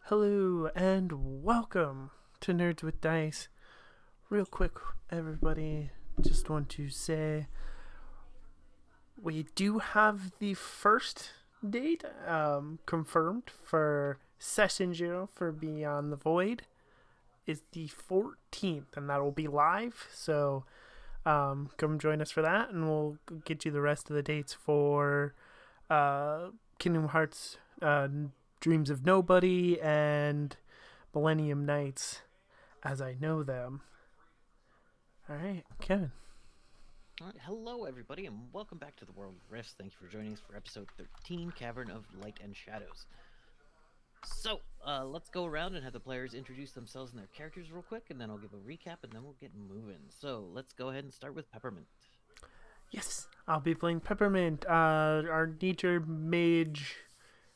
Hello and welcome to Nerds with Dice. Real quick, everybody, just want to say we do have the first date confirmed for Session 0 for Beyond the Void. Is the 14th, and that will be live. So come join us for that, and we'll get you the rest of the dates for Kingdom Hearts Dreams of Nobody and Millennium Nights as I know them. All right, Kevin. All right, hello everybody, and welcome back to the World of Rifts. Thank you for joining us for episode 13, Cavern of Light and Shadows. So, let's go around and have the players introduce themselves and their characters real quick, and then I'll give a recap, and then we'll get moving. So, let's go ahead and start with Peppermint. Yes, I'll be playing Peppermint, our nature mage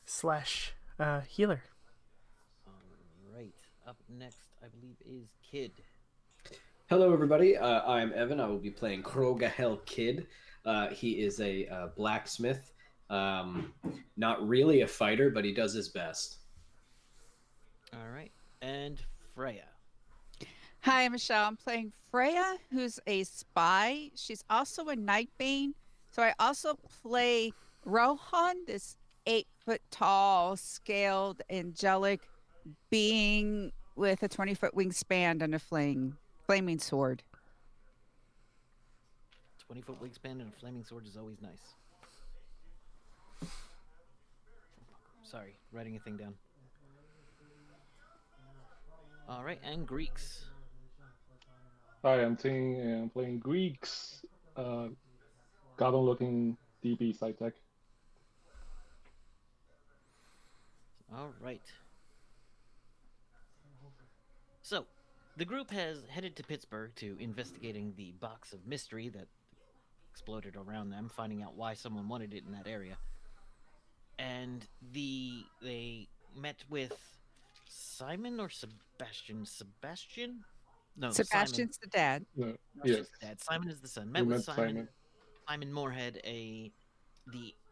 slash healer. All right, up next, I believe, is Kid. Hello, everybody. I'm Evan. I will be playing Krogahel Kid. He is a blacksmith. Not really a fighter, but he does his best. All right, and Freya. Hi, I'm Michelle. I'm playing Freya, who's a spy. She's also a Nightbane. So I also play Rohan, this 8-foot tall, scaled, angelic being with a 20-foot wingspan and a flaming sword. 20-foot wingspan and a flaming sword is always nice. Sorry, writing a thing down. All right, and Greeks. Hi, I'm Ting, and I'm playing Greeks. Goblin-looking DB side tech. All right. So, the group has headed to Pittsburgh to investigating the box of mystery that exploded around them, finding out why someone wanted it in that area. And they met with Simon or Sebastian? Sebastian? No, Sebastian's the dad. No, Yes. yes, Dad. Simon is the son. we Met with met Simon. Simon Moorhead, the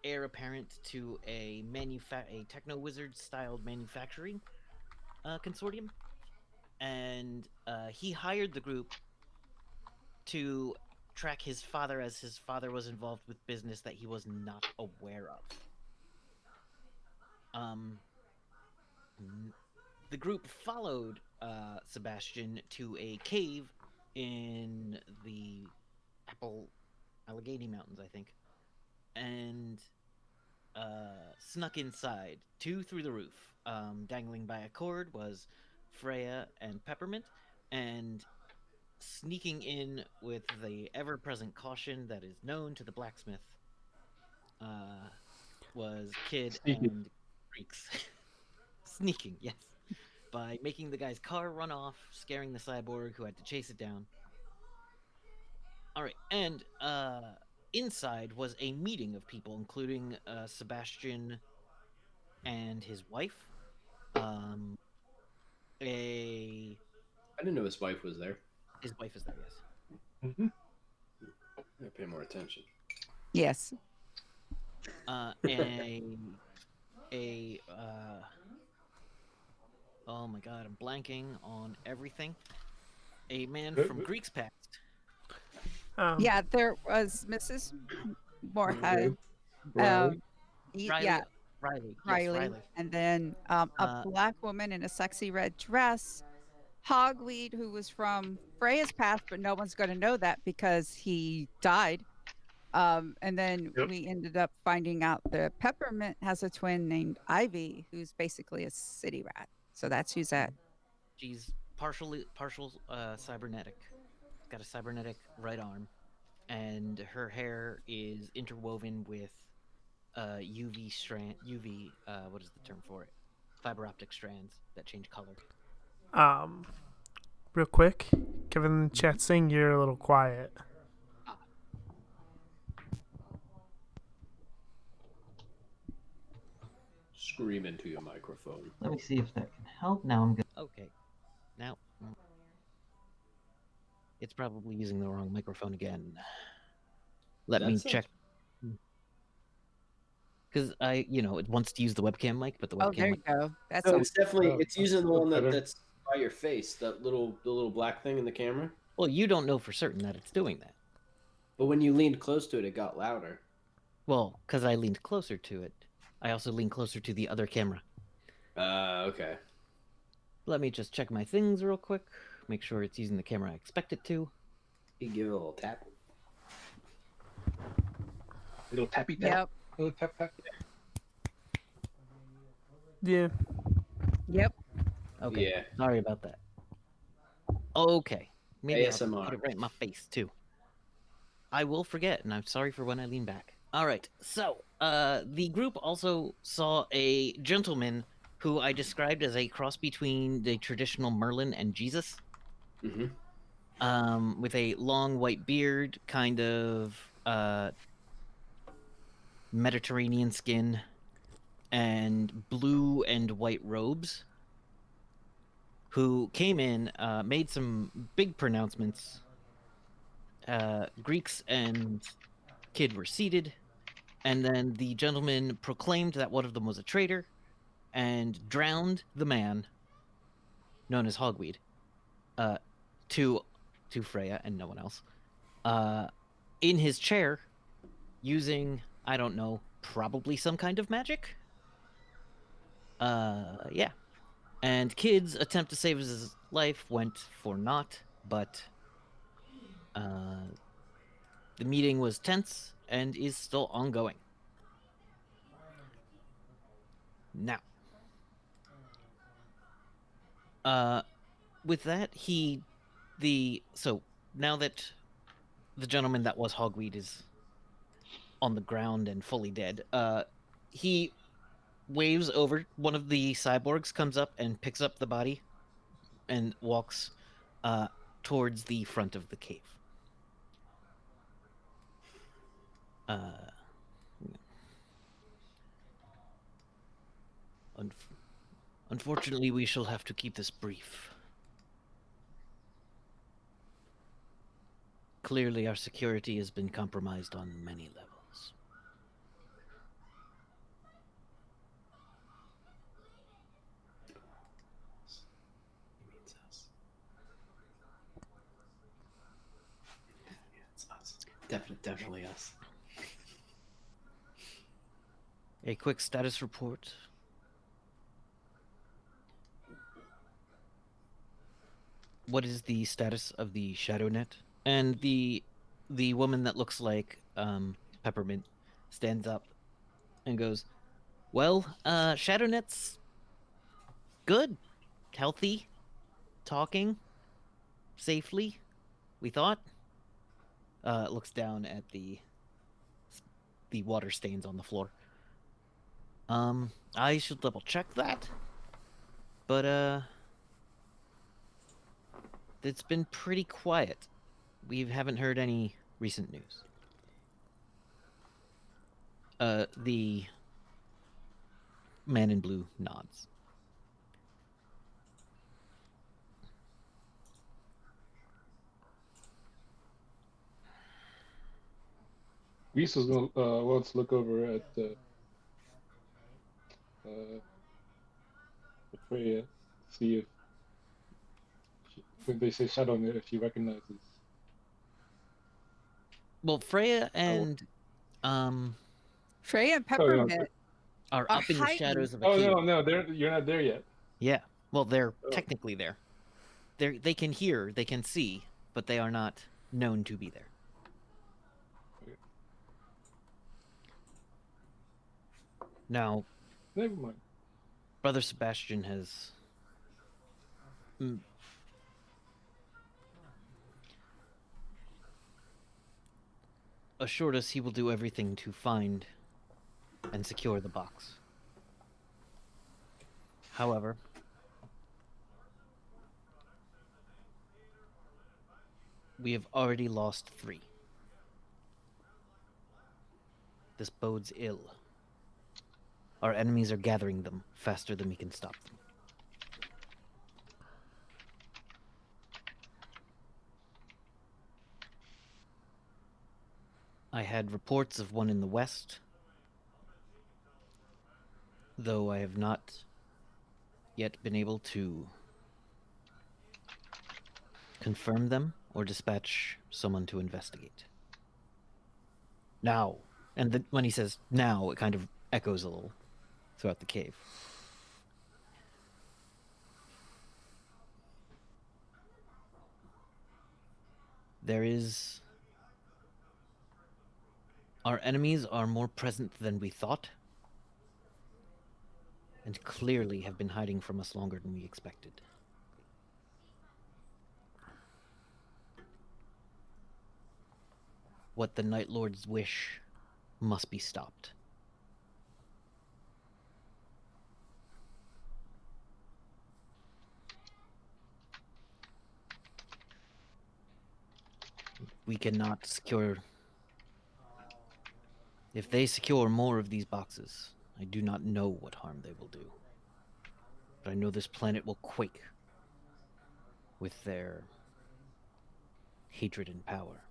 heir apparent to a techno wizard styled manufacturing consortium, and he hired the group to track his father, as his father was involved with business that he was not aware of. The group followed Sebastian to a cave in the Allegheny Mountains, I think, and snuck inside, two through the roof. Dangling by a cord was Freya and Peppermint, and sneaking in with the ever-present caution that is known to the blacksmith was Kid Sneaking. and Greeks. Sneaking, yes. By making the guy's car run off, scaring the cyborg who had to chase it down. Alright, and inside was a meeting of people, including Sebastian and his wife. I didn't know his wife was there. His wife is there, yes. Mm-hmm. I pay more attention. Yes. Oh my god, I'm blanking on everything. A man Uh, from uh, Greek's past. Yeah, there was Mrs. Moorhead. Riley. Yeah, Riley. Yes, Riley. Riley. And then a black woman in a sexy red dress. Hogweed, who was from Freya's past, but no one's going to know that because he died. And then Yep. we ended up finding out that Peppermint has a twin named Ivy, who's basically a city rat. So that's who's that. She's partial cybernetic. Got a cybernetic right arm, and her hair is interwoven with UV strand. UV. What is the term for it? Fiber optic strands that change color. Real quick, Kevin in the chat saying you're a little quiet. Scream into your microphone. Let me see if that can help. Now I'm good. Okay. Now it's probably using the wrong microphone again. Let me check. because it wants to use the webcam mic, but the Oh, webcam there you mic. go. That No, sounds it's definitely Oh, it's using the that's one better. that's by your face, the little black thing in the camera. Well, you don't know for certain that it's doing that. But when you leaned close to it, it got louder. Well, because I leaned closer to it. I also leaned closer to the other camera. Okay. Let me just check my things real quick. Make sure it's using the camera I expect it to. You give it a little tap. Little tappy tap. Yep. Little tap tap. Yeah. Yep. Okay. Yeah. Sorry about that. Okay. Maybe I'll ASMR. put it right in my face too. I will forget, and I'm sorry for when I lean back. All right. So, the group also saw a gentleman who I described as a cross between the traditional Merlin and Jesus. Mm-hmm. With a long white beard, kind of Mediterranean skin, and blue and white robes, who came in, made some big pronouncements. Greeks and Kid were seated, and then the gentleman proclaimed that one of them was a traitor and drowned the man known as Hogweed to Freya and no one else in his chair using, I don't know, probably some kind of magic. Yeah. And Kid's attempt to save his life went for naught, but the meeting was tense and is still ongoing. Now, with that, so now that the gentleman that was Hogweed is on the ground and fully dead, he waves over. One of the cyborgs comes up and picks up the body and walks towards the front of the cave. Unfortunately, we shall have to keep this brief. Clearly, our security has been compromised on many levels. He means us. Yeah, it's us. Definitely us. A quick status report. What is the status of the shadow net? And the woman that looks like Peppermint stands up and goes, "Well, shadow net's good, healthy, talking safely. We thought." Looks down at the water stains on the floor. I should double check that, but it's been pretty quiet. We haven't heard any recent news. The man in blue nods. Reese was gonna wants to look over at Freya, see if when they say shadow, if she recognizes. Well, Freya and Freya and Oh, no. Peppermint are are up in the hiding. shadows of a Oh cave. no, you're not there yet. Yeah. Well, they're Oh. technically there. They can hear, they can see, but they are not known to be there. Okay. Now, Never mind. Brother Sebastian has assured us he will do everything to find and secure the box. However, we have already lost 3. This bodes ill. Our enemies are gathering them faster than we can stop them. I had reports of one in the west, though I have not yet been able to confirm them or dispatch someone to investigate. Now, and when he says now, it kind of echoes a little throughout the cave. There is... Our enemies are more present than we thought, and clearly have been hiding from us longer than we expected. What the Night Lords wish must be stopped. We cannot secure... If they secure more of these boxes, I do not know what harm they will do. But I know this planet will quake with their hatred and power.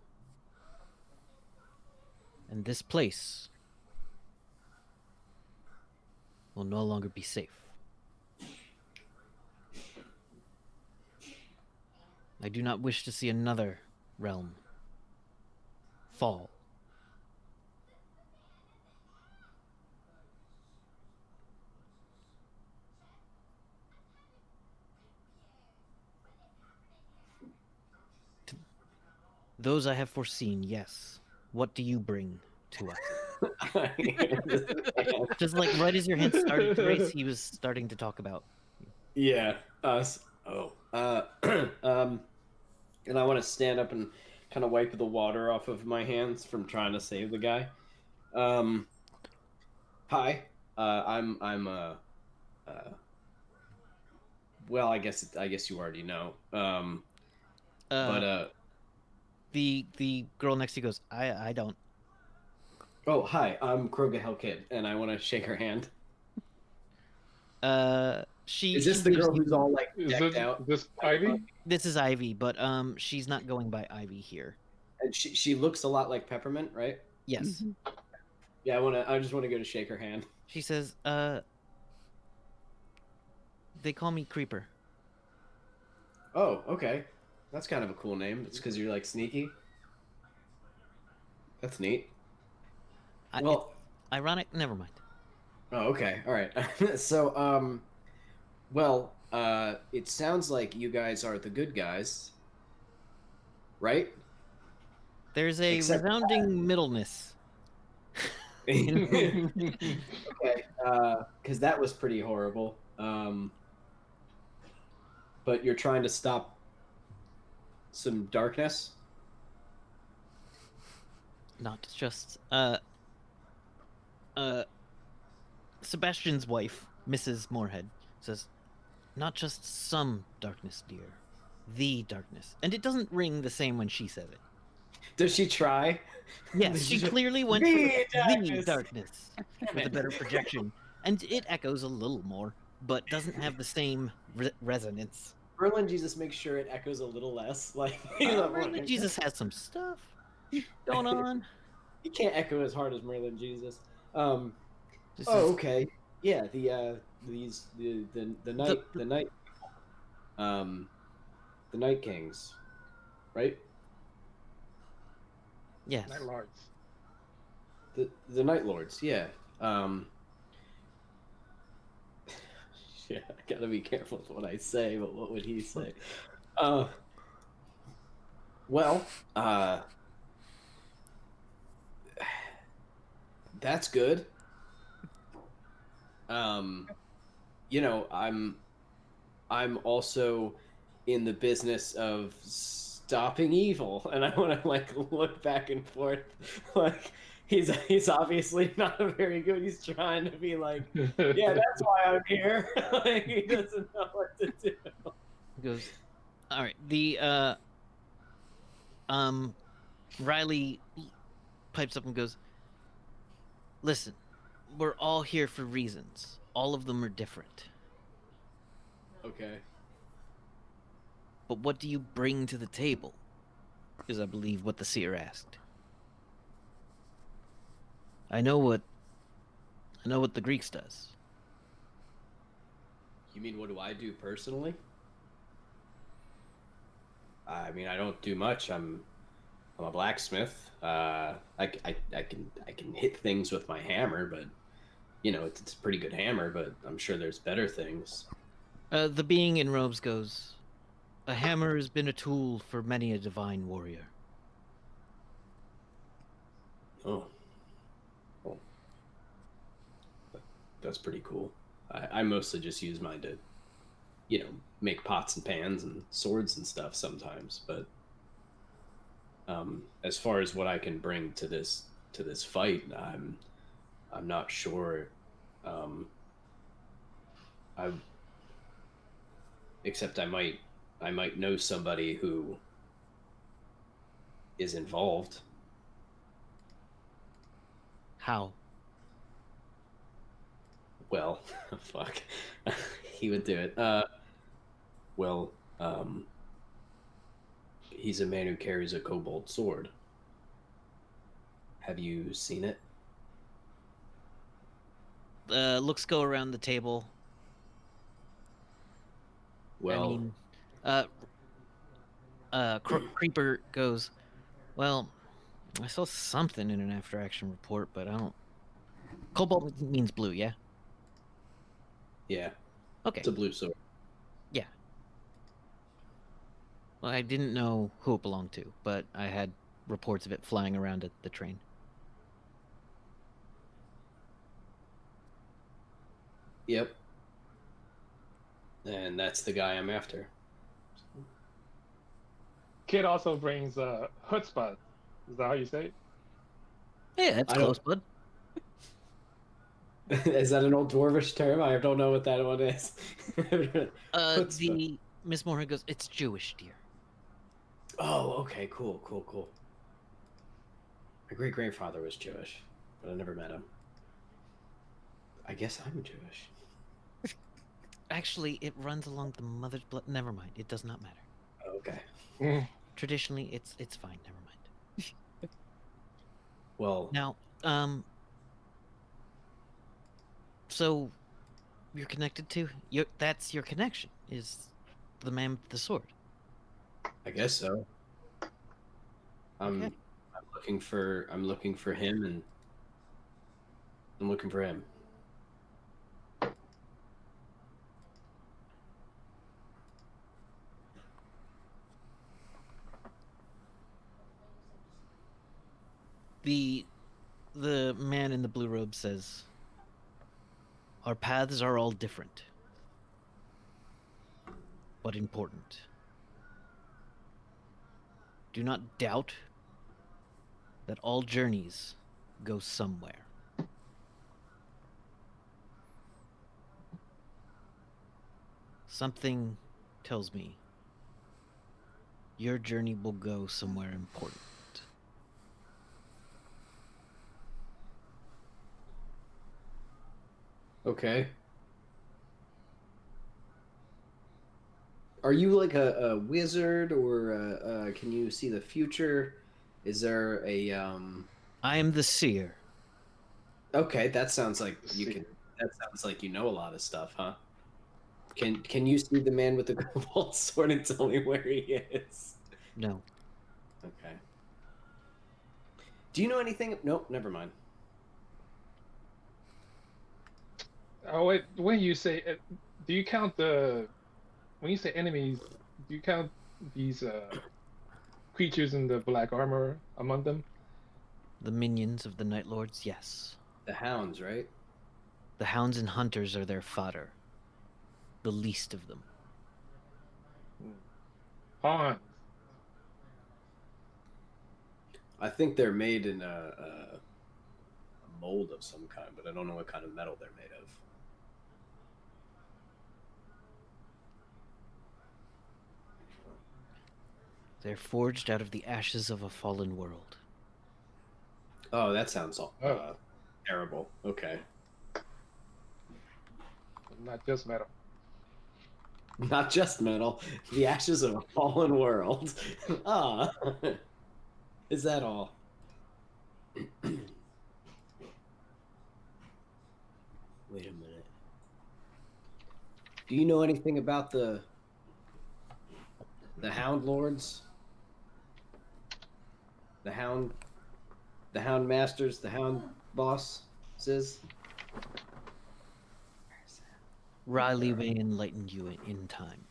And this place will no longer be safe. I do not wish to see another realm fall. Those I have foreseen, yes. What do you bring to us? Just like right as your hand started to race, he was starting to talk about. Yeah, us. Oh. And I want to stand up and kind of wipe the water off of my hands from trying to save the guy. Hi. Well, I guess you already know. The girl next to you goes, I don't. Oh, hi. I'm Kroga Hellkid, and I want to shake her hand. She Is this the girl who's all like decked out? Is this Ivy? This is Ivy, but she's not going by Ivy here. And she looks a lot like Peppermint, right? Yes. Yeah, I just want to go to shake her hand. She says, they call me Creeper. Oh, okay. That's kind of a cool name. It's because you're like sneaky. That's neat. Well, ironic. Never mind. Oh, okay. All right. So, well, it sounds like you guys are the good guys, right? There's a resounding middleness. Okay. Because that was pretty horrible. But you're trying to stop some darkness? Not just, Sebastian's wife, Mrs. Moorhead, says, not just some darkness, dear. The darkness. And it doesn't ring the same when she says it. Does she try? Yes, she clearly went for the darkness with a better projection. And it echoes a little more, but doesn't have the same resonance. Merlin Jesus makes sure it echoes a little less. Like Merlin Jesus has some stuff going on. He can't echo as hard as Merlin Jesus. Okay. Yeah, the Night Kings, right? Yes. Night Lords. The Night Lords, yeah. Yeah, I gotta be careful with what I say, but what would he say? That's good. You know, I'm also in the business of stopping evil, and I want to like look back and forth. Like he's obviously not a very good. He's trying to be like, yeah, that's why I'm here. Like, he doesn't know what to do. He goes, all right. The Riley pipes up and goes, listen, we're all here for reasons. All of them are different. Okay. But what do you bring to the table? Is, I believe, what the seer asked. I know what the Greeks does. You mean what do I do personally? I mean, I don't do much. I'm a blacksmith. I can hit things with my hammer, but you know, it's a pretty good hammer. But I'm sure there's better things. The being in robes goes, "A hammer has been a tool for many a divine warrior." Oh, well, that's pretty cool. I mostly just use mine to, you know, make pots and pans and swords and stuff sometimes. But as far as what I can bring to this fight, I'm not sure. Um, I except I might know somebody who is involved. How? Well, fuck, he would do it. Well, he's a man who carries a kobold sword. Have you seen it? Looks go around the table. Well, I mean, Creeper goes, "Well, I saw something in an after action report, but I don't." Cobalt means blue, yeah? yeah, Okay, it's a blue sword. yeah. Well, I didn't know who it belonged to, but I had reports of it flying around at the train. Yep, and that's the guy I'm after. Kid also brings chutzpah. Is that how you say it? Yeah, that's I close, don't. bud. Is that an old dwarvish term? I don't know what that one is. Chutzpah. The Miss Moore goes, "It's Jewish, dear." Oh, okay, cool. My great grandfather was Jewish, but I never met him. I guess I'm Jewish. Actually, it runs along the mother's blood. Never mind. It does not matter. Okay. Mm. Traditionally, it's fine. Never mind. Well, Now, so you're connected to that's your connection is the man with the sword. I guess so. I'm Okay. I'm looking for him, and I'm looking for him. The man in the blue robe says, "Our paths are all different, but important. Do not doubt that all journeys go somewhere." Something tells me your journey will go somewhere important. Okay. Are you like a wizard, or can you see the future? Is there a I am the seer. Okay, that sounds like you See. can. That sounds like you know a lot of stuff, huh? Can you see the man with the cobalt sword and tell me where he is? No. Okay. Do you know anything? Nope, never mind. Oh, wait, when you say, do you count when you say enemies, do you count these creatures in the black armor among them? The minions of the Night Lords, yes. The hounds, right? The hounds and hunters are their fodder. The least of them. Pawns. I think they're made in a mold of some kind, but I don't know what kind of metal they're made of. They're forged out of the ashes of a fallen world. Oh, that sounds Oh. terrible. Okay. Not just metal. Not just metal, the ashes of a fallen world. Ah, is that all? Wait a minute. Do you know anything about the Hound Lords? The Hound Masters, the Hound Bosses? Riley may enlighten you in time.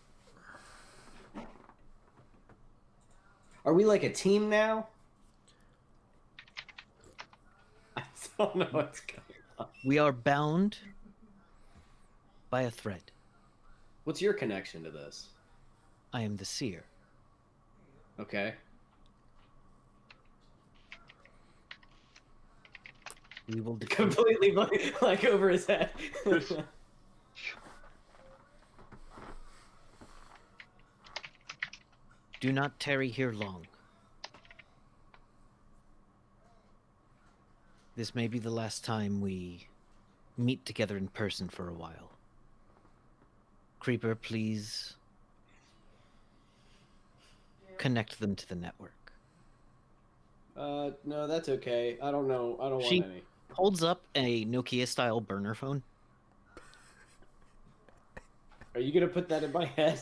Are we like a team now? I don't know what's going on. We are bound by a thread. What's your connection to this? I am the seer. Okay. We will defeat. Completely like over his head. Do not tarry here long. This may be the last time we meet together in person for a while. Creeper, please connect them to the network. No, that's okay. I don't know. I don't She- want any. Holds up a Nokia-style burner phone. Are you gonna put that in my head?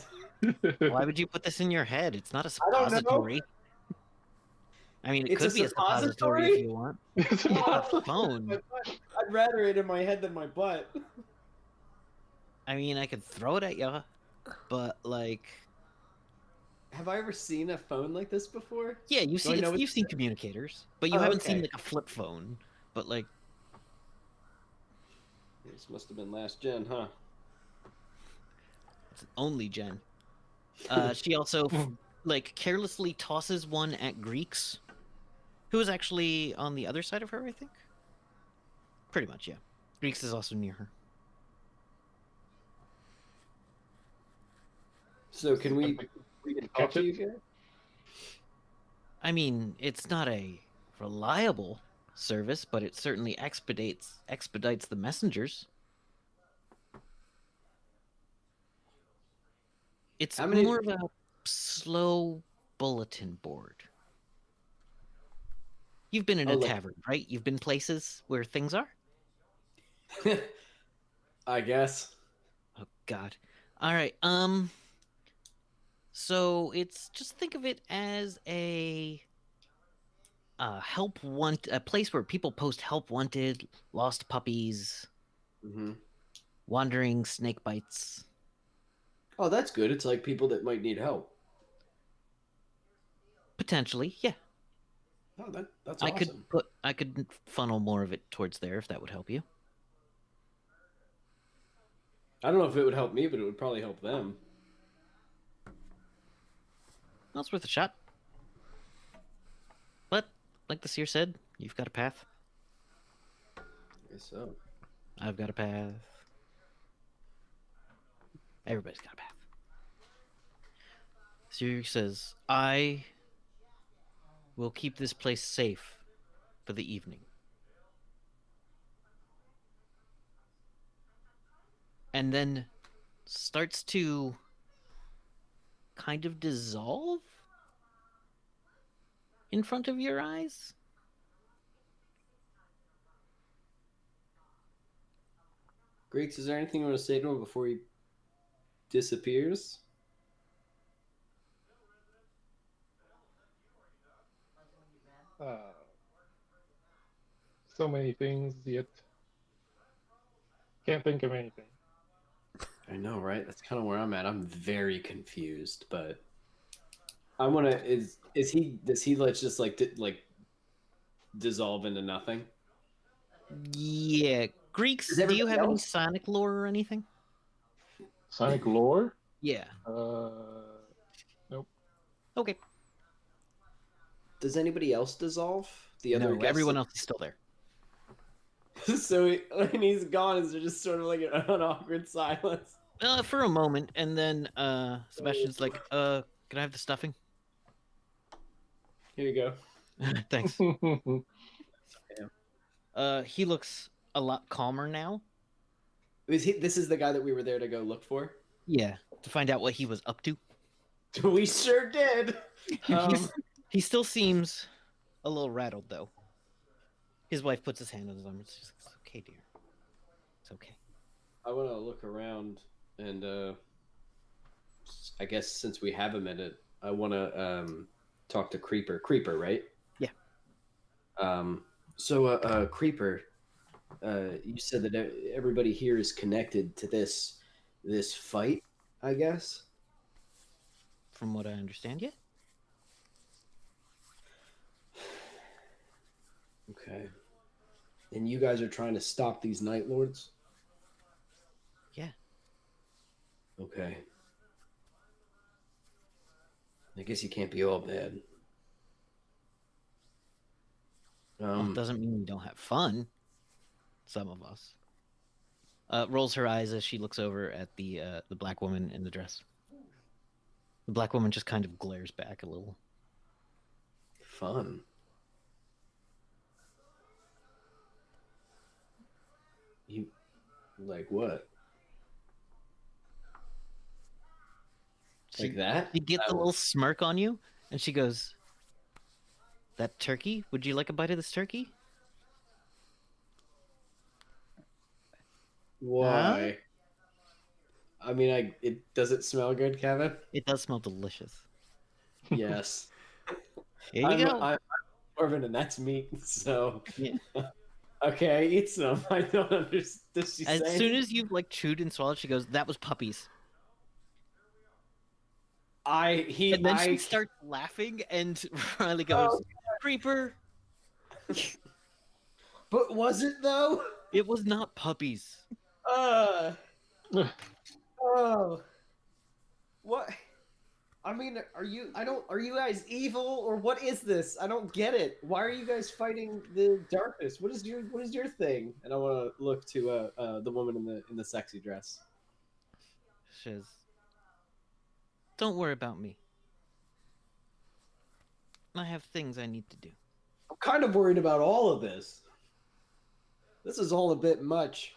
Why would you put this in your head? It's not a I don't know. suppository. I mean, it It's could a be a suppository if you want. It's Not a a phone. I'd rather it in my head than my butt. I mean, I could throw it at you, but like, Have I ever seen a phone like this before? yeah, you've Do I seen know you've seen communicators, but you Oh, haven't seen okay. like a flip phone. But like, This must have been last gen, huh? it's only Jen. She also like carelessly tosses one at Greeks, who is actually on the other side of her, I think. Pretty much, yeah. Greeks is also near her. So can we talk to you guys? I mean, it's not a reliable service, but it certainly expedites the messengers. It's How many- more of a slow bulletin board. You've been in Oh, a like- tavern, right? You've been places where things are? I guess. Oh god. All right. So it's just think of it as a a place where people post help wanted, lost puppies, Mm-hmm. wandering snake bites. Oh, that's good. It's like people that might need help. Potentially, yeah. Oh, that's I awesome. could funnel more of it towards there if that would help you. I don't know if it would help me, but it would probably help them. That's worth a shot. But like the seer said, you've got a path. I guess so. I've got a path. Everybody's got a path. Seer says, I will keep this place safe for the evening. And then starts to kind of dissolve in front of your eyes. Greeks, is there anything you want to say to him before he disappears? So many things, yet can't think of anything. I know, right? That's kind of where I'm at. I'm very confused, but I want to. Is he? Does he let just like dissolve into nothing? Yeah. Greeks, Does do you everybody have any else? Sonic lore or anything? Sonic lore? Yeah. Nope. Okay. Does anybody else dissolve? The other No, guests? everyone else is still there. So when he's gone, is there just sort of like an awkward silence? For a moment, and then Sebastian's like, can I have the stuffing? Here you go. Thanks. He looks a lot calmer now. This is the guy that we were there to go look for? Yeah, to find out what he was up to. We sure did. He still seems a little rattled, though. His wife puts his hand on his arm. It's okay, dear. It's okay. I want to look around And I guess since we have a minute, I want to talk to Creeper. Creeper, right? Yeah. So, Creeper, you said that everybody here is connected to this fight, I guess. From what I understand, yeah. Okay. And you guys are trying to stop these Night Lords? Yeah. Okay. I guess you can't be all bad. Well, it doesn't mean we don't have fun. Some of us. Rolls her eyes as she looks over at the black woman in the dress. The black woman just kind of glares back a little. Fun. You like what? Like that? She gets a little smirk on you, and she goes, "That turkey? Would you like a bite of this turkey?" Why? I mean, does it smell good, Kevin? It does smell delicious. Yes. Here you go. I'm Orphan, and that's meat. So Yeah. okay, I eat some. I don't understand. Does she As say? soon as you've like chewed and swallowed, she goes, "That was puppies." And then she starts laughing, and Riley goes, Oh. "Creeper." But was it though? It was not puppies. Oh. What? I mean, are you guys evil or what is this? I don't get it. Why are you guys fighting the darkness? What is your thing? And I want to look to the woman in the sexy dress. She says, "Don't worry about me. I have things I need to do." I'm kind of worried about all of this. This is all a bit much.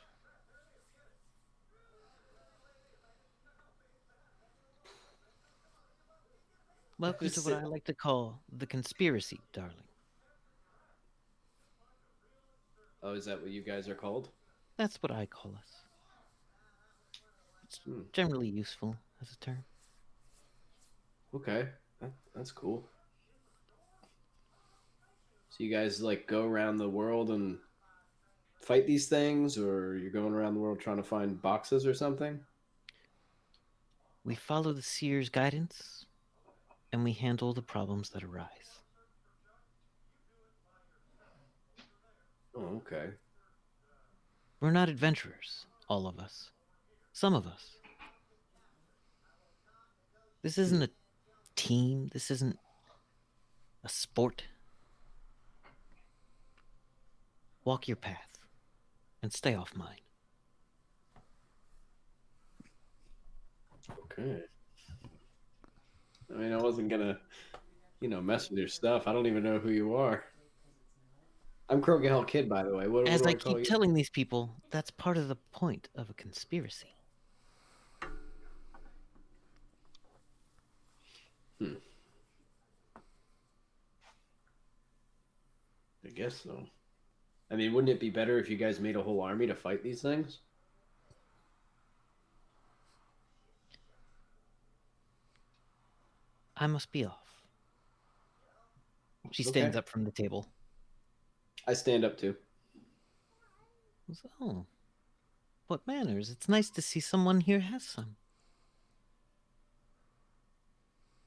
Welcome to what I like to call the conspiracy, darling. Oh, is that what you guys are called? That's what I call us. It's generally useful as a term. Okay, that's cool. So you guys like go around the world and fight these things, or you're going around the world trying to find boxes or something? We follow the seer's guidance, and we handle the problems that arise. Oh, okay. We're not adventurers, all of us. Some of us. This isn't a team. This isn't a sport. Walk your path and stay off mine. Okay. I mean, I wasn't gonna, mess with your stuff. I don't even know who you are. I'm Krogahel Kid, by the way. What As do I I call keep you? telling these people, that's part of the point of a conspiracy. I guess so. I mean, wouldn't it be better if you guys made a whole army to fight these things? I must be off. She stands up from the table. I stand up too. Oh, what manners. It's nice to see someone here has some.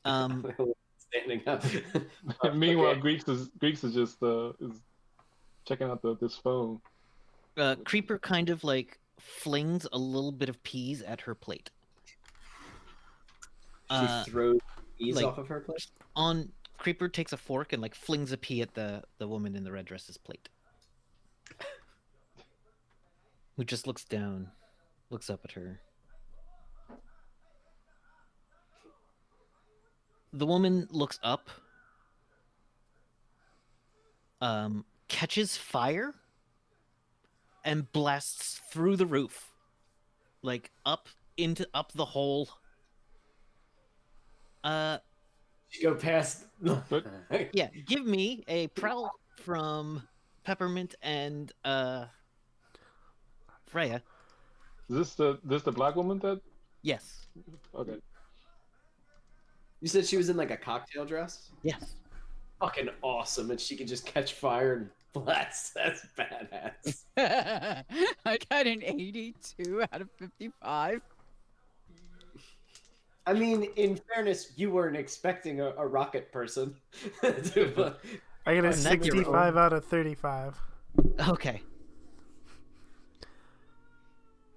Standing up. Meanwhile, Okay. Greeks is just is checking out this phone. Creeper kind of like flings a little bit of peas at her plate. She throws peas like, off of her plate? Creeper takes a fork and like flings a pea at the woman in the red dress's plate. Who just looks down, looks up at her. The woman looks up, catches fire, and blasts through the roof, like up the hole. She go past. Yeah, give me a prowl from Peppermint and Freya. Is this the black woman that Yes. Okay. You said she was in like a cocktail dress? Yes. Fucking awesome, and she can just catch fire and blast. That's badass. I got an 82 out of 55. I mean, in fairness, you weren't expecting a rocket person. I got a And that's your 65 out of 35. Okay.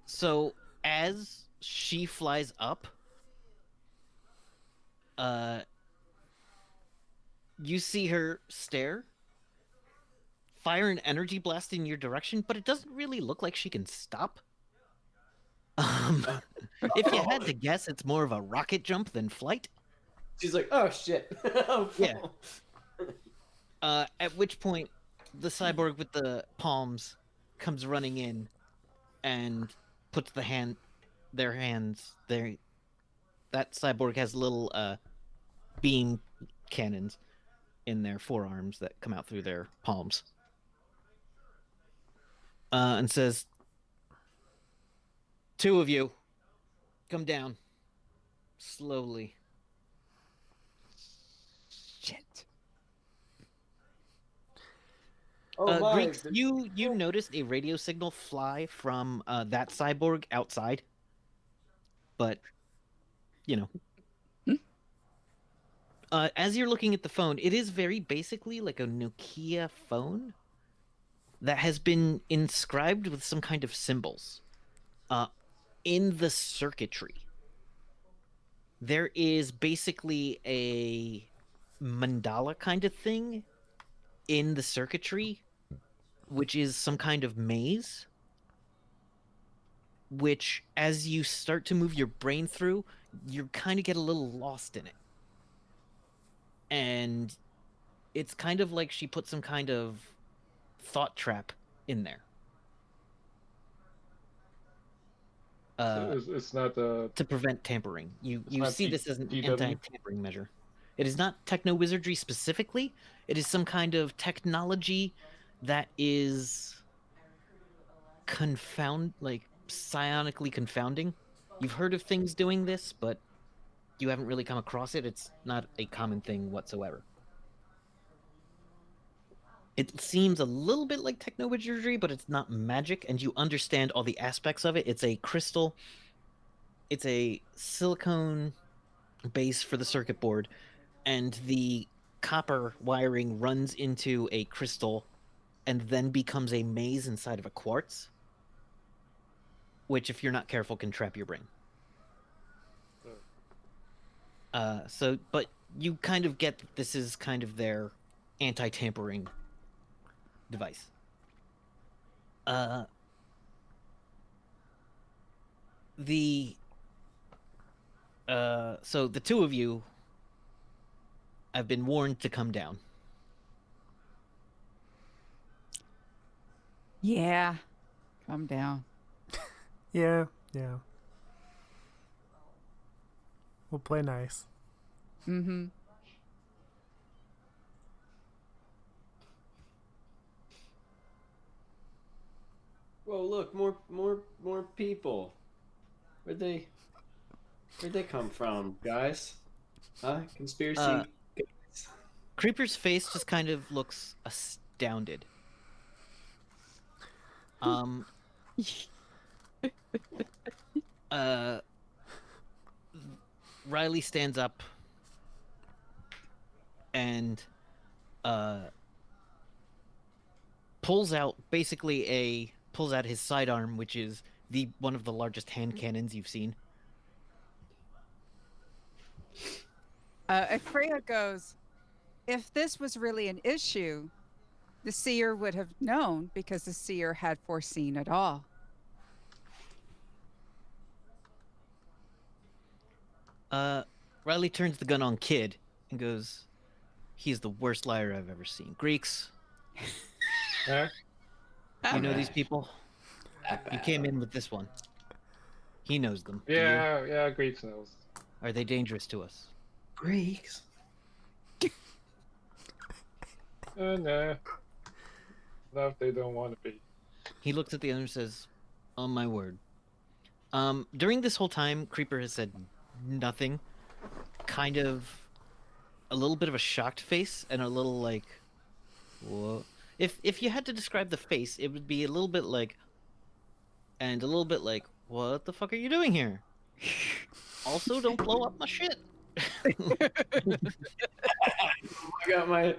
So as she flies up, you see her stare, fire an energy blast in your direction, but it doesn't really look like she can stop. If you had to guess, it's more of a rocket jump than flight. She's like, oh shit. Yeah. At which point, the cyborg with the palms comes running in and puts their hands there. That cyborg has little beam cannons in their forearms that come out through their palms. And says, "Two of you, come down. Slowly." Shit. Oh my. Greeks, you noticed a radio signal fly from that cyborg outside. But, you know. As you're looking at the phone, it is very basically like a Nokia phone that has been inscribed with some kind of symbols. In the circuitry, there is basically a mandala kind of thing in the circuitry, which is some kind of maze, which, as you start to move your brain through, you kind of get a little lost in it. And it's kind of like she put some kind of thought trap in there. It's not the. To prevent tampering. You not see this as an GW? anti-tampering measure. It is not techno-wizardry specifically. It is some kind of technology that is psionically confounding. You've heard of things doing this, but you haven't really come across it. It's not a common thing whatsoever. It seems a little bit like techno-wizardry, but it's not magic, and you understand all the aspects of it. It's a crystal. It's a silicone base for the circuit board, and the copper wiring runs into a crystal and then becomes a maze inside of a quartz, which, if you're not careful, can trap your brain. But you kind of get that this is kind of their anti-tampering device. So the two of you have been warned to come down. Yeah. Come down. Yeah. We'll play nice. Mm-hmm. Whoa, look, more people. Where'd they come from, guys? Huh? Conspiracy guys? Creeper's face just kind of looks astounded. Riley stands up and pulls out his sidearm, which is one of the largest hand cannons you've seen. If Freya goes, if this was really an issue, the seer would have known because the seer had foreseen it all. Riley turns the gun on Kid and goes, "He's the worst liar I've ever seen. Greeks, Huh? you know these people? You came in with this one. He knows them. Do Yeah, Greeks knows. you? Are they dangerous to us?" Greeks. Nah. Not if they don't want to be. He looks at the other and says, "On my word, During this whole time, Creeper has said nothing. Kind of a little bit of a shocked face and a little like, whoa. If you had to describe the face, it would be a little bit like, and a little bit like, what the fuck are you doing here? Also, don't blow up my shit. I got my.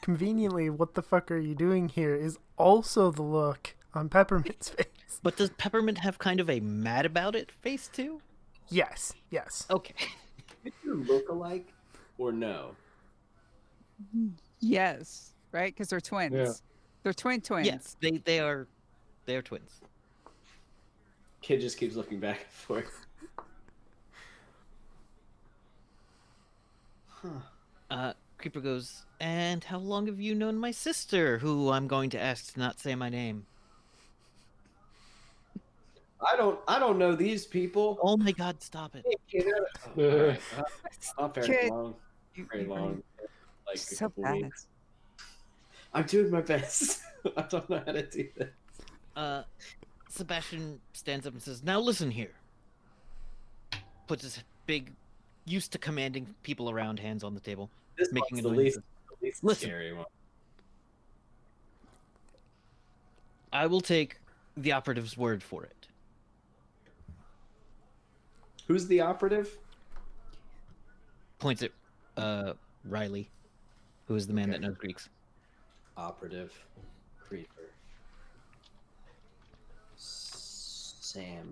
Conveniently, what the fuck are you doing here is also the look on Peppermint's face. But does Peppermint have kind of a mad about it face too? Yes, yes. Okay. Did you look alike or no? Yes, right? Because they're twins. Yeah. They're twins. Yes, they are twins. Kid just keeps looking back and forth. Creeper goes, and how long have you known my sister, who I'm going to ask to not say my name? I don't know these people. Oh my god, stop it. Hey, kid, oh, all right. Not very Kid, long. Very long. Like So a couple bad. weeks. I'm doing my best. I don't know how to do that. Sebastian stands up and says, now listen here. Puts his big, used to commanding people around hands on the table. This Making one's a the noise. least Listen. scary one. I will take the operative's word for it. Who's the operative? Points at Riley, who is the man that knows Greeks. Operative. Creeper. Samson.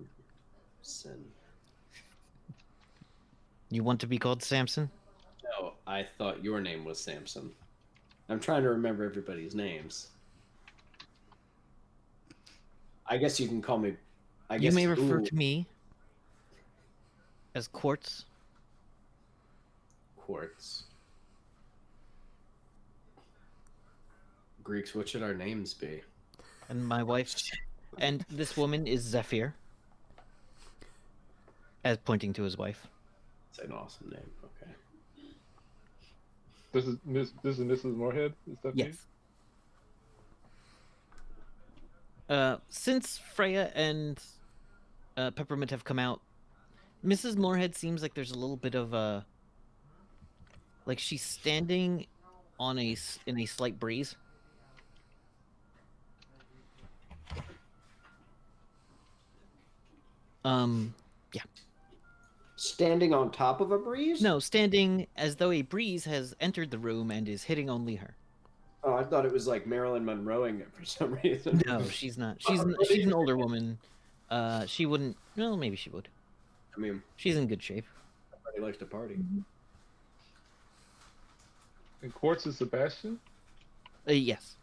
You want to be called Samson? No, I thought your name was Samson. I'm trying to remember everybody's names. I guess you can call me. I You guess may refer ooh, to me as Quartz. Quartz. Greeks, what should our names be? And my wife, and this woman is Zephyr, as pointing to his wife. It's an awesome name. Okay. This is Mrs. Moorhead. Is that me? Yes. Since Freya and Peppermint have come out, Mrs. Moorhead seems like there's a little bit of a, like she's standing on in a slight breeze. Yeah. Standing on top of a breeze? No, standing as though a breeze has entered the room and is hitting only her. Oh, I thought it was like Marilyn Monroeing it for some reason. No, she's not. She's an older woman. She wouldn't. Well, maybe she would. I mean, She's in good shape. everybody likes to party. And Quartz is Sebastian. Yes.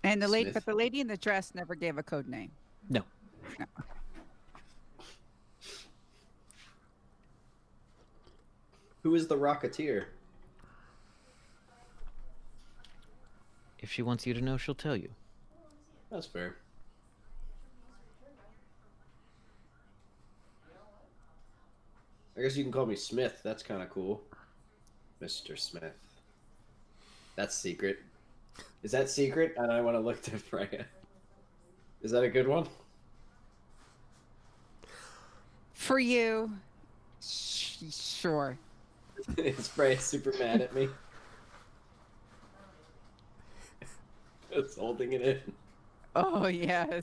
And the lady, Smith. but the lady in the dress never gave a code name. No. Who is the Rocketeer? If she wants you to know, she'll tell you. That's fair. I guess you can call me Smith. That's kind of cool. Mr. Smith. That's secret. Is that secret? And I want to look to Freya. Is that a good one? For you, sure. Is Freya super mad at me? It's holding it in. Oh yes.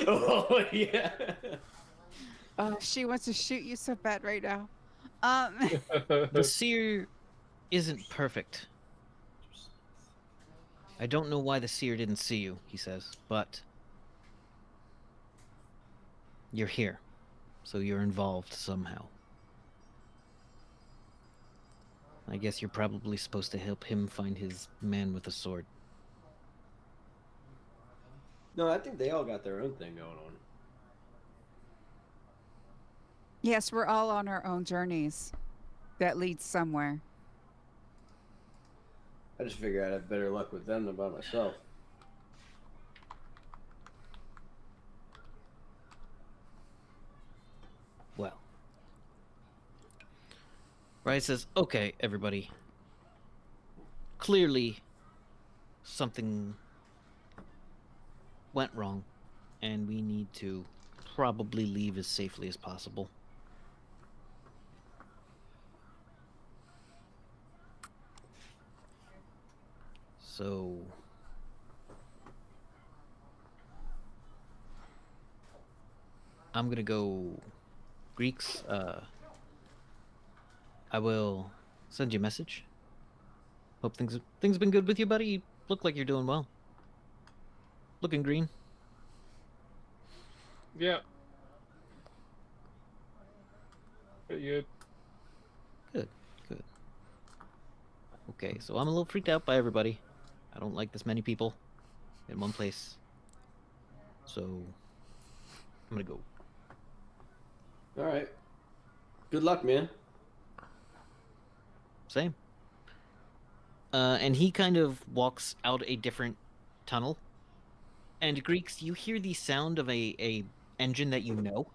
Oh yeah. Oh, she wants to shoot you so bad right now. The seer isn't perfect. I don't know why the seer didn't see you, he says, but you're here, so you're involved somehow. I guess you're probably supposed to help him find his man with a sword. No, I think they all got their own thing going on. Yes, we're all on our own journeys that lead somewhere. I just figure I'd have better luck with them than by myself. Well. Riley says, okay, everybody. clearly something went wrong, and we need to probably leave as safely as possible. So I'm gonna go Greeks. I will send you a message. Hope things been good with you, buddy. You look like you're doing well. Looking green. Yeah. Pretty good. Good, good. Okay, so I'm a little freaked out by everybody. I don't like this many people in one place. So I'm gonna go. All right. Good luck, man. Same. And he kind of walks out a different tunnel. And Greeks, you hear the sound of a engine that you know,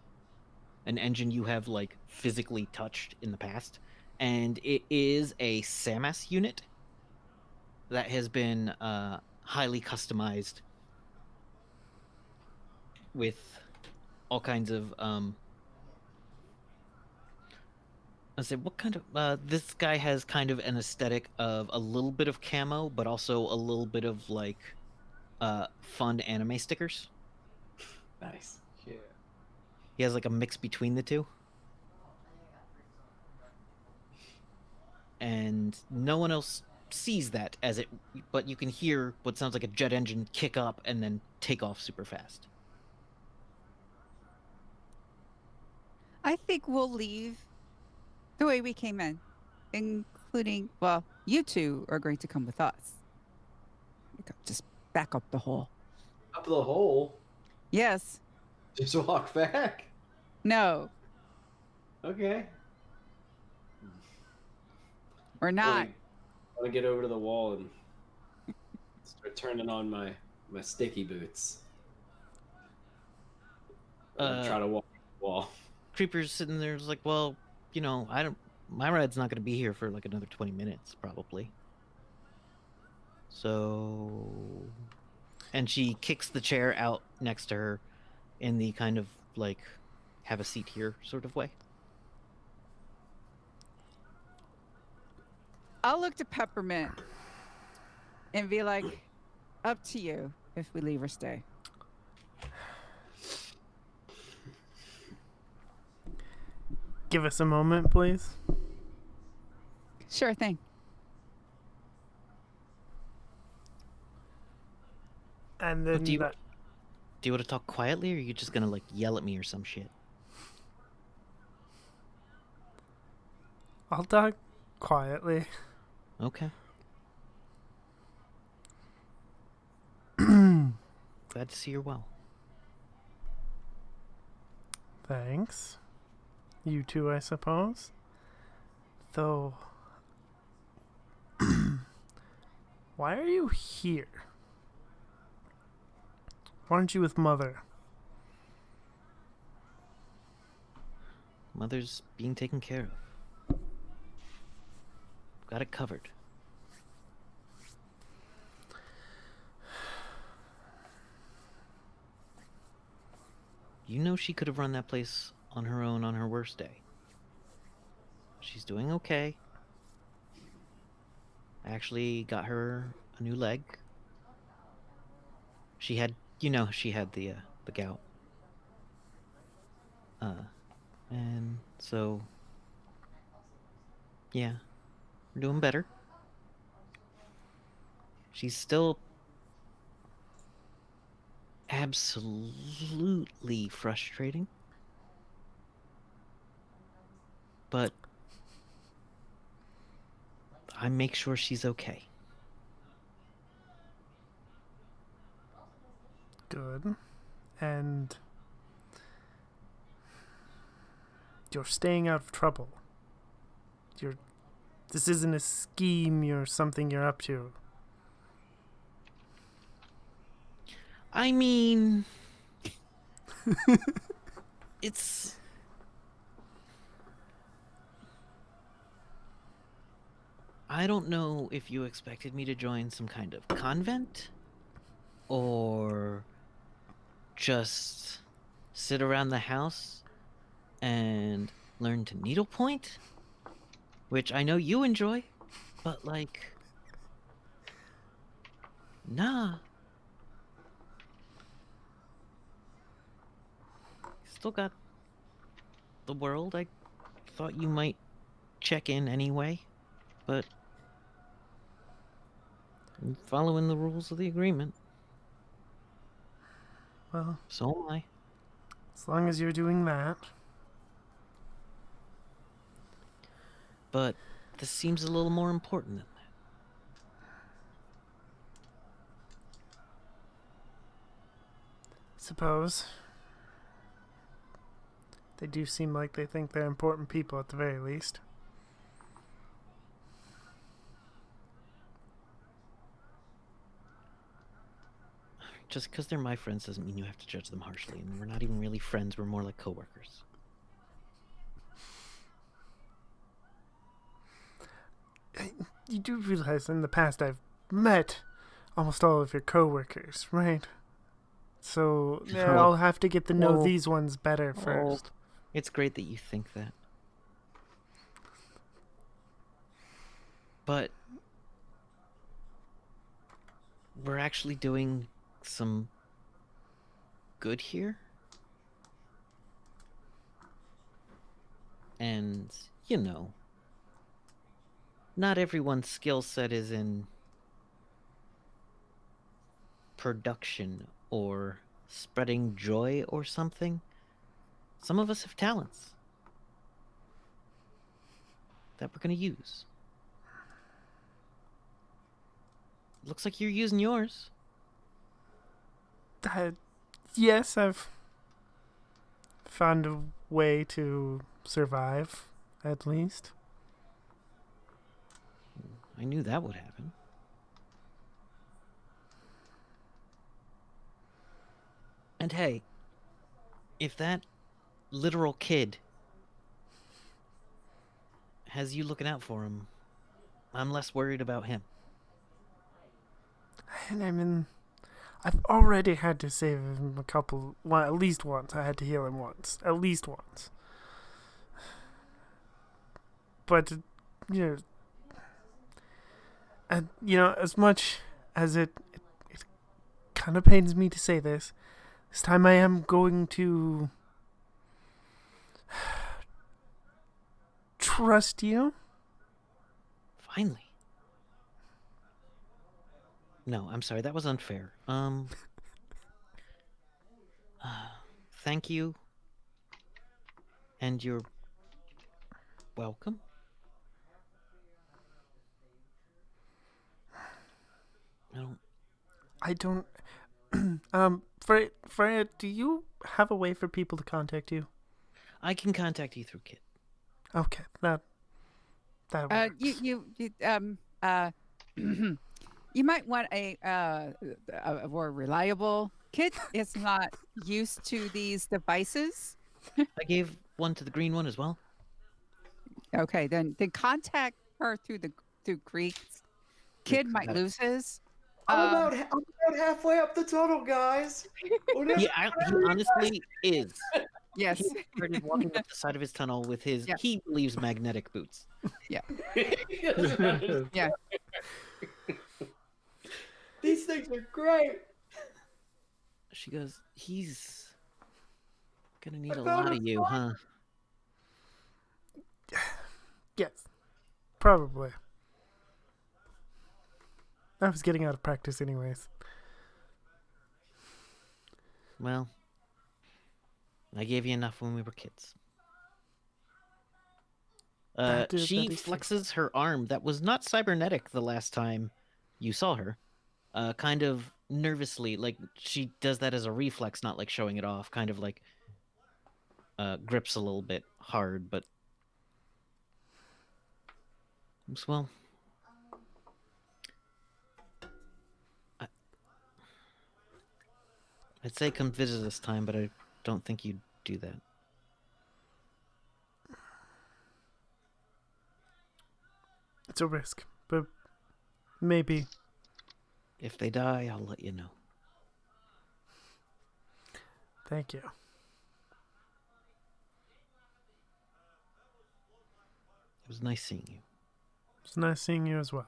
an engine you have like physically touched in the past, and it is a SAMAS unit that has been highly customized with all kinds of I say, what kind of this guy has kind of an aesthetic of a little bit of camo, but also a little bit of like fun anime stickers. Nice. Yeah. He has like a mix between the two. And no one else sees that as it, but you can hear what sounds like a jet engine kick up and then take off super fast. I think we'll leave the way we came in, including, well, you two are going to come with us. Just back up the hole. Up the hole. Yes. Just walk back. No. Okay. Or not. I want to get over to the wall and start turning on my sticky boots. Try to walk the wall. Creeper's sitting there, is like, well, you know, my ride's not going to be here for like another 20 minutes, probably. So, and she kicks the chair out next to her in the kind of like, have a seat here sort of way. I'll look to Peppermint and be like, up to you if we leave or stay. Give us a moment, please. Sure thing. And then Do you want to talk quietly, or are you just gonna like yell at me or some shit? I'll talk quietly. Okay. Glad to see you're well. Thanks. You too, I suppose. Though, why are you here? Why aren't you with Mother? Mother's being taken care of. Got it covered. You know she could have run that place on her own on her worst day. She's doing okay. I actually got her a new leg. She had, she had the gout. And so, yeah, we're doing better. She's still absolutely frustrating. But I make sure she's okay. Good. And you're staying out of trouble. This isn't a scheme or something you're up to. I mean, it's... I don't know if you expected me to join some kind of convent or just sit around the house and learn to needlepoint, which I know you enjoy, but like, nah. Still got the world. I thought you might check in anyway, but I'm following the rules of the agreement. Well, So am I. as long as you're doing that. But this seems a little more important than that. Suppose. They do seem like they think they're important people at the very least. Just because they're my friends doesn't mean you have to judge them harshly, and we're not even really friends, we're more like coworkers. You do realize in the past I've met almost all of your coworkers, right? So yeah, I'll have to get to know Oh. these ones better first. It's great that you think that. But we're actually doing some good here. And, you know, not everyone's skill set is in production or spreading joy or something. Some of us have talents that we're going to use. Looks like you're using yours. Yes, I've found a way to survive, at least. I knew that would happen. And hey, if that literal kid has you looking out for him, I'm less worried about him. And I mean, I've already had to save him at least once. I had to heal him once. At least once. But, you know, as much as it kind of pains me to say this time I am going to trust you. Finally. No, I'm sorry, that was unfair. Thank you. And you're welcome. I don't. Freya, do you have a way for people to contact you? I can contact you through Kit. Okay, that works. You might want a more reliable. Kit is not used to these devices. I gave one to the green one as well. Okay, then contact her through Greek. Kid might that- lose his. I'm about halfway up the tunnel, guys. He honestly is. Yes. He started walking up the side of his tunnel with his, Yeah. he believes, magnetic boots. Yeah. These things are great. She goes, he's gonna need a lot of you, huh? Yes, probably. I was getting out of practice anyways. Well, I gave you enough when we were kids. She flexes her arm that was not cybernetic the last time you saw her. Kind of nervously, like she does that as a reflex, not like showing it off, kind of like grips a little bit hard, but well, I'd say come visit this time, but I don't think you'd do that. It's a risk, Maybe. If they die, I'll let you know. Thank you. It was nice seeing you. It's nice seeing you as well.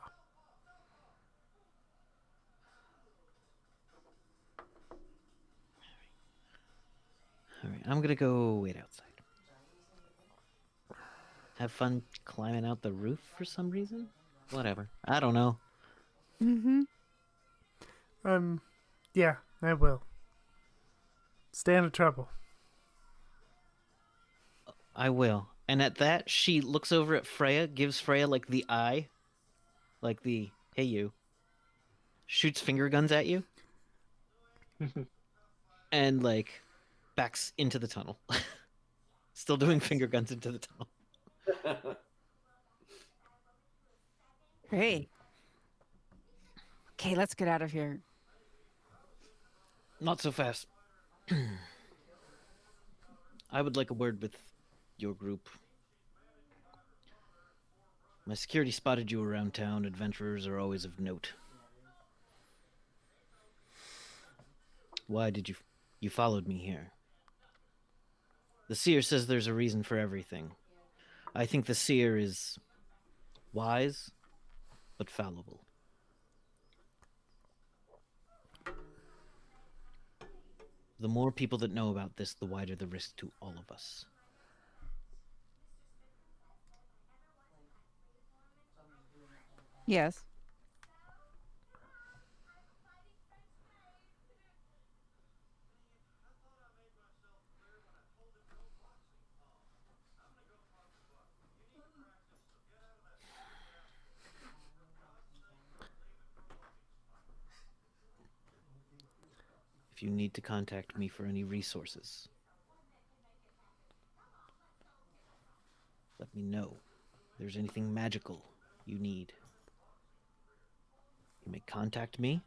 All right, I'm gonna go wait outside. Have fun climbing out the roof for some reason? Whatever. I don't know. Mm-hmm. Yeah, I will. Stay out of trouble. I will. And at that, she looks over at Freya, gives Freya like the eye, like the hey you, shoots finger guns at you, and like backs into the tunnel. Still doing finger guns into the tunnel. Great. Okay, let's get out of here. Not so fast. I would like a word with your group. My security spotted you around town. Adventurers are always of note. Why did you followed me here? The seer says there's a reason for everything. I think the seer is wise, but fallible. The more people that know about this, the wider the risk to all of us. Yes. If you need to contact me for any resources, let me know. If there's anything magical you need, you may contact me,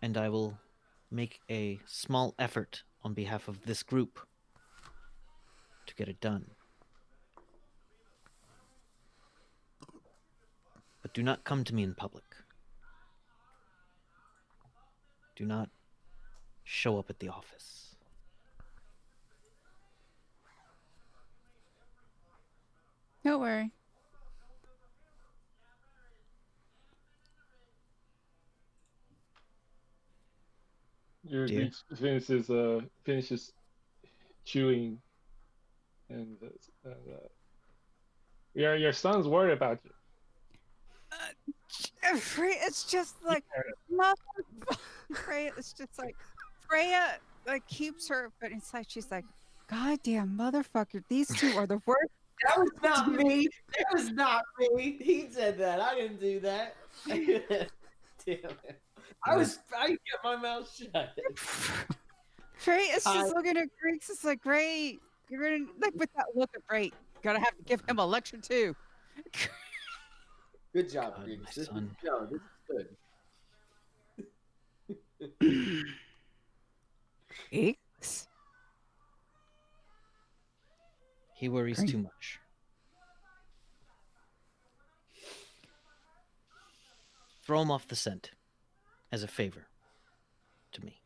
and I will make a small effort on behalf of this group to get it done. But do not come to me in public. Do not show up at the office. Don't worry. Your Dear. Greek finishes chewing, and your son's worried about you. It's just like mother. Freya. It's just like Freya like keeps her, but inside she's like, "Goddamn motherfucker! These two are the worst." That was not me. That was not me. He said that. I didn't do that. Damn it. I kept my mouth shut. Freya is just looking at Greeks. It's like, great. You're gonna like with that look of great. Gotta have to give him a lecture too. Good job, God, Greeks. my This son. is good. Greeks? He worries Great. too much. Throw him off the scent as a favor to me.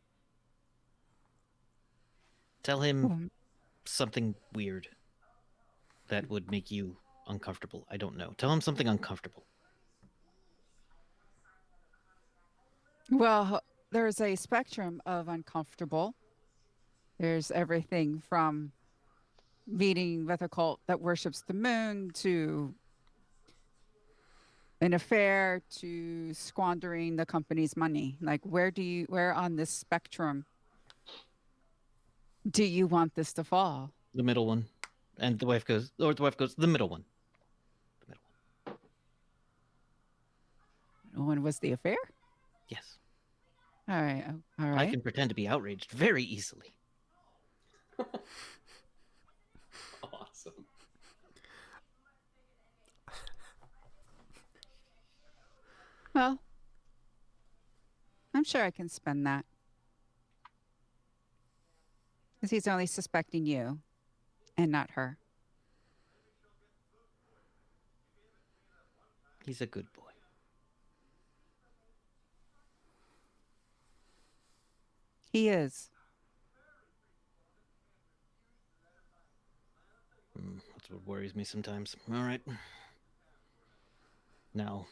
Tell him something weird that would make you uncomfortable. I don't know. Tell him something uncomfortable. Well, there's a spectrum of uncomfortable. There's everything from meeting with a cult that worships the moon to an affair to squandering the company's money. Like, where on this spectrum do you want this to fall? The middle one. And the wife goes, the middle one. The middle one. When was the affair? Yes. All right. All right. I can pretend to be outraged very easily. Awesome. Well, I'm sure I can spend that. Because he's only suspecting you and not her. He's a good boy. He is. That's what worries me sometimes. All right. Now,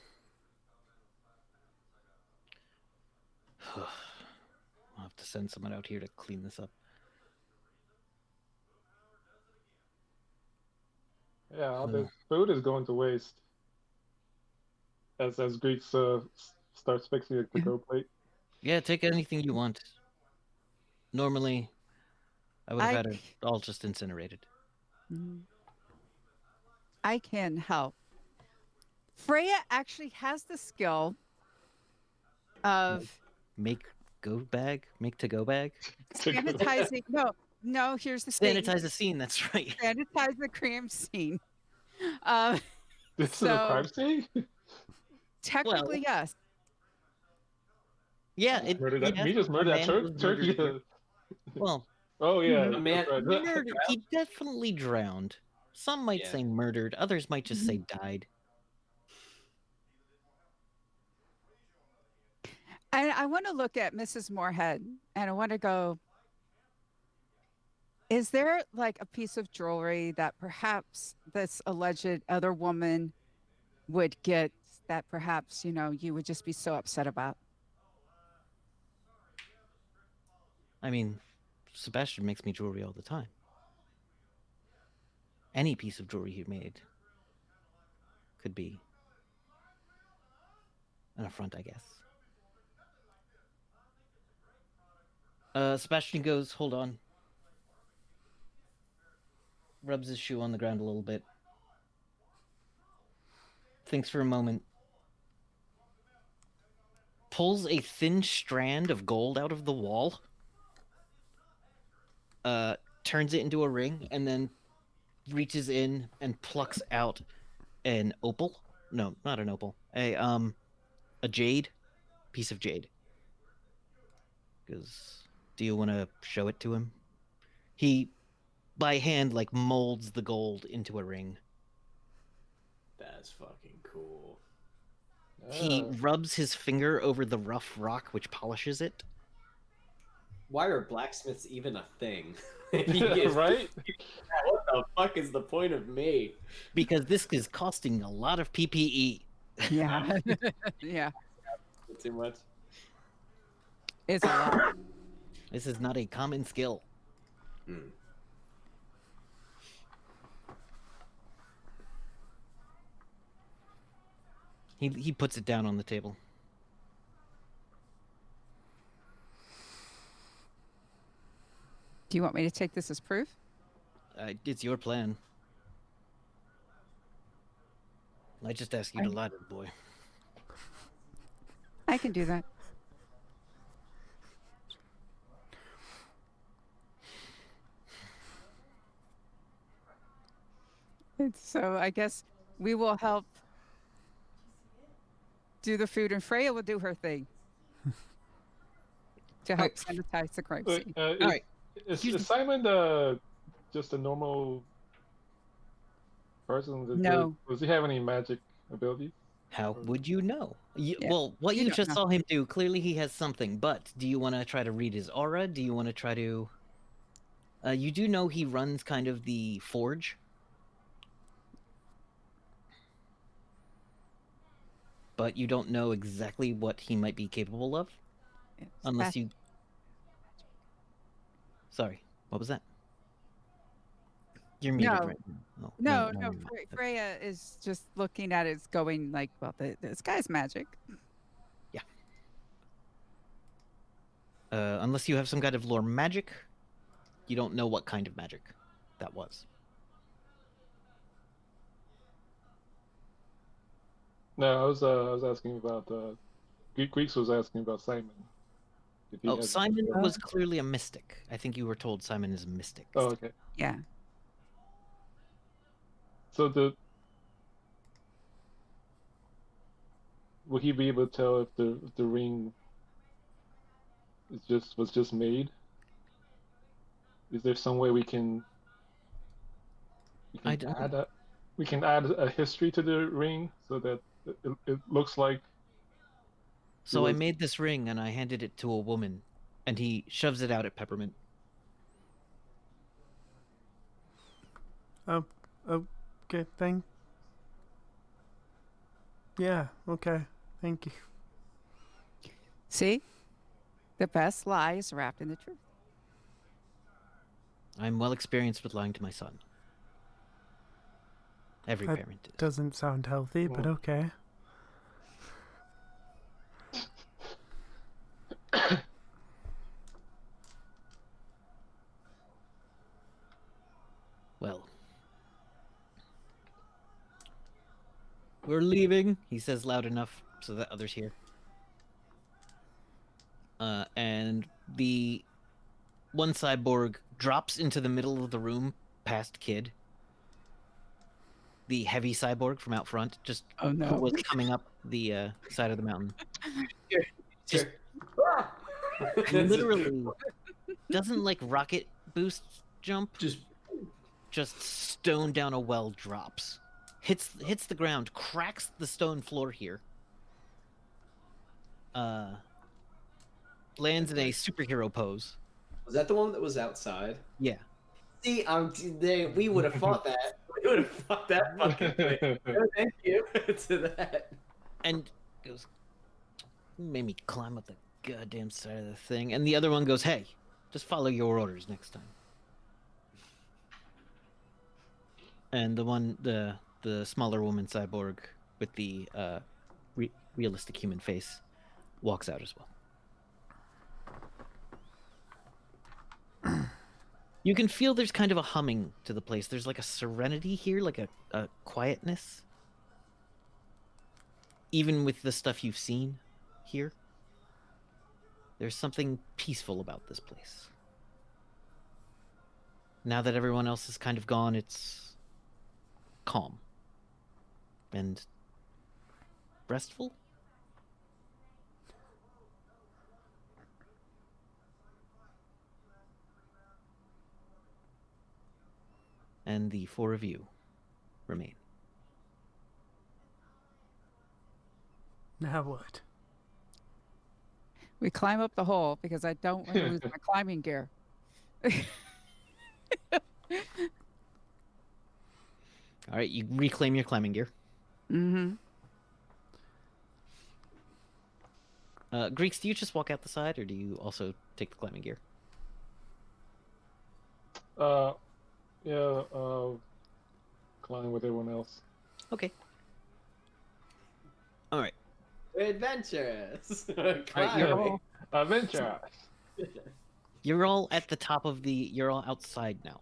I'll have to send someone out here to clean this up. Yeah, all Uh. the food is going to waste. As Greeks starts fixing it to go plate. Yeah, take anything you want. Normally, I would have I had it all just incinerated. I can help. Freya actually has the skill of Make to go bag. sanitizing. No, here's the thing. Sanitize the scene, that's right. Sanitize the crime scene. Um, This is a crime scene? technically, yes. Yeah, Murder that, yes, me just a murder that man was turkey. murdered. Well, Oh yeah, A man that's right. murdered. He definitely drowned. Some might Yeah. say murdered. Others might just say died. And I want to look at Mrs. Moorhead and I want to go, is there like a piece of jewelry that perhaps this alleged other woman would get that perhaps, you would just be so upset about? I mean, Sebastian makes me jewelry all the time. Any piece of jewelry he made could be an affront, I guess. Sebastian goes, hold on. Rubs his shoe on the ground a little bit. Thinks for a moment. Pulls a thin strand of gold out of the wall. Turns it into a ring, and then reaches in and plucks out an opal. No, not an opal. A jade. Piece of jade. Because, do you want to show it to him? He, by hand, like, molds the gold into a ring. That's fucking cool. He rubs his finger over the rough rock, which polishes it. Why are blacksmiths even a thing? Right? What the fuck is the point of me? Because this is costing a lot of PPE. Yeah. Yeah. Too much. It's a lot. This is not a common skill. He puts it down on the table. Do you want me to take this as proof? It's your plan. I just ask you to lie to the boy. I can do that. So I guess we will help do the food, and Freya will do her thing to help sanitize the crime Wait, scene. All right. Is Here's Simon just a normal person? No. Does he have any magic abilities? How would you know? Yeah, Well, what you you don't just know. saw him do, clearly he has something, but do you want to try to read his aura? Do you want to try to... you do know he runs kind of the forge. But you don't know exactly what he might be capable of. Unless you... Sorry, what was that? You're muted No. right now. No, Freya is just looking at it, going like, well, this guy's magic. Yeah. Unless you have some kind of lore magic, you don't know what kind of magic that was. No, I was asking about Greeks was asking about Simon. If he has Simon any- was clearly a mystic. I think you were told Simon is a mystic. Oh, okay. Yeah. So will he be able to tell if the ring was just made? Is there some way we can I don't add a history to the ring so that it looks like So I was- made this ring and I handed it to a woman And he shoves it out at Peppermint. Okay, Yeah, okay. Thank you. See? The best lie is wrapped in the truth. I'm well experienced with lying to my son. Every That parent is. Doesn't sound healthy, but okay. Well, we're leaving, he says loud enough so that others hear. And the one cyborg drops into the middle of the room past Kid. The heavy cyborg from out front, just Oh, who no. was coming up the side of the mountain. Just Just literally doesn't like rocket boost jump. Just stone down a well drops. Hits the ground, cracks the stone floor here. Lands in a superhero pose. Was that the one that was outside? Yeah. See, we would have fought that. We would have fought that fucking thing. No, thank you to that. And goes, made me climb up the goddamn side of the thing. And the other one goes, hey, just follow your orders next time. And the smaller woman cyborg with the realistic human face walks out as well. You can feel there's kind of a humming to the place. There's like a serenity here, like a quietness. Even with the stuff you've seen here, there's something peaceful about this place. Now that everyone else is kind of gone, it's calm and restful. And the four of you remain. Now what? We climb up the hole because I don't want to lose my climbing gear. All right, you reclaim your climbing gear. Mm-hmm. Greeks, do you just walk out the side, or do you also take the climbing gear? Yeah, climb with everyone else. Okay. All right. We're adventurous. Yo, adventure. You're all at the top of the. You're all outside now.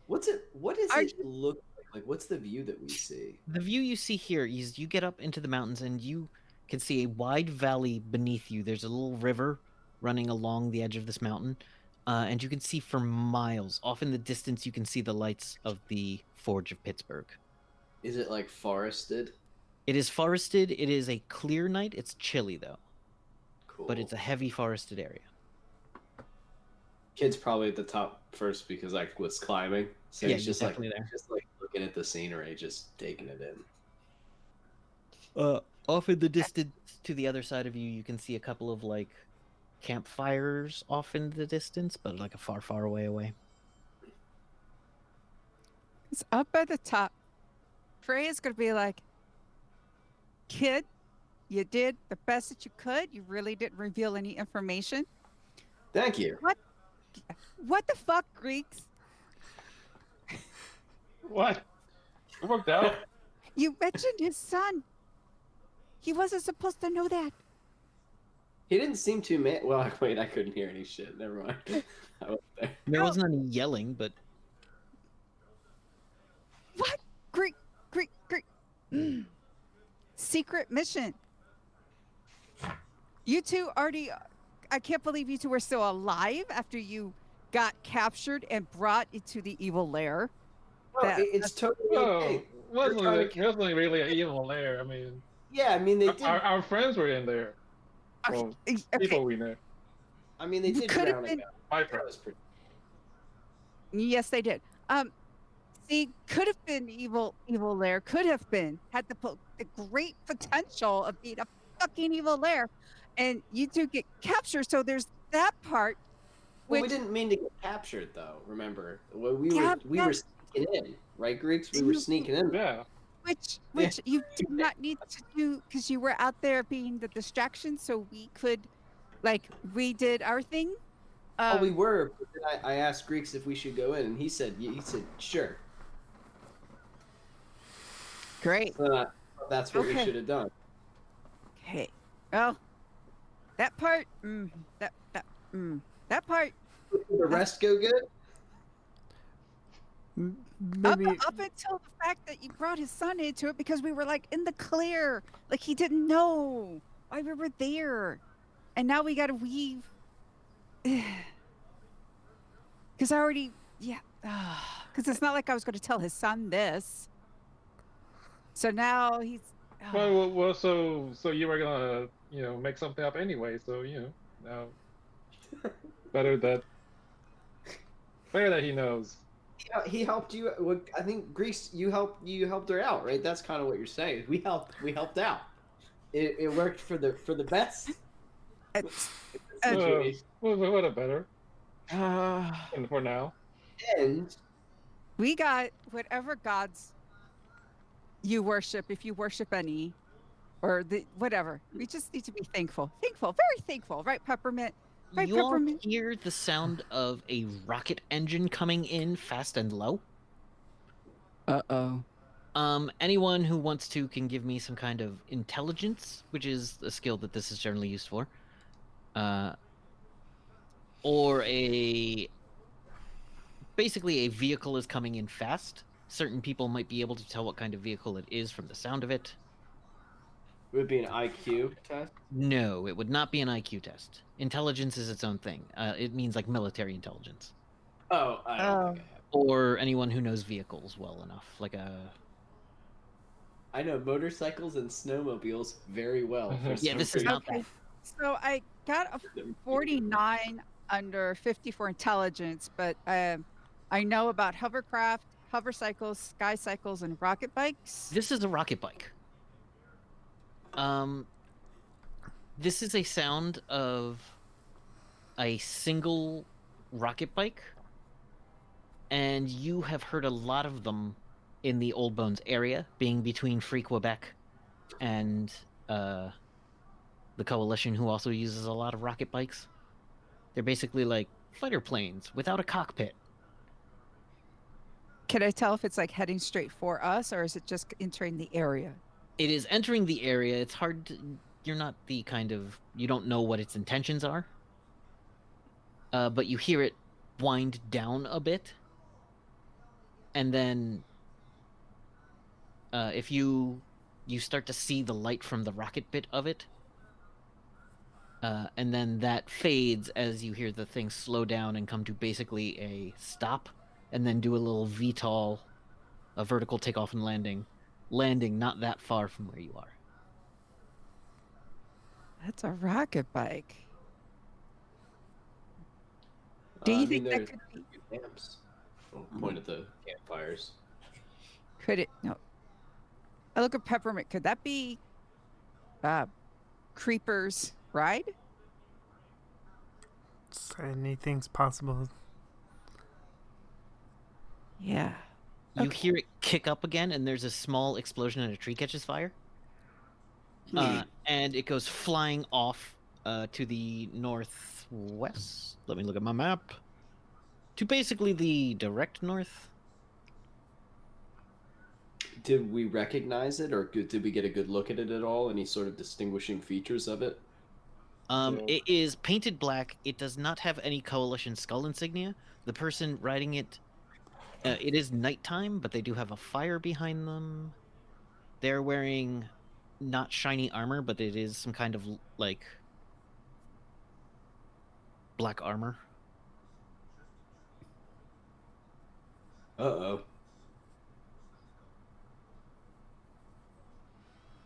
What does Are it look like? Like, what's the view that we see? The view you see here is you get up into the mountains and you can see a wide valley beneath you. There's a little river running along the edge of this mountain, and you can see for miles. Off in the distance, you can see the lights of the Forge of Pittsburgh. Is it like forested? It is forested. It is a clear night. It's chilly though, Cool. but it's a heavy forested area. Kid's probably at the top first because like was climbing, so Yeah, he's he's just like definitely there. just like looking at the scenery, just taking it in. Off in the distance to the other side of you, you can see a couple of like campfires off in the distance, but like a far, far away. It's up at the top. Freya's gonna be like, kid, you did the best that you could. You really didn't reveal any information. Thank you. What the fuck, Greeks? What? It worked out. You mentioned his son. He wasn't supposed to know that. He didn't seem too mad. Well, wait, I couldn't hear any shit. Never mind. I was there. There wasn't any yelling, but What? Greek. Secret mission. You two already. I can't believe you two were still alive after you got captured and brought into the evil lair. Well, it's totally No, okay. wasn't trying to- really an evil lair. I mean, Yeah, I mean they did. our friends were in there. Well, Okay. people we know. I mean they did Could have drown been- it out. My That friends. was pretty. Yes, they did. See, could have been evil lair. Could have been had the great potential of being a fucking evil lair, and you two get captured. So there's that part, Well, we which didn't mean to get captured, though. Remember, we yeah, were sneaking in, right, Greeks? We were you, sneaking in. Yeah. Yeah. which you did not need to do because you were out there being the distraction, so we could like we did our thing. Oh, we Um, were. But then I asked Greeks if we should go in, and he said sure. great. So that's what we Okay. should have done. Okay. Well, that part, that that that part. Did the uh, rest go good? Up Maybe up until the fact that you brought his son into it because we were like in the clear, like he didn't know why we were there, and now we got to weave. Because I already, yeah, because it's not like I was going to tell his son this. So now he's. Well, so you were gonna, make something up anyway. So now better that better that he knows. Yeah, he helped you. I think Greece, you helped her out, right? That's kind of what you're saying. We helped out. It worked for the best. It's, Situation. What a better uh, and for now. And we got whatever gods you worship, if you worship any, or the whatever. We just need to be thankful, very thankful, right, Peppermint? Right, You all Peppermint. hear the sound of a rocket engine coming in fast and low. Uh-oh. Anyone who wants to can give me some kind of intelligence, which is a skill that this is generally used for. Or basically a vehicle is coming in fast. Certain people might be able to tell what kind of vehicle it is from the sound of it. it would be an IQ test. No, it would not be an IQ test. Intelligence is its own thing. It means like military intelligence. Oh, I don't think I have. Or anyone who knows vehicles well enough, like a. I know motorcycles and snowmobiles very well. For Yeah, some this is reason. not Okay. So I got a 49 under 50 for intelligence, but I know about hovercraft, hover cycles, sky cycles, and rocket bikes. This is a rocket bike. This is a sound of a single rocket bike, and you have heard a lot of them in the Old Bones area, being between Free Quebec and the Coalition, who also uses a lot of rocket bikes. They're basically like fighter planes without a cockpit. Can I tell if it's like heading straight for us or is it just entering the area? It is entering the area. It's hard to, you're not the kind of, you don't know what its intentions are. But you hear it wind down a bit. And then if you start to see the light from the rocket bit of it. And then that fades as you hear the thing slow down and come to basically a stop, and then do a little VTOL, a vertical takeoff and landing not that far from where you are. That's a rocket bike. Do you think that could be? Camps. Point at the campfires. Could it? No. I look at Peppermint. Could that be Creeper's ride? anything's possible. Yeah. You hear it kick up again, and there's a small explosion and a tree catches fire. And it goes flying off to the northwest. Let me look at my map. To basically the direct north. Did we recognize it, or did we get a good look at it at all? Any sort of distinguishing features of it? It is painted black. It does not have any Coalition skull insignia. The person riding it, it is nighttime, but they do have a fire behind them. They're wearing not shiny armor, but it is some kind of like black armor. Uh-oh.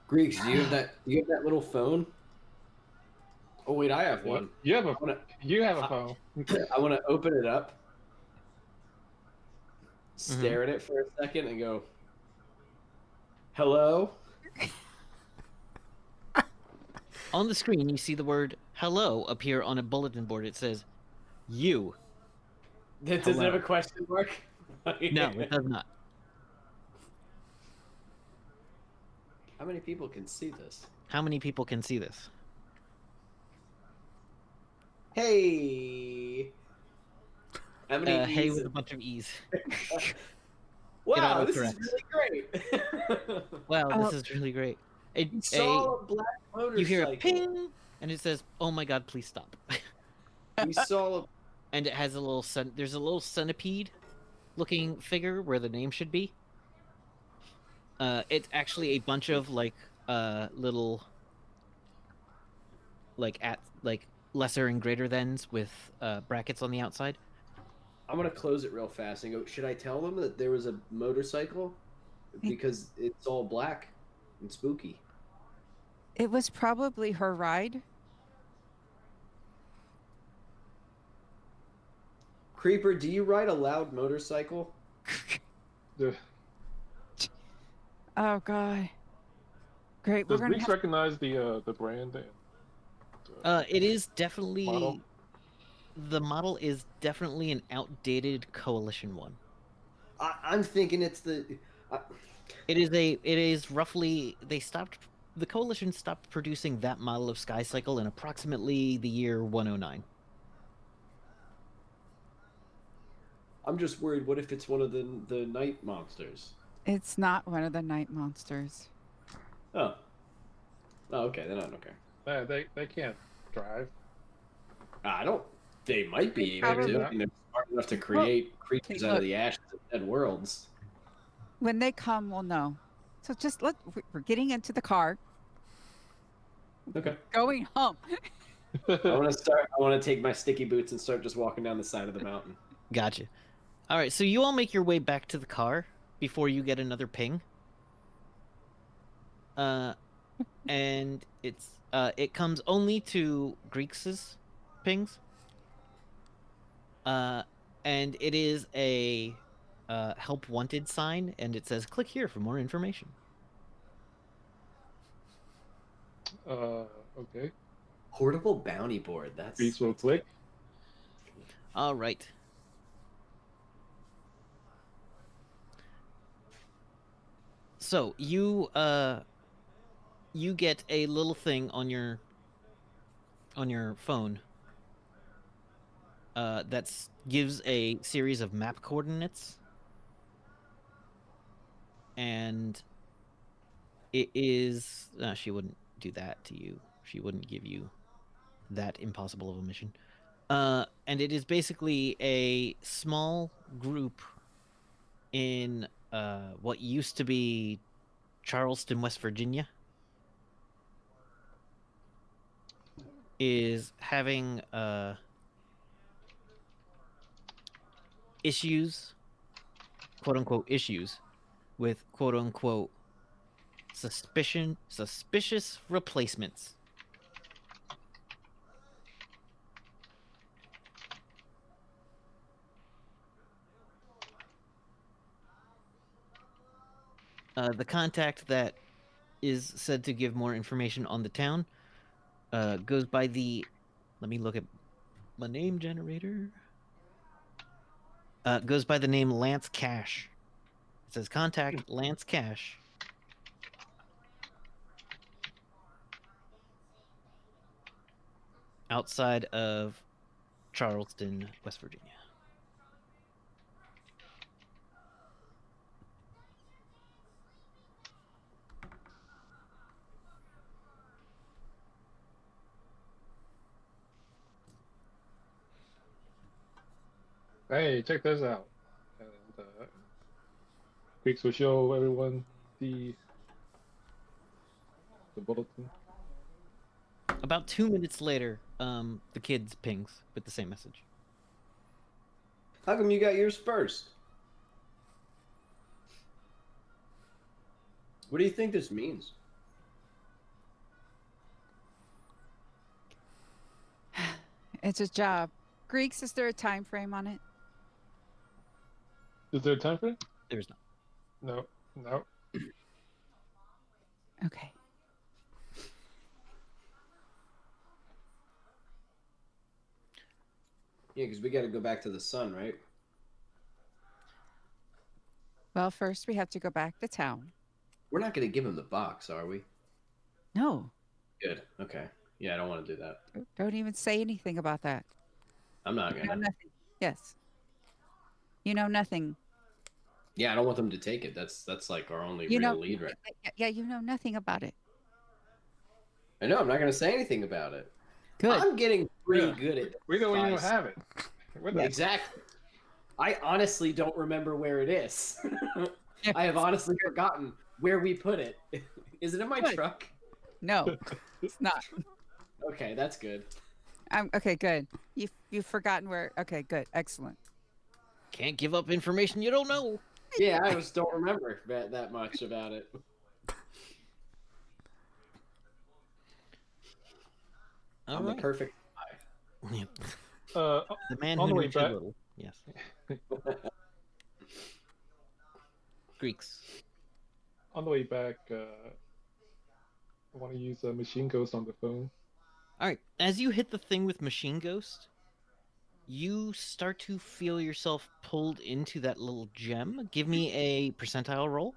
Greeks, do you have that little phone? Oh wait, I have one. You have a I wanna- you have a phone. I want to open it up, stare at it for a second, and go, "Hello." On the screen, you see the word "hello" appear on a bulletin board. It says, "You." Does it have Hello. a question mark? No, it does not. How many people can see this? How many people can see this? Hey. How many Hey, E's? with a bunch of E's. Wow, this is autocorrects. really great. Wow, Oh. this is really great. You saw a black motorcycle. You hear a ping, and it says, "Oh my God, please stop." You saw a... And it has a little there's a little centipede-looking figure where the name should be. It's actually a bunch of little lesser and greater thans with brackets on the outside. I'm gonna close it real fast and go. Should I tell them that there was a motorcycle because it's all black and spooky? It was probably her ride. Creeper, do you ride a loud motorcycle? The- Oh God. Great. We're Does gonna Greeks have recognize the brand? It is definitely Model? the model is definitely an outdated coalition one. I'm thinking it's the. It is roughly the coalition stopped producing that model of Sky Cycle in approximately the year 109. I'm just worried. What if it's one of the night monsters? It's not one of the night monsters. Oh. Oh, okay. Then I don't care. They can't drive. I don't. They might be able Probably to. not. I mean, they're smart enough to create creatures out of look. the ashes of dead worlds. When they come, we'll know. So just we're getting into the car, Okay. going home. I want to start. I want to take my sticky boots and start just walking down the side of the mountain. Gotcha. All right, so you all make your way back to the car before you get another ping. And it comes only to Greeks' pings. And it is a help wanted sign, and it says click here for more information. Okay. Portable bounty board. That's. Greeks will click. All right. So you get a little thing on your phone that gives a series of map coordinates, and it is she wouldn't do that to you. She wouldn't give you that impossible of a mission. And it is basically a small group in what used to be Charleston, West Virginia, is having issues, quote unquote issues, with quote unquote suspicious replacements. The contact that is said to give more information on the town goes by the. Let me look at my name generator. Goes by the name Lance Cash. It says contact Lance Cash. Outside of Charleston, West Virginia. Hey, check this out. And Greeks will show everyone the bulletin. About 2 minutes later, the kids pings with the same message. How come you got yours first? What do you think this means? It's a job. Greeks, is there a time frame on it? Is there a time frame? There's not. No. Okay. Yeah, because we got to go back to the sun, right? Well, first we have to go back to town. We're not going to give him the box, are we? No, Good. Okay. Yeah, I don't want to do that. don't even say anything about that. I'm not You know gonna. nothing. Yes. You know nothing. Yeah, I don't want them to take it. That's like our only You know, real lead right. yeah, you know nothing about it. I know. I'm not gonna say anything about it. Good. I'm getting pretty Yeah. good at We know when you don't spies. have it. What the- Exactly. I honestly don't remember where it is. Yeah. I have honestly forgotten where we put it. Is it in my Good. truck? No, it's not. Okay, that's good. Okay, good. You've forgotten where. Okay, good. Excellent. Can't give up information you don't know. Yeah, I just don't remember that much about it. All I'm right. the perfect spy. Yep. Uh, The man on who the way knew too back. little. Yes. Greeks. On the way back, I want to use a machine ghost on the phone. All right. As you hit the thing with Machine Ghost, you start to feel yourself pulled into that little gem. Give me a percentile roll.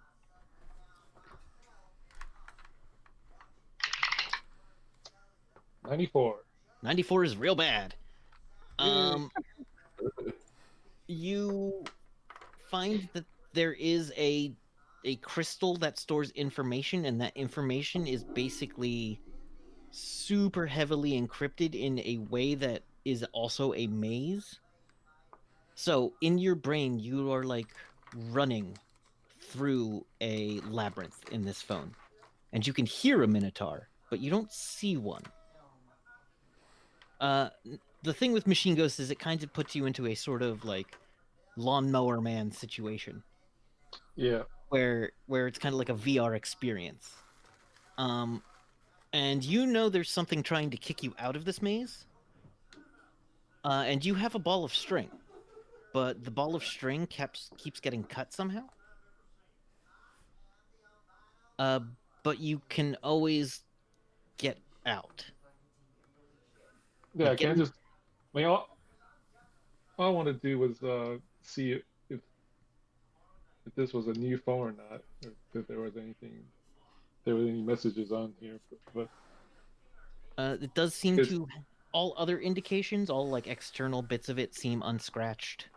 94. 94 is real bad. Yay. You find that there is a crystal that stores information, and that information is basically super heavily encrypted in a way that is also a maze. So in your brain, you are like running through a labyrinth in this phone, and you can hear a minotaur, but you don't see one. The thing with Machine Ghost is it kind of puts you into a sort of like lawnmower man situation Yeah. where it's kind of like a VR experience. And you know there's something trying to kick you out of this maze. And you have a ball of string, but the ball of string keeps getting cut somehow. But you can always get out. Yeah, Like I can't getting- just. I mean, all I want to do was see if this was a new phone or not, or if there was anything, there were any messages on here. But It does seem It's- to all other indications, all like external bits of it seem unscratched.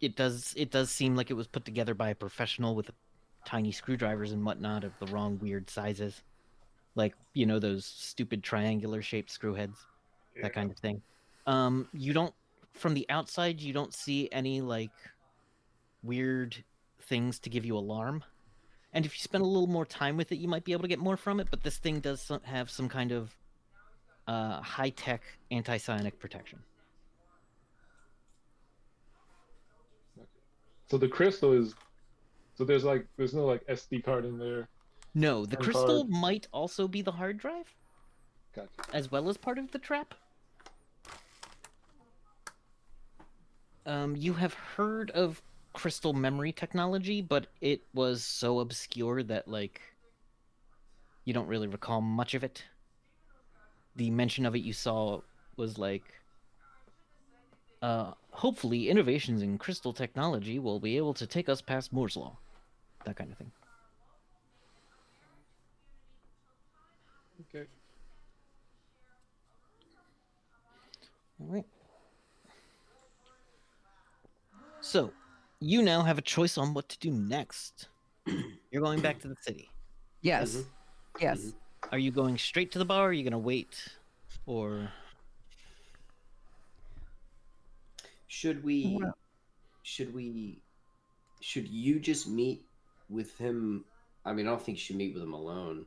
It does seem like it was put together by a professional with tiny screwdrivers and whatnot of the wrong weird sizes, like those stupid triangular shaped screw heads, yeah. that kind of thing. You don't from the outside you don't see any like weird things to give you alarm. And if you spend a little more time with it, you might be able to get more from it. But this thing does have some kind of high-tech anti-psionic protection. So the crystal is. So there's no like SD card in there. No, the Hard crystal card. might also be the hard drive, Gotcha. as well as part of the trap. You have heard of crystal memory technology, but it was so obscure that like you don't really recall much of it. The mention of it you saw was like hopefully innovations in crystal technology will be able to take us past Moore's law. That kind of thing. Okay. All right. So, you now have a choice on what to do next. You're going back to the city. Yes. Mhm. Yes. Are you going straight to the bar? Or are you going to wait? Or Should we? Well- Should you just meet with him? I mean, I don't think you should meet with him alone.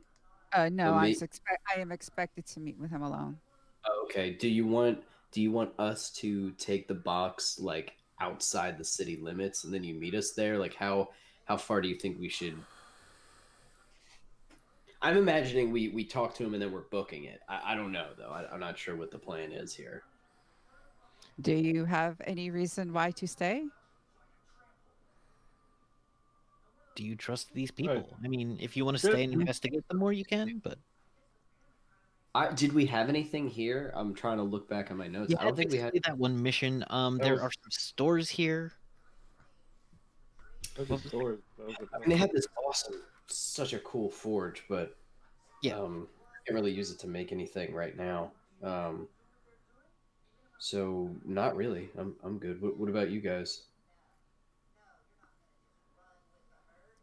No, But I may- am expected to meet with him alone. Oh, okay. Do you want us to take the box like outside the city limits and then you meet us there? Like how far do you think we should? I'm imagining we talk to him and then we're booking it. I don't know though. I'm not sure what the plan is here. Do you have any reason why to stay? do you trust these Right. people? I mean, if you want to Good. stay and investigate them more, you can, but Did we have anything here? I'm trying to look back on my notes. You I had don't think we had. basically that one mission. That There was- are some stores here. Those What are was stores. That was I mean, they had this awesome, such a cool forge, but Yeah. I can't really use it to make anything right now. So not really. I'm good. What about you guys?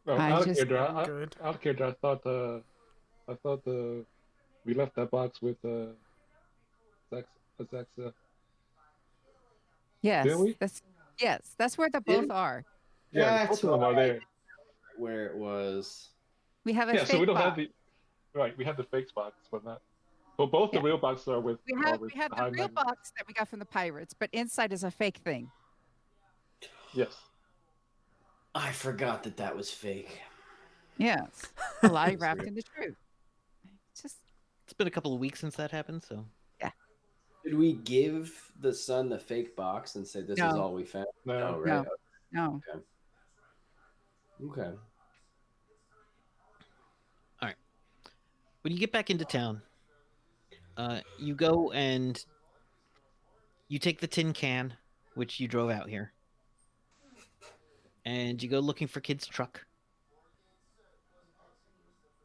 Well, I out of just- character, I'm good. out of character, I thought we left that box with Zaxa. Yes, Didn't we? that's where the Didn't- both are. Yeah, both of them are there. Where it was. We have a Yeah, so we fake don't box. have the right. We have the fake box, but not. But both the Yeah. real boxes are with. We are have with we have the high real magnet. box that we got from the pirates, but inside is a fake thing. Yes. I forgot that was fake. Yes, a lie That's wrapped weird. in the truth. Just It's been a couple of weeks since that happened, so Did we give the son the fake box and say this is No. all we found? No. No, right? no. Okay. when you get back into town, you go and you take the tin can, which you drove out here, and you go looking for Kid's truck,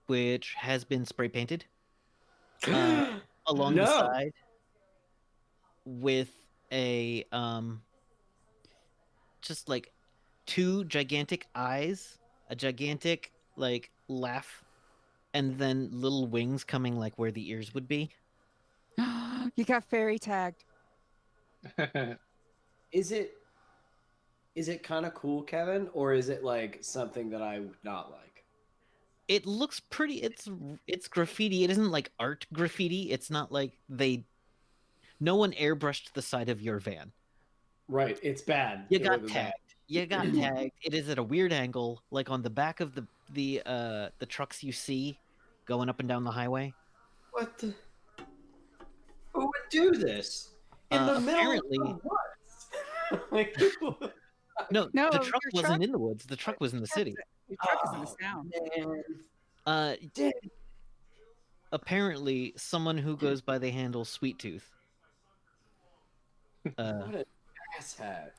which has been spray painted along the No. side with a just like two gigantic eyes, a gigantic like laugh, and then little wings coming like where the ears would be. You got fairy tagged. Is it kind of cool, Kevin, or is it like something that I would not like? It looks pretty. It's graffiti. It isn't like art graffiti. It's not like no one airbrushed the side of your van. Right, it's bad. You It got wasn't bad. tagged. You got tagged. It is at a weird angle, like on the back of the trucks you see going up and down the highway. What the? Who would do this in the middle Apparently- of the woods? Like, No, No, the truck your wasn't truck- in the woods. The truck was in the city. Your truck is in the oh, sound. man. Uh, Damn. apparently, someone who goes by the handle Sweet Tooth. What an asshat.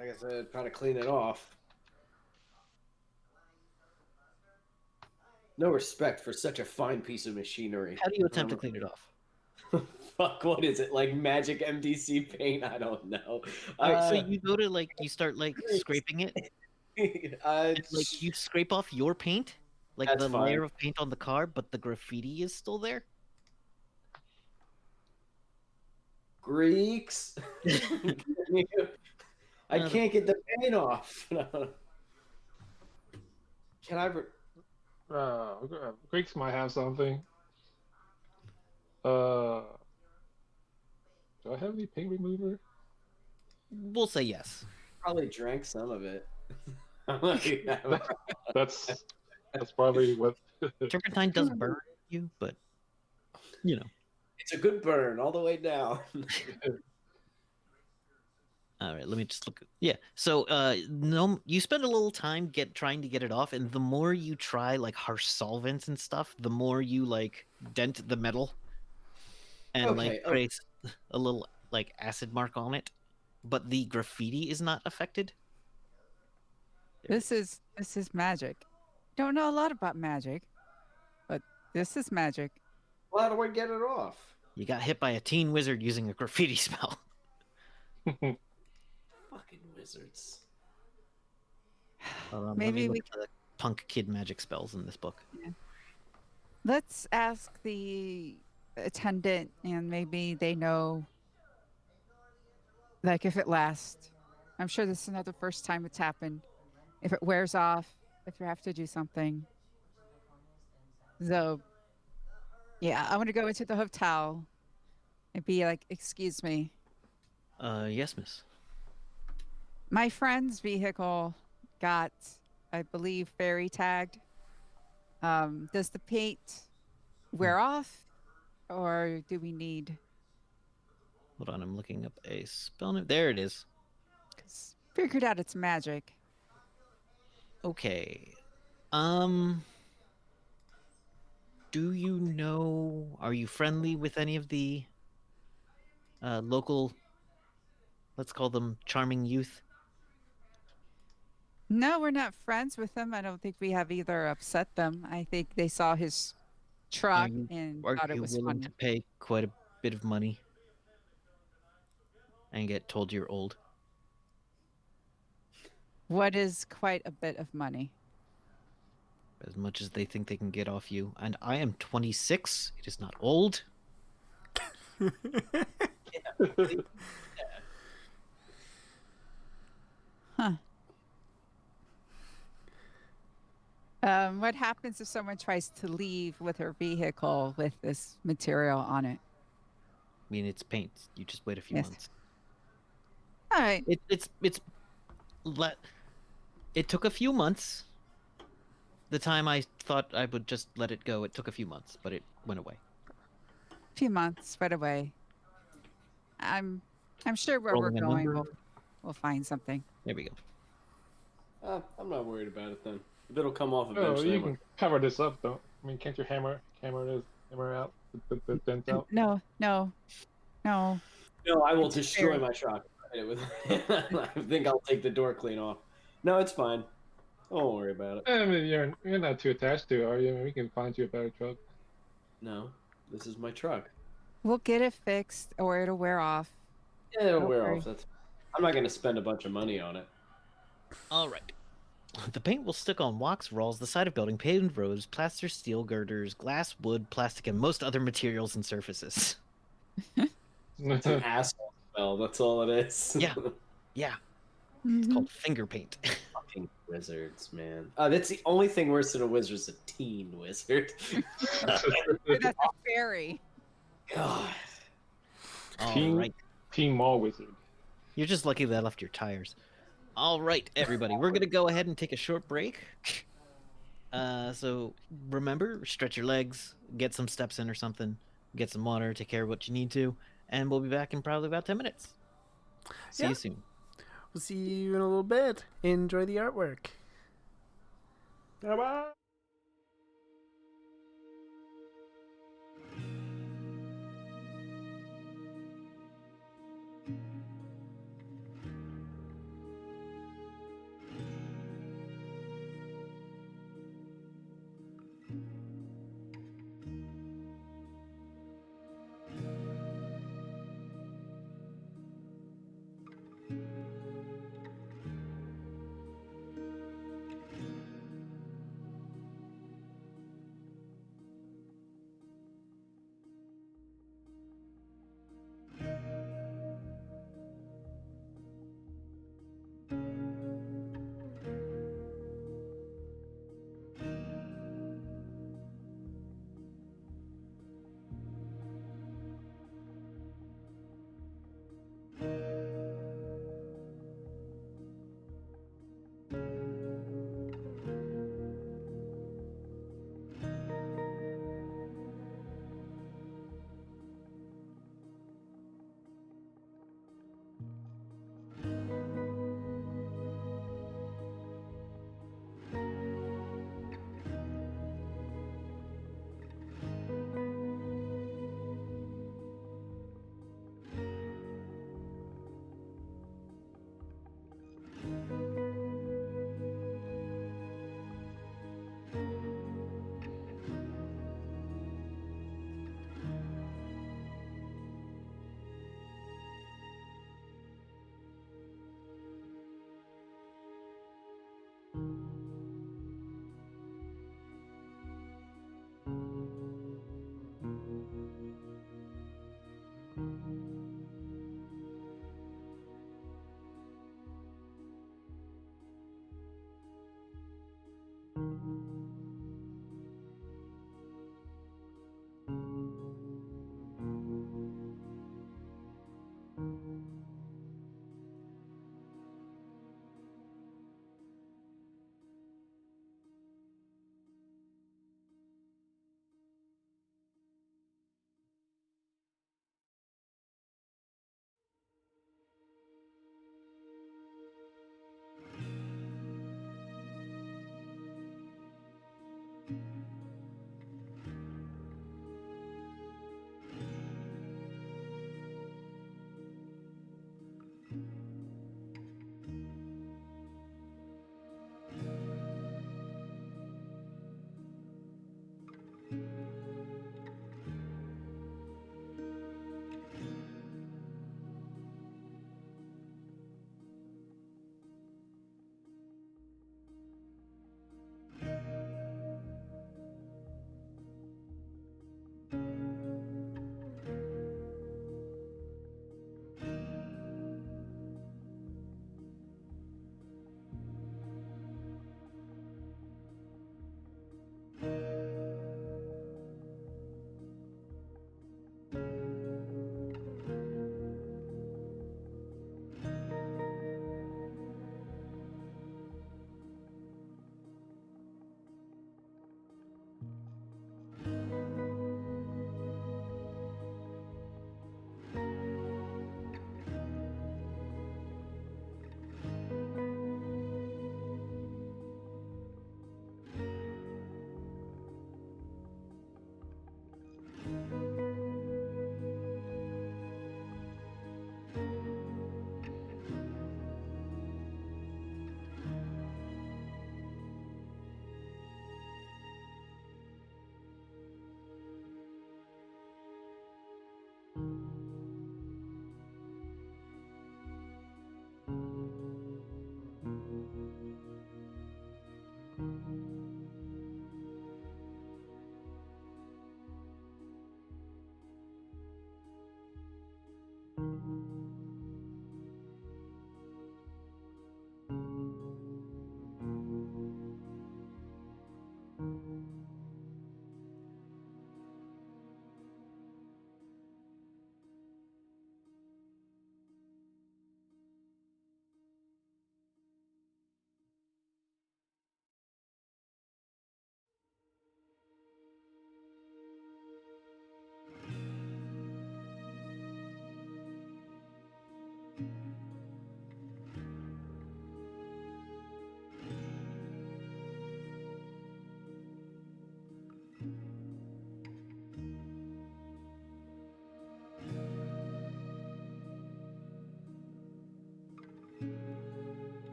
I guess I'd try to clean it off. No respect for such a fine piece of machinery. How do you attempt to clean it off? Fuck, what is it? Like magic MDC paint? I don't know. So you go to you start scraping it. And, you scrape off your paint, like That's the fine. layer of paint on the car, but the graffiti is still there. Greeks. I can't get the paint off. Can I? Greeks might have something. Do I have any paint remover? We'll say yes. Probably drank some of it. That's probably what. Turpentine does burn you, but you know. It's a good burn all the way down. All right, let me just look. Yeah, so no, you spend a little time trying to get it off, and the more you try harsh solvents and stuff, the more you dent the metal, and Okay, creates a little acid mark on it, but the graffiti is not affected. This is magic. Don't know a lot about magic, but this is magic. Well, how do I get it off? You got hit by a teen wizard using a graffiti spell. Fucking wizards. Hold on, let Maybe me look we at the punk kid magic spells in this book. Let's ask the attendant, and maybe they know, if it lasts. I'm sure this is another first time it's happened. If it wears off, if you have to do something. So, yeah, I want to go into the hotel and be like, "Excuse me, Yes, miss. my friend's vehicle got, I believe, fairy tagged. Does the paint wear off, or do we need?" Hold on, I'm looking up a spell name. There it is. 'Cause figured out it's magic. Okay. Do you know? Are you friendly with any of the local? Let's call them charming youth. No, we're not friends with them. I don't think we have either upset them. I think they saw his Are truck you and are thought it you was willing to funny. pay quite a bit of money and get told you're old? What is quite a bit of money? As much as they think they can get off you. And I am 26. It is not old. Huh. What happens if someone tries to leave with her vehicle with this material on it? I mean, it's paint. You just wait a few Yes. months. All right. It's let. It took a few months. The time I thought I would just let it go, it took a few months, but it went away. Few months right away. I'm sure where we're Rolling a going, number. we'll find something. There we go. I'm not worried about it then. If it'll come off Oh, eventually, you I'm can cover this up, though. I mean, can't you hammer out the dent out? No. no, I will It's destroy very- my truck. I think I'll take the door clean off. No, it's fine. I won't worry about it. I mean, you're not too attached to it, are you? I mean, we can find you a better truck. No, this is my truck. We'll get it fixed or it'll wear off. Yeah, it'll Don't wear worry. off. I'm not going to spend a bunch of money on it. All right. The paint will stick on walks, walls, the side of building, paved roads, plaster, steel girders, glass, wood, plastic, and most other materials and surfaces. It's an asshole spell. That's all it is. Yeah. Yeah, Mhm. it's called finger paint. Fucking wizards, man. That's the only thing worse than a wizard is a teen wizard. That's a fairy. God. All Team- right. Team Mall Wizard. You're just lucky that I left your tires. All right, everybody, we're gonna go ahead and take a short break. So remember, stretch your legs, get some steps in or something, get some water, take care of what you need to, and we'll be back in probably about 10 minutes. See Yeah. you soon. We'll see you in a little bit. Enjoy the artwork. Bye-bye.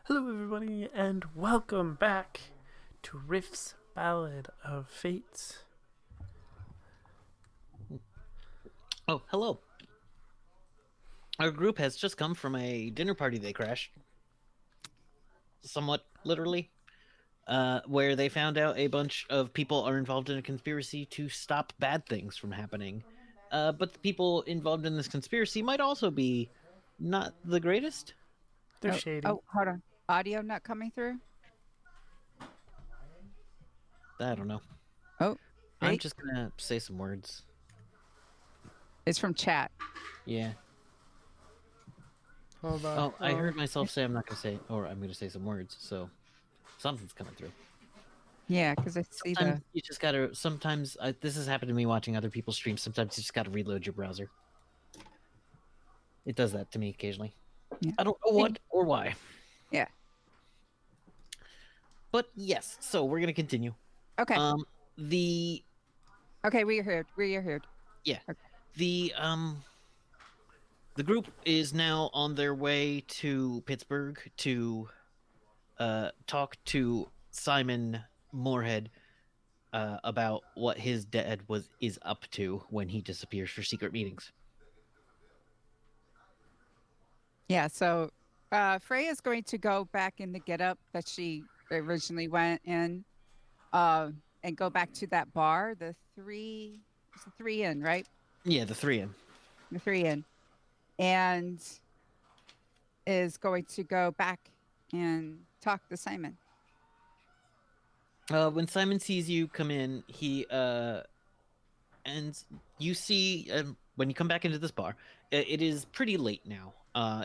Hello, everybody, and welcome back to Riff's Ballad of Fates. Oh, hello. Our group has just come from a dinner party they crashed, somewhat literally, where they found out a bunch of people are involved in a conspiracy to stop bad things from happening. But the people involved in this conspiracy might also be not the greatest. They're shady. Oh, hold on. Audio not coming through? I don't know. Oh, I'm wait. just gonna say some words. It's from chat. Yeah. Hold on. Oh, I heard myself say I'm not gonna say, or I'm gonna say some words. So something's coming through. Yeah, because I see Sometimes the. you just gotta. Sometimes this has happened to me watching other people's streams. Sometimes you just gotta reload your browser. It does that to me occasionally. Yeah. I don't know what or why. Yeah. But yes, so we're gonna continue. Okay. The Okay, we are here. We are here. the the group is now on their way to Pittsburgh to talk to Simon Moorhead about what his dad is up to when he disappears for secret meetings. Yeah. So, Freya's going to go back in the getup that she originally went in, and go back to that bar, the three. It's the three in, right? Yeah, the three in. The three in, and is going to go back and talk to Simon. When Simon sees you come in, he and you see when you come back into this bar, it is pretty late now.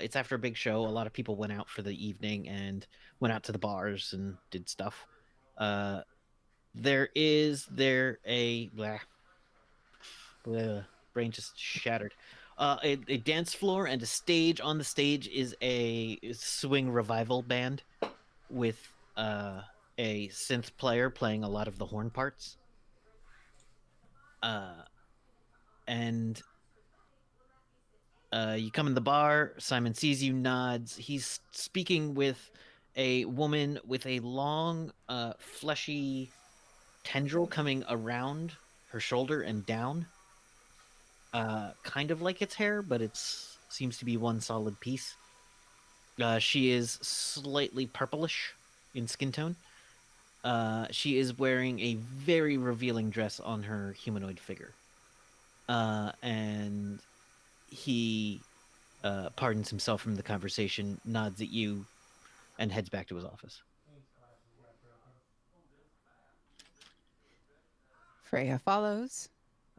It's after a big show. A lot of people went out for the evening and went out to the bars and did stuff. There a brain just shattered. A dance floor and a stage. On the stage is a swing revival band with a synth player playing a lot of the horn parts. And you come in the bar. Simon sees you, nods. He's speaking with a woman with a long, fleshy tendril coming around her shoulder and down. Kind of like its hair, but it seems to be one solid piece. She is slightly purplish in skin tone. She is wearing a very revealing dress on her humanoid figure. And he pardons himself from the conversation, nods at you, and heads back to his office. Freya follows.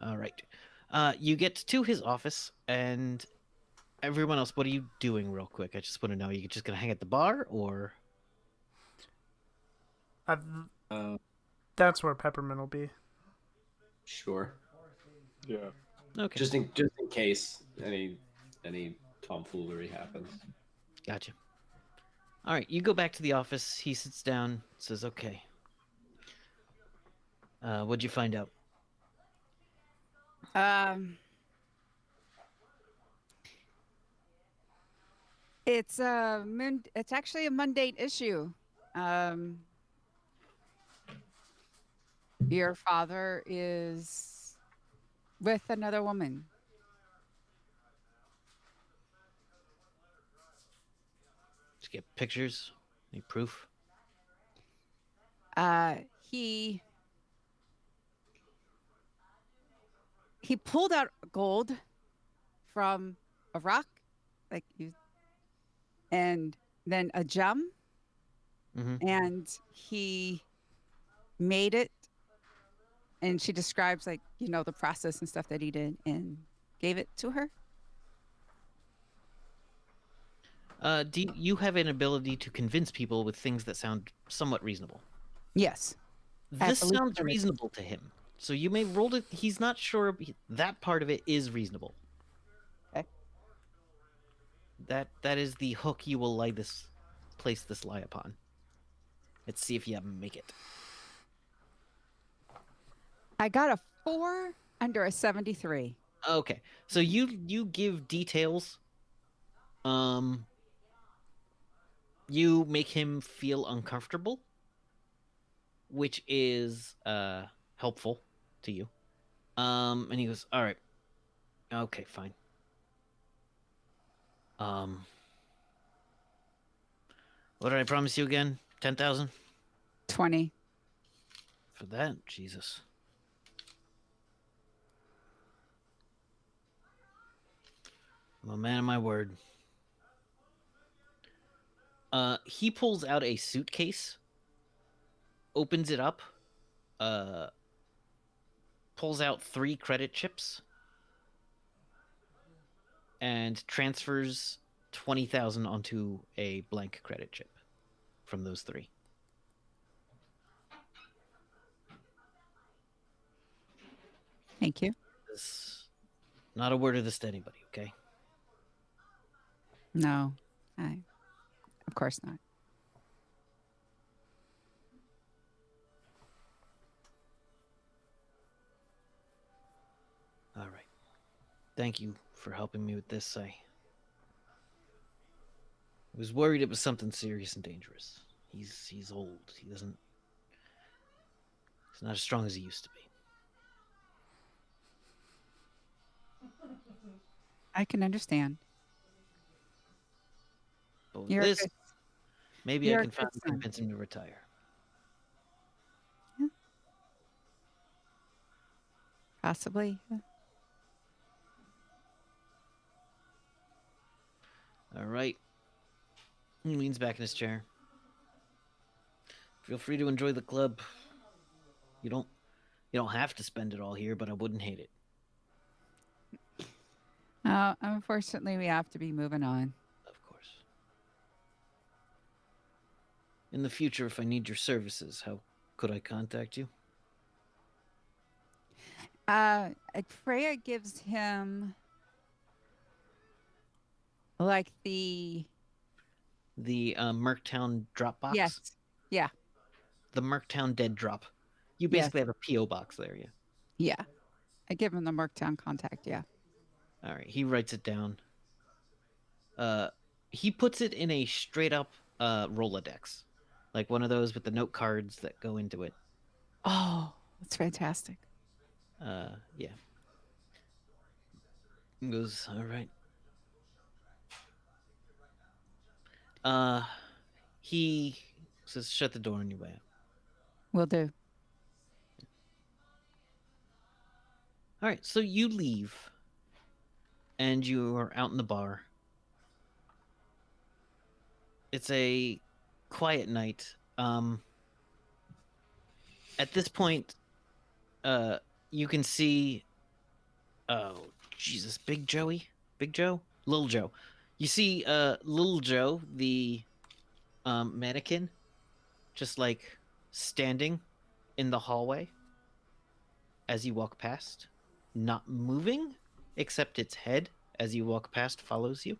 All right. You get to his office, and everyone else, what are you doing real quick? I just want to know, you just going to hang at the bar, or? That's where Peppermint will be. Sure. Yeah. Okay. Just in case any tomfoolery happens. Gotcha. All right, you go back to the office. He sits down, says, okay. What'd you find out? It's it's actually a mundane issue. Your father is with another woman. Did you get pictures? Any proof? He pulled out gold from a rock, like you, and then a gem, and he made it. And she describes, like, the process and stuff that he did, and gave it to her. Do you have an ability to convince people with things that sound somewhat reasonable? Yes. This sounds reasonable to him. So you may roll it. He's not sure that part of it is reasonable. Okay. That is the hook you will place this lie upon. Let's see if you make it. I got a 4 under a 73. Okay, so you give details. You You make him feel uncomfortable, which is helpful to you. And he goes, "All right, okay, fine. What did I promise you again? 10,000 20. for that? Jesus." I'm a man of my word. He pulls out a suitcase, opens it up, pulls out 3 credit chips, and transfers 20,000 onto a blank credit chip from those 3. Thank you. This, not a word of this to anybody, okay? No, of course not. All right. Thank you for helping me with this. I was worried it was something serious and dangerous. He's old. He's not as strong as he used to be. I can understand. But with You're a this, good, maybe you're I a can good finally son. convince him to retire. Possibly. All right. He leans back in his chair. Feel free to enjoy the club. You don't have to spend it all here, but I wouldn't hate it. Unfortunately, we have to be moving on. Of course. In the future, if I need your services, how could I contact you? Freya gives him like the Merktown drop box? yes, yeah, The Merktown dead drop. You yes, basically have a P.O. box there, yeah. yeah. I give him the Merktown contact. Yeah. All right, he writes it down. He puts it in a straight up Rolodex, like one of those with the note cards that go into it. Oh, that's fantastic. Yeah. He goes, all right. He says, shut the door on your way out. Will do. All right, so you leave, and you are out in the bar. It's a quiet night. At this point, you can see, oh Jesus, Big Joe, Little Joe. You see, Little Joe, the mannequin, just like standing in the hallway as you walk past, not moving, except its head as you walk past follows you.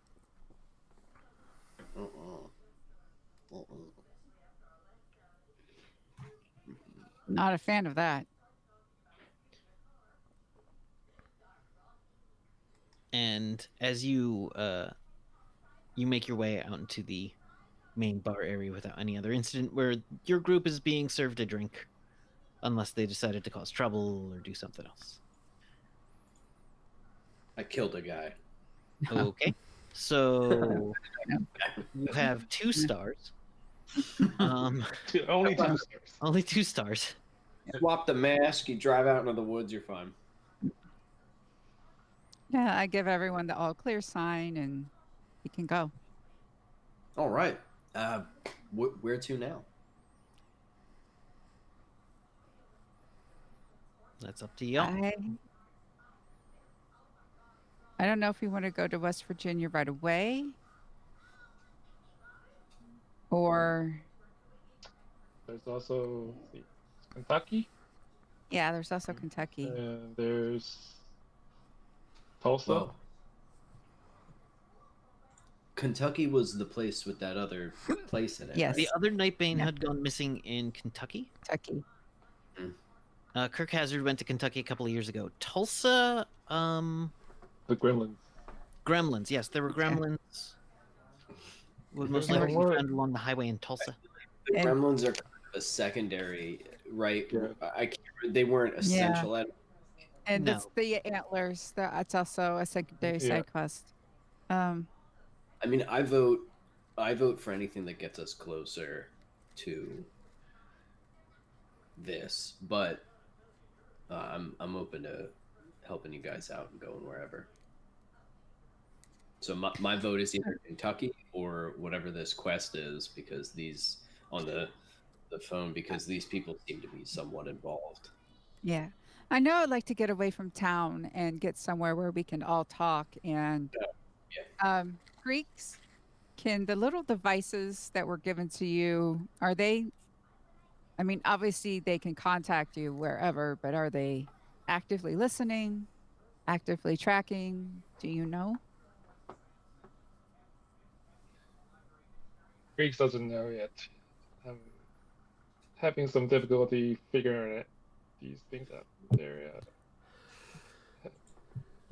Not a fan of that. And as you make your way out into the main bar area without any other incident, where your group is being served a drink, unless they decided to cause trouble or do something else. I killed a guy. Okay, so you have 2 stars. Only 2 stars. Only 2 stars. Swap the mask, you drive out into the woods, you're fine. Yeah, I give everyone the all clear sign, and he can go. All right. Where to now? That's up to you. I don't know if you want to go to West Virginia right away, or There's also let's see, Kentucky, yeah, there's also Kentucky. and there's Tulsa. Well, Kentucky was the place with that other place in it. Yes. The other Nightbane Yeah. had gone missing in Kentucky. Kentucky. Kirk Hazard went to Kentucky a couple of years ago. Tulsa, The Gremlins. Gremlins. Yes, there were Okay. Gremlins. Would most You know likely be what? found along the highway in Tulsa. The And- gremlins are kind of a secondary, right? Yeah. I can't, they weren't essential at. And No. it's the antlers. That's also a secondary Yeah. side quest. Um, I mean, I vote for anything that gets us closer to this, but I'm open to helping you guys out and going wherever. So my vote is either Kentucky or whatever this quest is, because these on the phone, because these people seem to be somewhat involved. yeah. I know I'd like to get away from town and get somewhere where we can all talk. And Greeks, can the little devices that were given to you, are they, I mean, obviously they can contact you wherever, but are they actively listening, actively tracking? Do you know? Greeks doesn't know yet. I'm having some difficulty figuring these things out. They're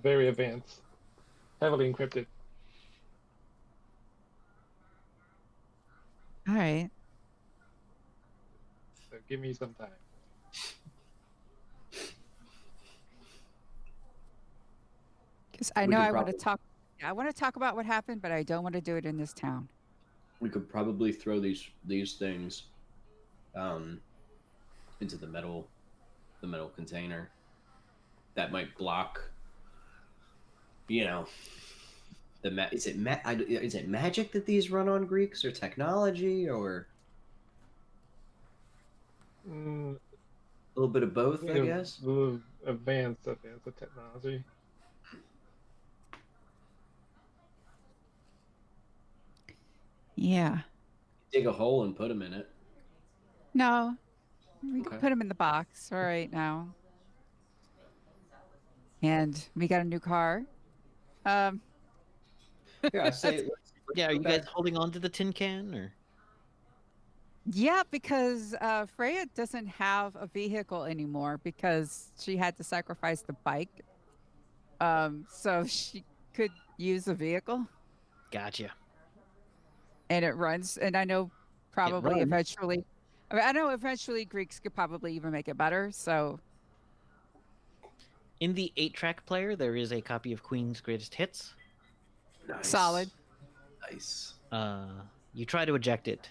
very advanced, heavily encrypted. All right. So give me some time. Because I We know could I want to probably- talk. Yeah, I want to talk about what happened, but I don't want to do it in this town. We could probably throw these things into the metal container. That might block. Is it magic that these run on Greeks, or technology, or Mm, a little bit of both? I yeah, guess. a little advanced technology. Yeah. Dig a hole and put them in it. No, we can Okay. put them in the box all right now. And we got a new car. Um, Yeah, I say. Let's Yeah, are go you guys back. holding on to the tin can or? yeah, because Freya doesn't have a vehicle anymore because she had to sacrifice the bike. So she could use a vehicle, Gotcha. and it runs. And I know probably runs. eventually, I know eventually Greeks could probably even make it better. So In the 8-track player, there is a copy of Queen's Greatest Hits. Nice. solid. Nice. You try to eject it,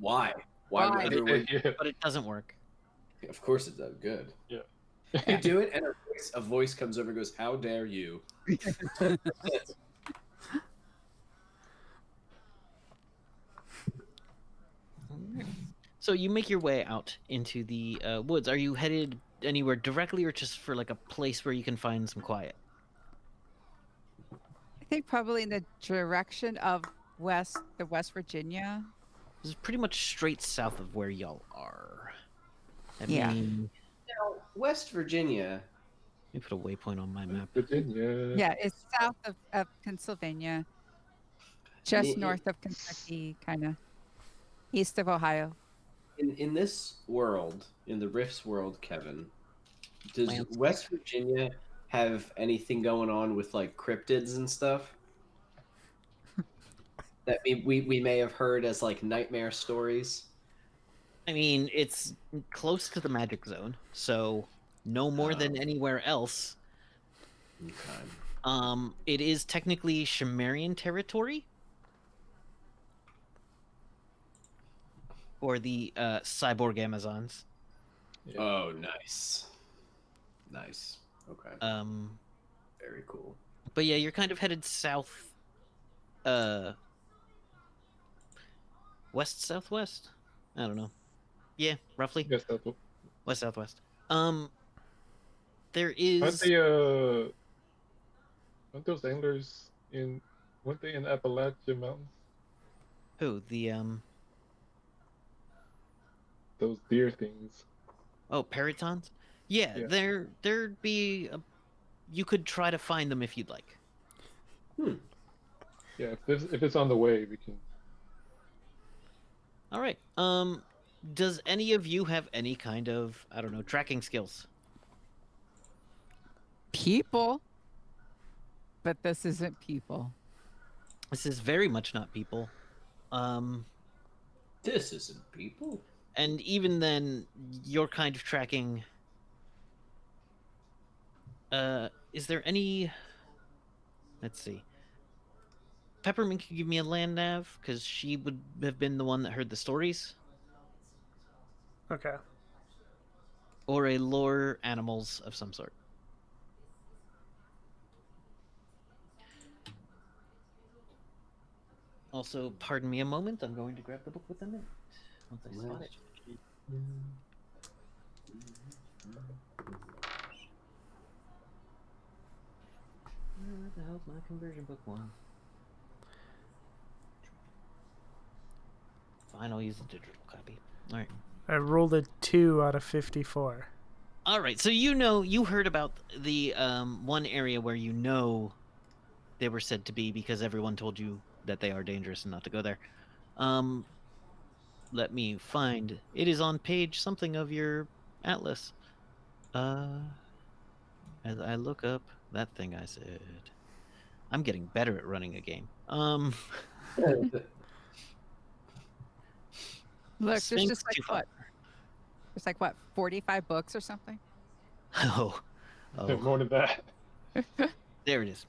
Why? Why? Would everyone? Yeah. but it doesn't work. Of course, it does. Good. Yeah. You do it, and a voice comes over and goes, "How dare you?" So you make your way out into the woods. Are you headed anywhere directly, or just for like a place where you can find some quiet? I think probably in the direction of the West Virginia. This is pretty much straight south of where y'all are. Let Yeah. me, Now, West Virginia. let me put a waypoint on my map. Virginia. Yeah, it's south of Pennsylvania, just it- north of Kentucky, kind of east of Ohio. In this world, in the Rifts world, Kevin, does Lance. West Virginia have anything going on with like cryptids and stuff that we may have heard as like nightmare stories? I mean, it's close to the magic zone, so no more than Oh. anywhere else. Okay. It is technically Shimerian territory, or the cyborg Amazons. Yeah. Oh, nice. Nice. Okay. Very cool. But yeah, you're kind of headed south, west southwest. I don't know. Yeah, roughly Yes, that's what. west southwest. There Aren't is. they aren't those anglers weren't they in Appalachian Mountains? Who the Those deer things. Oh, peritons? Yeah, Yeah. there'd be a, you could try to find them if you'd like. Yeah, if it's on the way, we can. All right. Does any of you have any kind of, I don't know, tracking skills? People, but this isn't people. This is very much not people. This isn't people. And even then, you're kind of tracking. Is there any? Let's see. Peppermint could give me a land nav because she would have been the one that heard the stories, Okay. or a lore animals of some sort. Also, pardon me a moment. I'm going to grab the book within it once I spot it. Where the hell's my conversion book one? Fine, I'll use the digital copy. All right. I rolled a 2 out of 54. All right. So you heard about the one area where they were said to be because everyone told you that they are dangerous and not to go there. Let me find. It is on page something of your atlas. As I look up that thing I said. I'm getting better at running a game. Look, there's Sphinx just like too far. what? There's like what, 45 books or something? Oh, More than that. there it is.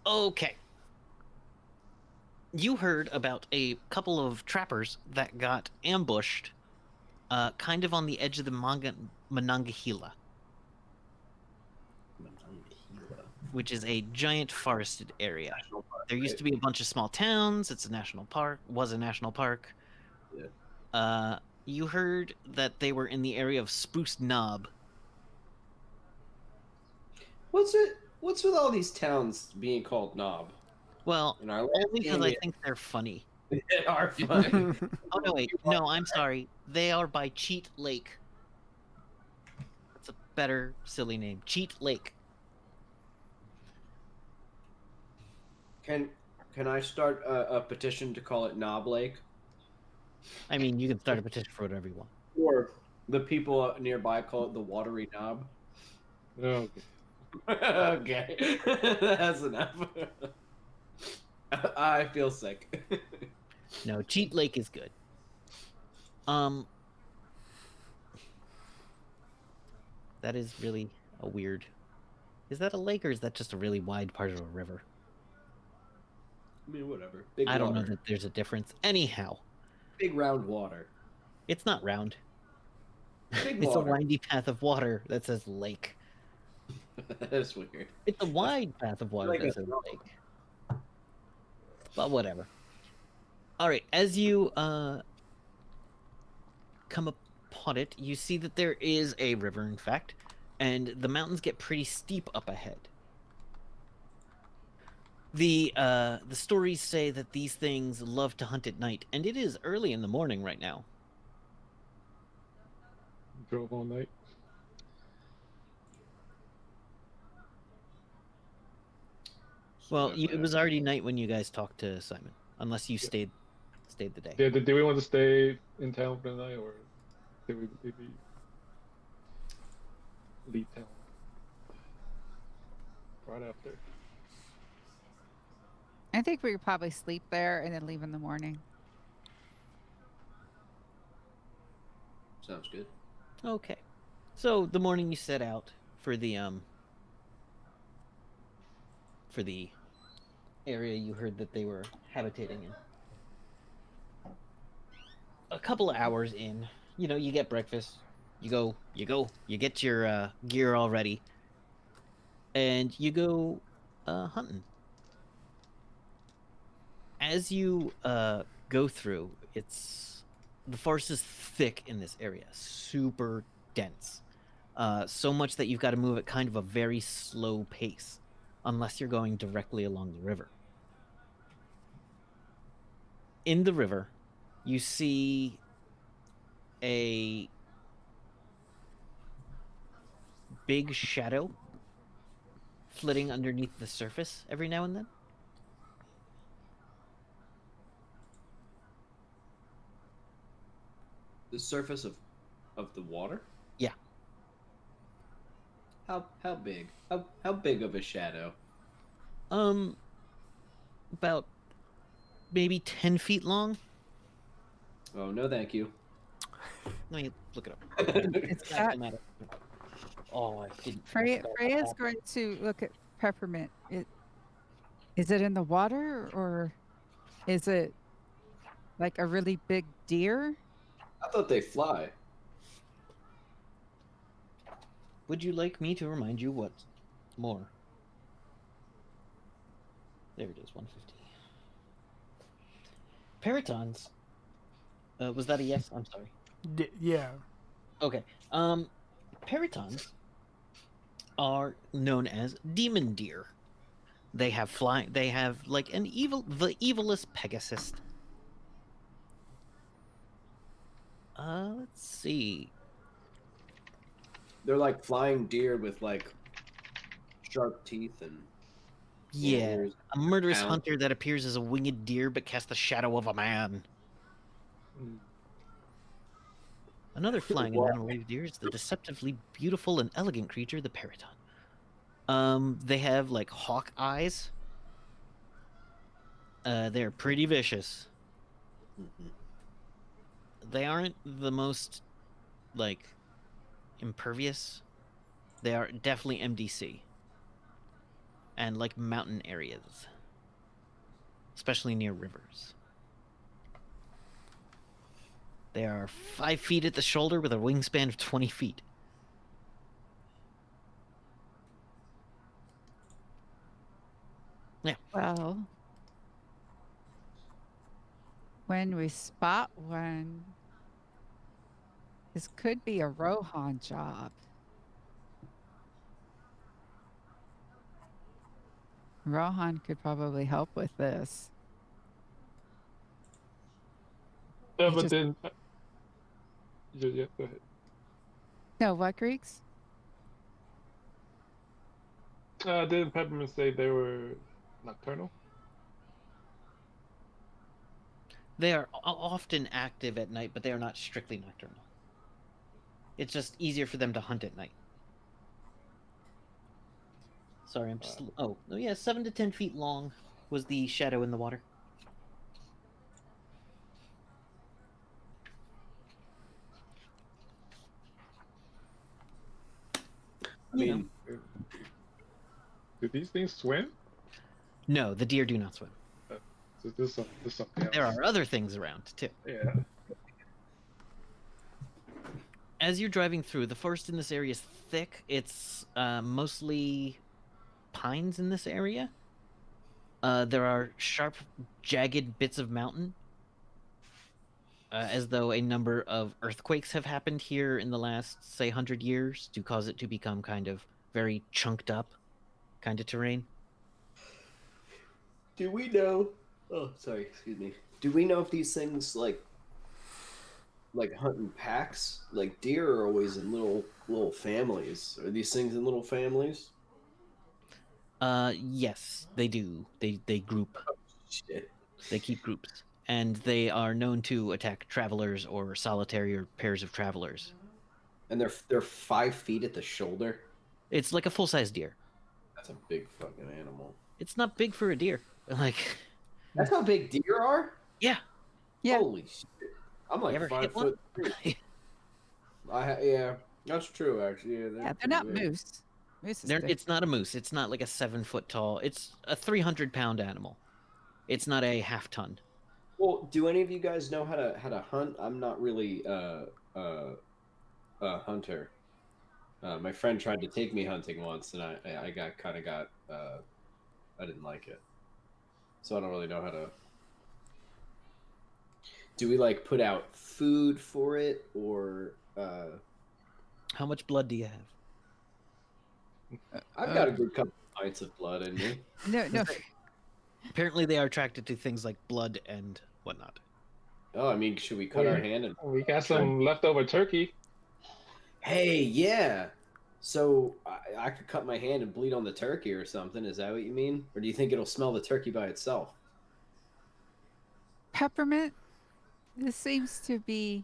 Okay. You heard about a couple of trappers that got ambushed kind of on the edge of the Monongahela, which is a giant forested area. There used to be a bunch of small towns. It's a national park. Was a national park. Yeah. You heard that they were in the area of Spruce Knob. What's with all these towns being called Knob? Well, In our only because I think they're funny. They are fun. Oh no, wait, no, I'm sorry. They are by Cheat Lake. That's a better silly name. Cheat Lake. Can I start a petition to call it Knob Lake? I mean, you can start a petition for whatever you want. Or the people nearby call it the Watery Knob? No. Okay. That's enough. I feel sick. No, Cheat Lake is good. That is really a weird. Is that a lake or is that just a really wide part of a river? I mean, whatever. Big I don't know water. that there's a difference. Anyhow, Big round water. it's not round. Big It's water. a windy path of water that says lake. That's weird. It's a wide path of water Like that a says lake. But whatever. All right, as you come upon it, you see that there is a river, in fact, and the mountains get pretty steep up ahead. The stories say that these things love to hunt at night, and it is early in the morning right now. Drove all night. Well, it was already night when you guys talked to Simon, unless you stayed the day. Yeah, did we want to stay in town for the night, or did we maybe leave town right after? I think we could probably sleep there and then leave in the morning. Sounds good. Okay. So the morning you set out for the area you heard that they were habitating in. A couple of hours in, you get breakfast, you get your gear all ready, and you go hunting. As you go through, the forest is thick in this area, super dense. So much that you've got to move at kind of a very slow pace, unless you're going directly along the river. In the river, you see a big shadow flitting underneath the surface every now and then. The surface of the water? Yeah. How big? How big of a shadow? Um, about maybe 10 feet long. Oh no, thank you. Let me look it up. It's Fact got no matter. Oh, I didn't. I Freya. forgot about Freya's that. going to look at peppermint. Is it in the water or is it like a really big deer? I thought they fly. Would you like me to remind you what more? There it is, 150. Peritons. Was that a yes? I'm sorry. Yeah. Okay. Peritons are known as demon deer. They have flying. They have like the evilest Pegasus. Let's see. They're like flying deer with like sharp teeth and Yeah, antlers. a murderous Talons. hunter that appears as a winged deer but casts the shadow of a man. Mm. Another flying and Wow. animal deer is the deceptively beautiful and elegant creature, the Periton. They have like hawk eyes. They're pretty vicious. Mhm. They aren't the most like impervious. They are definitely MDC and like mountain areas, especially near rivers. They are 5 feet at the shoulder with a wingspan of 20 feet. Yeah. Well, when we spot one, this could be a Rohan job. Rohan could probably help with this. Yeah, He but just then, yeah, go ahead. no what Greeks? Didn't Peppermint say they were nocturnal? They are often active at night, but they are not strictly nocturnal. It's just easier for them to hunt at night. Sorry, I'm just. Oh, yeah, 7 to 10 feet long was the shadow in the water. I mean, Do these things swim? No, the deer do not swim. So this something else. There are other things around too. Yeah. As you're driving through, the forest in this area is thick. It's mostly pines in this area. There are sharp, jagged bits of mountain, as though a number of earthquakes have happened here in the last, say, 100 years to cause it to become kind of very chunked up kind of terrain. do we know? Oh, sorry, excuse me. Do we know if these things like hunt in packs? Like deer are always in little families. Are these things in little families? Yes, they do. They group. Shit. They keep groups, and they are known to attack travelers or solitary or pairs of travelers. And they're 5 feet at the shoulder. It's like a full-size deer. That's a big fucking animal. It's not big for a deer. Like, That's how big deer are. yeah. Yeah. Holy shit! I'm You like ever 5 hit one? foot. Yeah, that's true. Actually, yeah, Yeah, they're pretty not big. moose. Moose is big. It's not a moose. It's not like a 7 foot tall. It's a 300-pound animal. It's not a half ton. Well, do any of you guys know how to hunt? I'm not really a hunter. My friend tried to take me hunting once, and I got I didn't like it, so I don't really know how to. Do we like put out food for it, or How much blood do you have? I've got a good couple pints of blood in me. No. Apparently, they are attracted to things like blood and whatnot. Oh, I mean, should we cut our hand and? We got some leftover turkey. Hey, yeah. So I could cut my hand and bleed on the turkey or something. Is that what you mean? Or do you think it'll smell the turkey by itself? Peppermint, this seems to be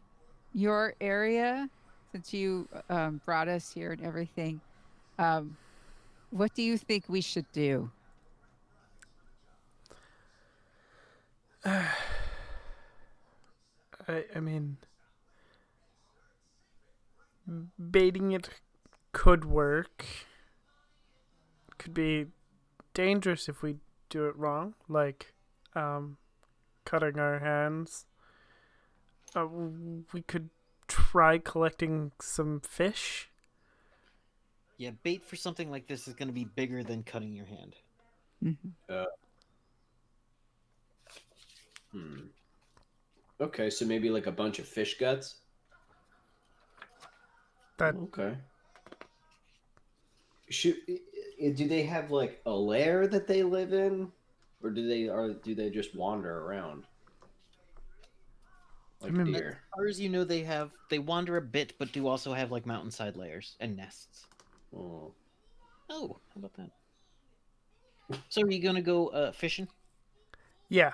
your area since you brought us here and everything. What do you think we should do? I mean, baiting it could work. Could be dangerous if we do it wrong, like cutting our hands. We could try collecting some fish. Yeah, bait for something like this is going to be bigger than cutting your hand. Mhm. Okay, so maybe like a bunch of fish guts. That Okay. Do they have like a lair that they live in, or do they just wander around? Like I mean, As deer. far as you know, they wander a bit, but do also have like mountainside layers and nests. Oh. Oh, how about that? So are you gonna go fishing? yeah.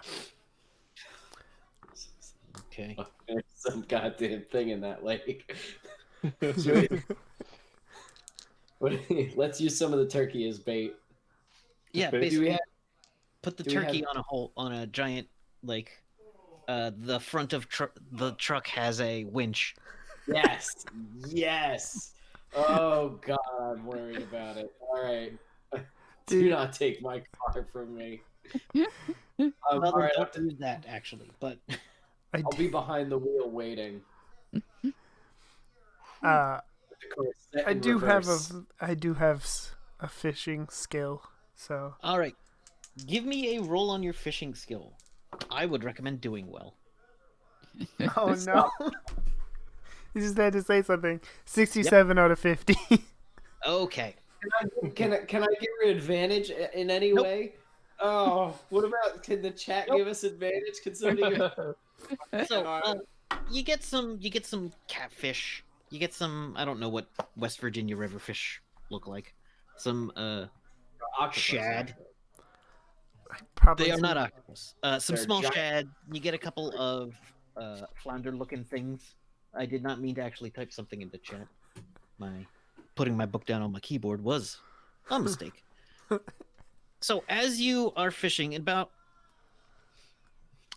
Okay. There's some goddamn thing in that lake. Should let's use some of the turkey as bait. Yeah, bait. Do we basically have? put the do we have- turkey on a giant like the front of the truck has a winch. Yes, yes. Oh God, I'm worried about it. All right, do Dude. not take my car from me. Well, All then right, don't use that actually, but I'll be behind the wheel waiting. uh, The car is set I in do reverse. have a fishing skill, so all right. Give me a roll on your fishing skill. I would recommend doing well. oh no. Stop. You just had to say something. 67 out of 50. Okay. Can I give her advantage in any Nope. way? Oh, what about? Can the chat give us advantage? Can somebody? So you get some catfish. You get some I don't know what West Virginia river fish look like. Some Octopus, shad. actually. Probably They are some- not octopus. Some They're small giant- shad. You get a couple of flounder-looking things. I did not mean to actually type something into chat. Putting my book down on my keyboard was a mistake. So as you are fishing, about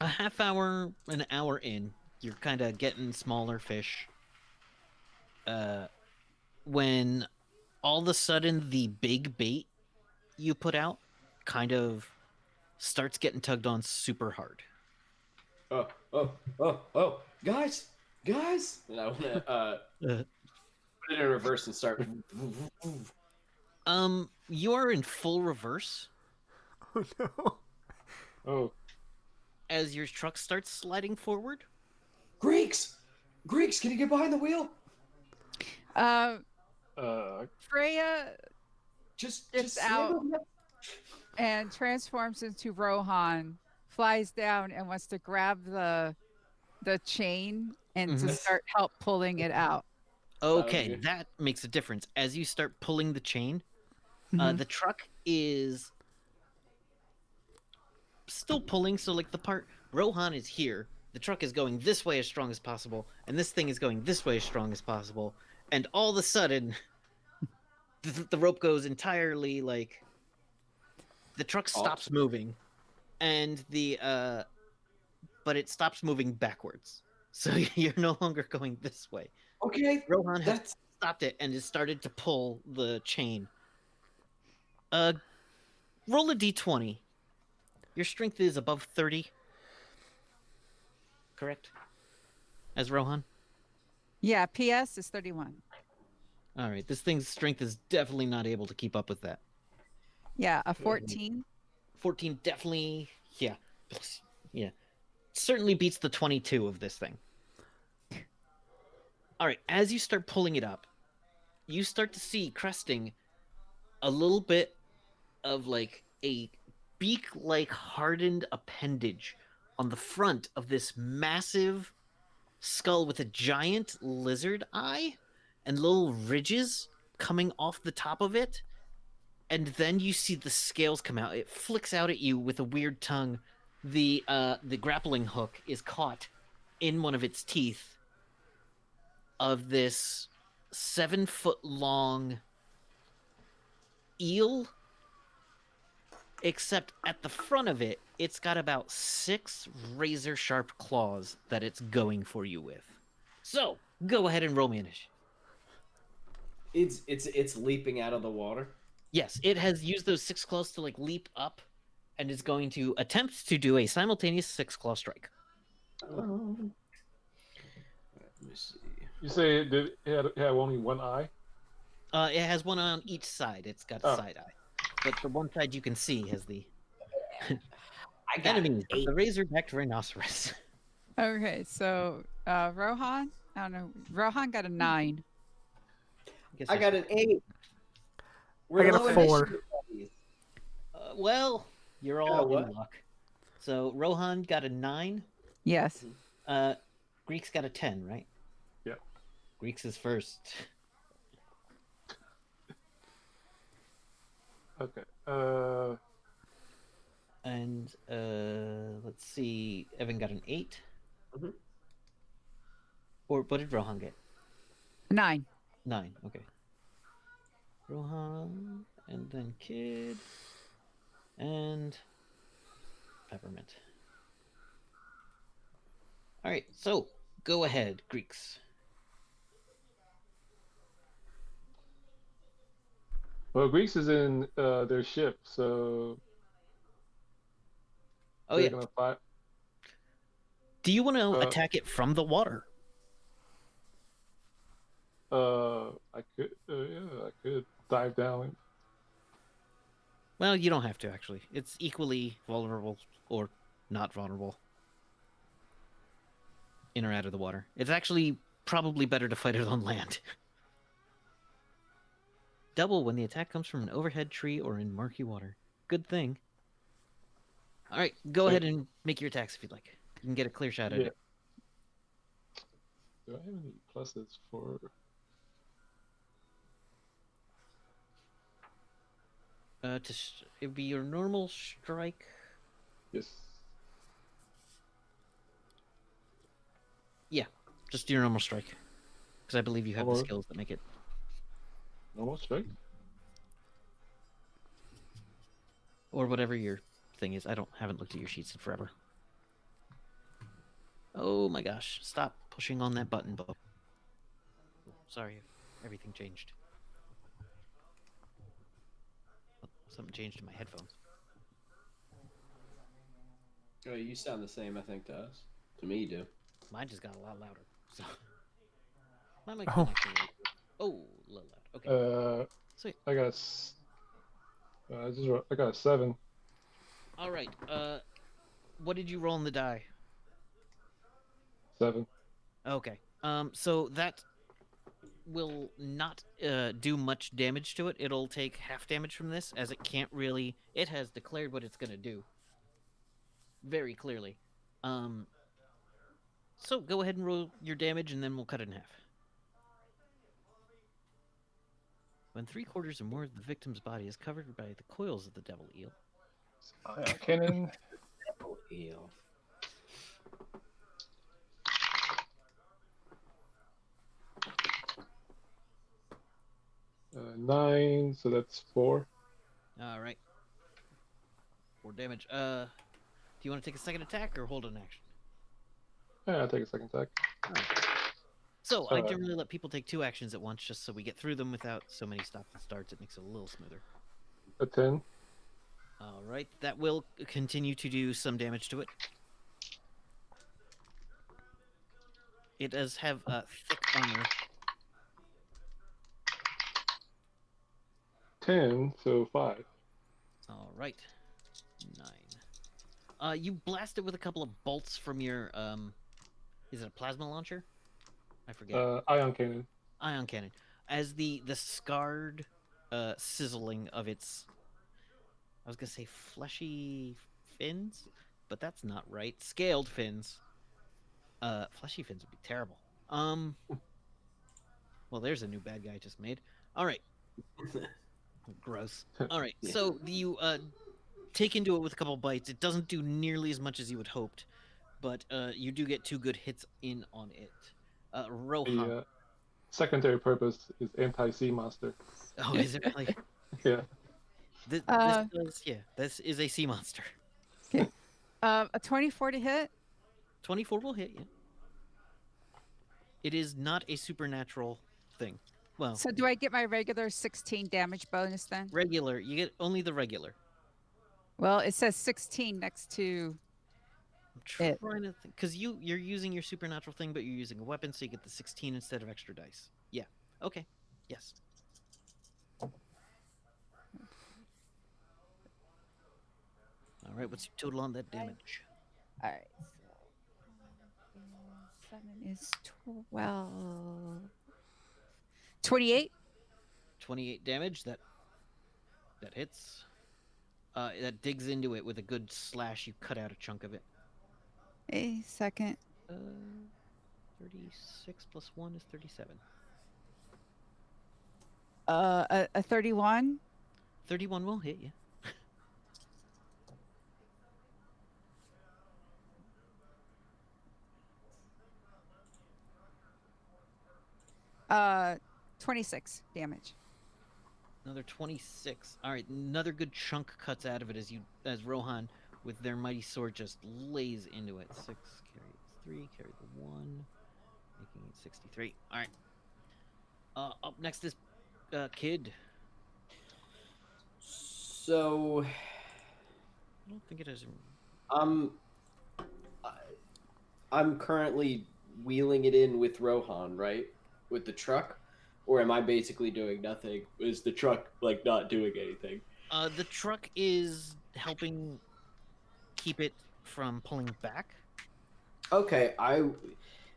a half hour, an hour in, you're kind of getting smaller fish. When all of a sudden the big bait you put out kind of starts getting tugged on super hard. Oh, guys. And I want to Uh, put it in reverse and start. You are in full reverse Oh no. Oh, as your truck starts sliding forward. Greeks, can you get behind the wheel? Freya Just Gets slam out. him. and transforms into Rohan, flies down and wants to grab the chain and to Mhm. start help pulling it out. Okay, good. that makes a difference. As you start pulling the chain, Mhm. the truck is still pulling. So, like the part Rohan is here, the truck is going this way as strong as possible, and this thing is going this way as strong as possible. And all of a sudden, the rope goes entirely like the truck stops moving, and but it stops moving backwards. So you're no longer going this way. Okay, Rohan has that's stopped it and has started to pull the chain. Roll a d20. Your strength is above 30. Correct? As Rohan? Yeah, PS is 31. All right, this thing's strength is definitely not able to keep up with that. Yeah, a 14. 14 definitely, yeah. Yeah. Certainly beats the 22 of this thing. All right, as you start pulling it up, you start to see cresting a little bit of like a beak-like hardened appendage on the front of this massive skull with a giant lizard eye and little ridges coming off the top of it. And then you see the scales come out. It flicks out at you with a weird tongue. The grappling hook is caught in one of its teeth of this 7-foot long eel except at the front of it, it's got about 6 razor sharp claws that it's going for you with. So go ahead and roll me initiative. It's leaping out of the water. Yes, it has used those 6 claws to like leap up, and is going to attempt to do a simultaneous 6 claw strike. Let me see. You say it had only one eye? It has one on each side. It's got Oh. side eye, but the one side you can see has the I got enemies, an 8. the razor-backed rhinoceros. Okay, so Rohan, I don't know. Rohan got a 9. Guess I got an 8. We're I got a low 4. initiative, buddies. Well, you're Got a all what? in luck. So Rohan got a 9. Yes. Greek's got a 10, right? Yeah. Greek's is first. Okay. And let's see. Evan got an 8. Mhm. Or what did Rohan get? 9. 9. Okay. Rohan, and then Kid, and Peppermint. All right. So go ahead, Greeks. Well, Greeks is in their ship, so Oh they're yeah. gonna fight. Do you want to attack it from the water? I could, yeah, I could dive down. Well, you don't have to actually. It's equally vulnerable or not vulnerable. In or out of the water. It's actually probably better to fight it on land. Double when the attack comes from an overhead tree or in murky water. Good thing. All right, go Sweet. ahead and make your attacks if you'd like. You can get a clear shot at Yeah. it. Do I have any pluses for? It'd be your normal strike. Yes. Yeah, just your normal strike. Because I believe you have the Alright. skills that make it. Normal strike. Or whatever your thing is. Haven't looked at your sheets in forever. Oh my gosh. Stop pushing on that button, Bo. Sorry, everything changed. Oh, something changed in my headphones. Oh, you sound the same, I think, to us. To me, you do. Mine just got a lot louder. So my mic Oh. a little loud. Okay. Sweet. I got I got a 7. All right. What did you roll on the die? 7. Okay. So that will not do much damage to it. It'll take half damage from this, as it can't really. It has declared what it's gonna do. Very clearly. So go ahead and roll your damage, and then we'll cut it in half. When 3/4 or more of the victim's body is covered by the coils of the devil eel. Cannon. Eel. 9, so that's 4. All right. 4 damage. Do you want to take a second attack or hold an action? Yeah, I'll take a second attack. So I generally let people take 2 actions at once, just so we get through them without so many stops and starts. It makes it a little smoother. A 10. All right, that will continue to do some damage to it. It does have thick armor. 10, so 5. All right, 9. You blast it with a couple of bolts from your is it a plasma launcher? I forget. Ion cannon. Ion cannon. As the scarred sizzling of its, I was gonna say fleshy fins, but that's not right. Scaled fins. Fleshy fins would be terrible. Well, there's a new bad guy I just made. All right. Gross. All right. Yeah. So you take into it with a couple bites. It doesn't do nearly as much as you would hoped, but you do get 2 good hits in on it. Rohan. The secondary purpose is anti-sea monster. Oh, is it really? Yeah. This Uh, does, yeah. This is a sea monster. a 24 to hit. 24 will hit you. It is not a supernatural thing. Well, So do I get my regular 16 damage bonus then? regular. You get only the regular. Well, it says 16 next to I'm it. trying to think because you're using your supernatural thing, but you're using a weapon, so you get the 16 instead of extra dice. Yeah. Okay. Yes. All right. What's your total on that damage? All right. So 7 is 12. 28. 28 damage. That hits. That digs into it with a good slash. You cut out a chunk of it. A second. 36 plus 1 is 37. A 31. 31 will hit you. 26 damage. Another 26. All right, another good chunk cuts out of it as Rohan with their mighty sword just lays into it. 6 carry 3, carry the 1, making it 63. All right. Up next is Kid. So, I don't think it has. I'm I'm currently wheeling it in with Rohan, right? With the truck, or am I basically doing nothing? Is the truck like not doing anything? The truck is helping keep it from pulling back. Okay,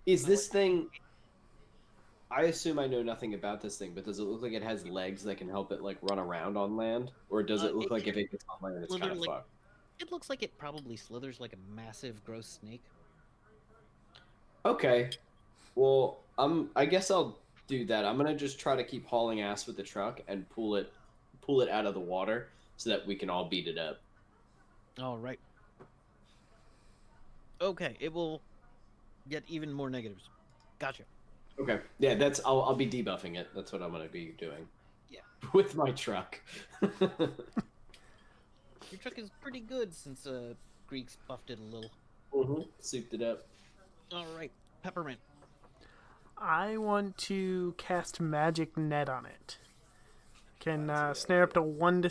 is this thing. I assume I know nothing about this thing, but does it look like it has legs that can help it like run around on land, or does it look It like if can it gets on land, it's slither kind of like- fucked? It looks like it probably slithers like a massive, gross snake. Okay, well, I guess I'll do that. I'm gonna just try to keep hauling ass with the truck and pull it out of the water so that we can all beat it up. All right. Okay, it will get even more negatives. Gotcha. Okay, yeah, I'll be debuffing it. That's what I'm gonna be doing. Yeah. With my truck. Your truck is pretty good since Greeks buffed it a little. Souped it up. All right, Peppermint. I want to cast Magic Net on it. Can That's a good snare up to 1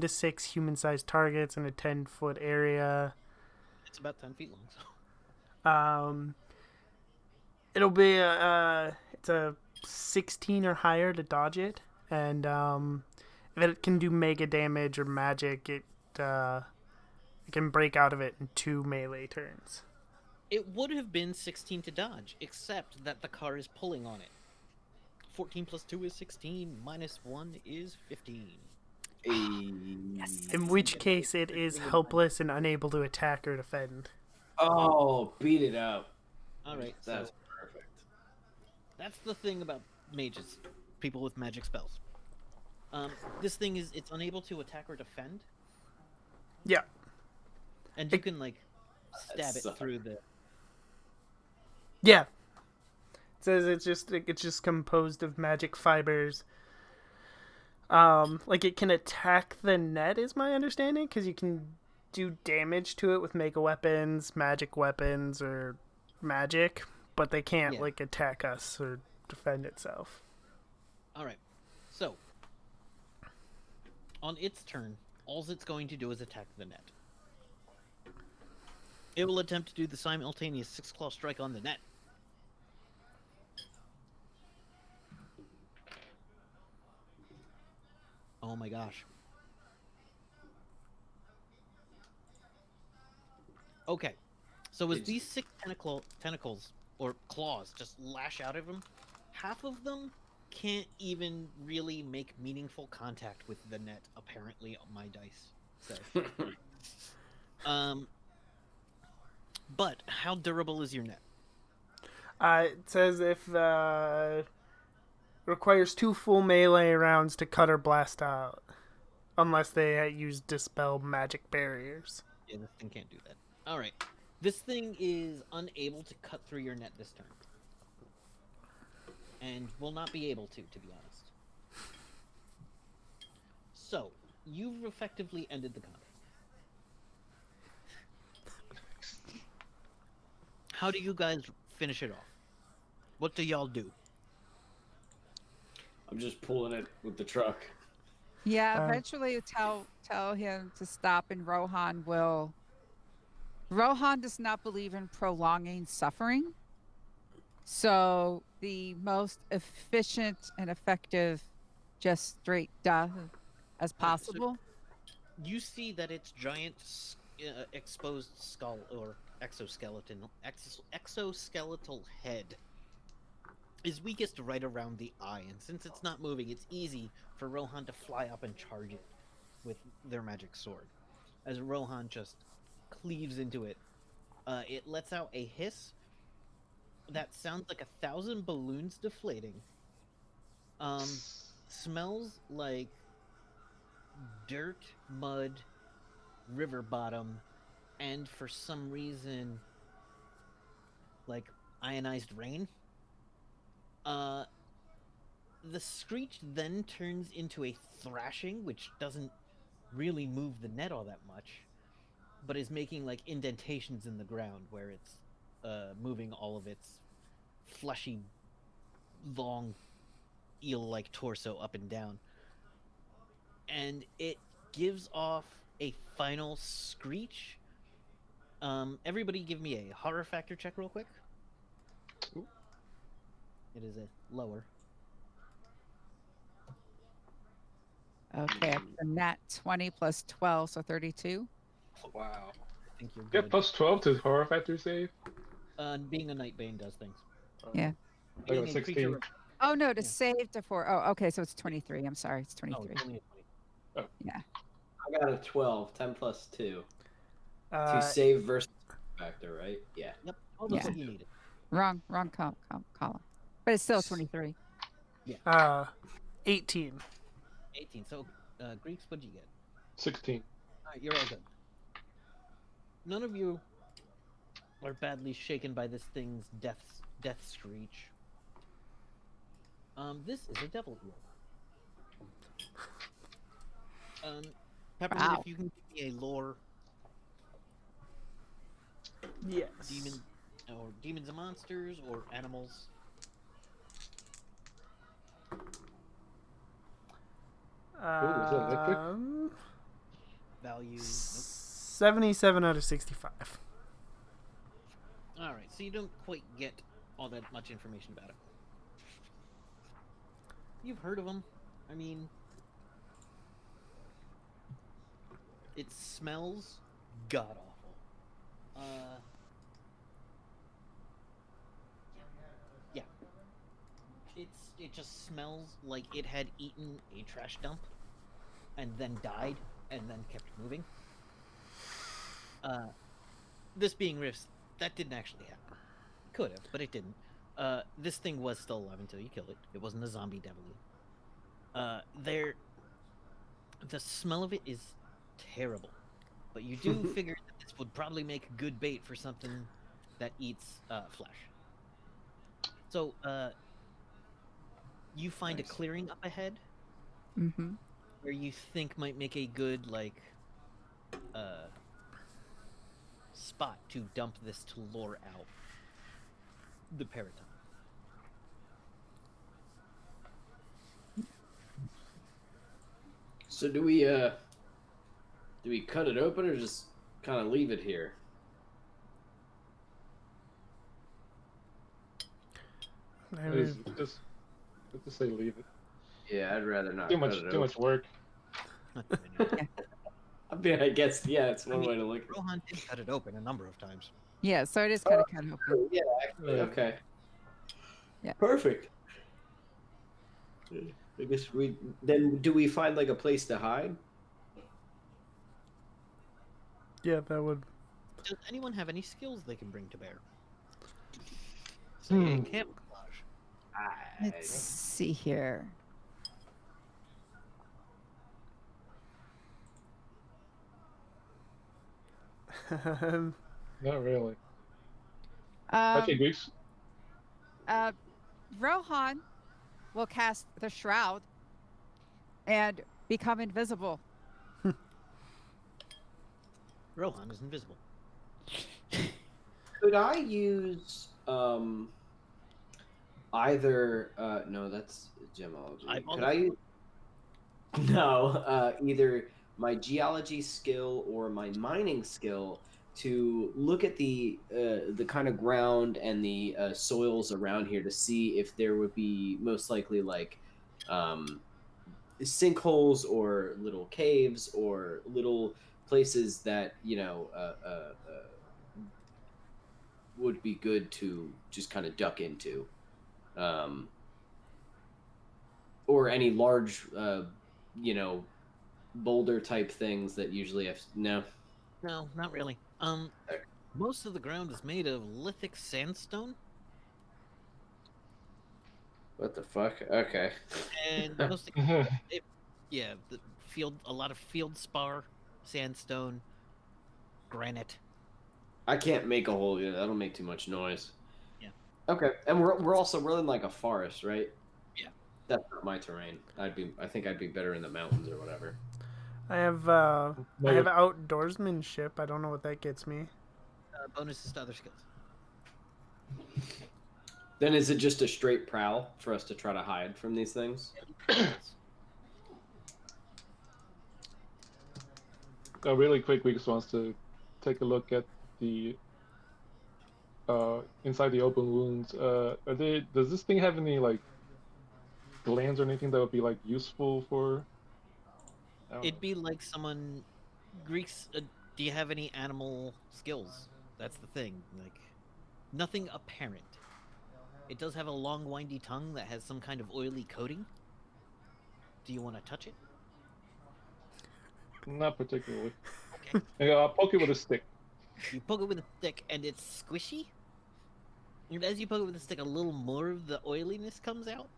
to 6 human-sized targets in a 10-foot area. It's about 10 feet long. So. It'll be it's a 16 or higher to dodge it, and if it can do mega damage or magic, it can break out of it in 2 melee turns. It would have been 16 to dodge, except that the car is pulling on it. 14 plus 2 is 16, minus 1 is 15. Yes. In which case, it is helpless and unable to attack or defend. Oh, beat it up. All right, That's so perfect. that's the thing about mages, people with magic spells. This thing it's unable to attack or defend, Yeah. and you can like stab it sucks. through the. Yeah. It says it's just composed of magic fibers. Like it can attack the net, is my understanding, because you can do damage to it with mega weapons, magic weapons, or magic, but they can't Yeah. like attack us or defend itself. All right, so on its turn, all it's going to do is attack the net. It will attempt to do the simultaneous 6-claw strike on the net. Oh my gosh. Okay, so as these 6 tentacles or claws just lash out of him, half of them can't even really make meaningful contact with the net. Apparently, on my dice say. But how durable is your net? It says if requires 2 full melee rounds to cut or blast out, unless they use dispel magic barriers. Yeah, this thing can't do that. All right, this thing is unable to cut through your net this turn, and will not be able to be honest. So, you've effectively ended the combat. How do you guys finish it off? What do y'all do? I'm just pulling it with the truck. Yeah, Uh, eventually you tell him to stop, and Rohan will. Rohan does not believe in prolonging suffering. So the most efficient and effective, just straight death as All right, so possible. you see that its giant exposed skull or exoskeletal head is weakest right around the eye, and since it's not moving, it's easy for Rohan to fly up and charge it with their magic sword. As Rohan just cleaves into it, it lets out a hiss that sounds like 1,000 balloons deflating. Smells like dirt, mud, river bottom, and for some reason, like ionized rain. Uh, the screech then turns into a thrashing, which doesn't really move the net all that much, but is making like indentations in the ground where it's moving all of its fleshy, long, eel-like torso up and down, and it gives off a final screech. Everybody, give me a horror factor check real quick. Ooh. It is a lower. Okay, a nat 20 plus 12, so 32. Wow. I think you're Yeah, good. plus 12 to horror factor save. Being a Nightbane does things. Yeah. I got Being a a 16. creature. Oh no, to Yeah. save to 4. Oh, okay, so it's 23. I'm sorry, it's Oh, 23. it's only a 20. Yeah. I got a 12, 10 plus 2. To uh, save versus factor, right? Yeah. Yep, all that's Yeah. what you needed. Wrong column. But it's still 23. 18. 18. So, Greeks, what'd you get? 16. All right, you're all good. None of you are badly shaken by this thing's death screech. This is a devil eel. Peppermint, Wow. if you can give me a lore Yes. demons and monsters or animals. Ooh, is it electric? Value. Nope. 77 out of 65. All right, so you don't quite get all that much information about it. You've heard of them. I mean, it smells god awful. Yeah. It just smells like it had eaten a trash dump and then died and then kept moving. This being Rift's, that didn't actually happen. Could have, but it didn't. This thing was still alive until you killed it. It wasn't a zombie devil. The smell of it is terrible, but you do figure that this would probably make good bait for something that eats flesh. So, you find Nice. a clearing up ahead Mm-hmm. where you think might make a good spot to dump this to lure out the paradigm. So do we cut it open or just kind of leave it here? I It is mean, just, let's just say leave it. Yeah, I'd rather not. Too cut much, it too much open. work. I mean, I guess it's one I mean, way to look. Rohan did cut it open a number of times. Yeah, so it is kind of open. Yeah, actually, Yeah. okay. Yeah. Perfect. I guess do we find like a place to hide? yeah, that would. Does anyone have any skills they can bring to bear? Say camouflage. Let's see here. Not really. Um, Okay, Greeks. Rohan will cast the shroud and become invisible Rohan is invisible. Could I use either no, that's gemology. Eyeball Could it? I use no, either my geology skill or my mining skill to look at the kind of ground and the soils around here to see if there would be most likely like um, sinkholes or little caves or little places that would be good to just kind of duck into, um, or any large you know boulder type things that usually have no. No, not really. Most of the ground is made of lithic sandstone, What the fuck? Okay. and mostly, it, yeah, a lot of field spar, sandstone, granite. I can't make a hole. Yeah, that'll make too much noise. Yeah. Okay, and we're in like a forest, right? Yeah. That's not my terrain. I think I'd be better in the mountains or whatever. I have outdoorsmanship. I don't know what that gets me. Bonuses to other skills. Then is it just a straight prowl for us to try to hide from these things? Really quick, we just wants to take a look at the inside the open wounds. Does this thing have any like glands or anything that would be like useful for? It'd be like someone Greeks. Do you have any animal skills? That's the thing. Like, nothing apparent. It does have a long, windy tongue that has some kind of oily coating. Do you want to touch it? Not particularly. Okay. I'll poke it with a stick. You poke it with a stick, and it's squishy. And as you poke it with a stick, a little more of the oiliness comes out.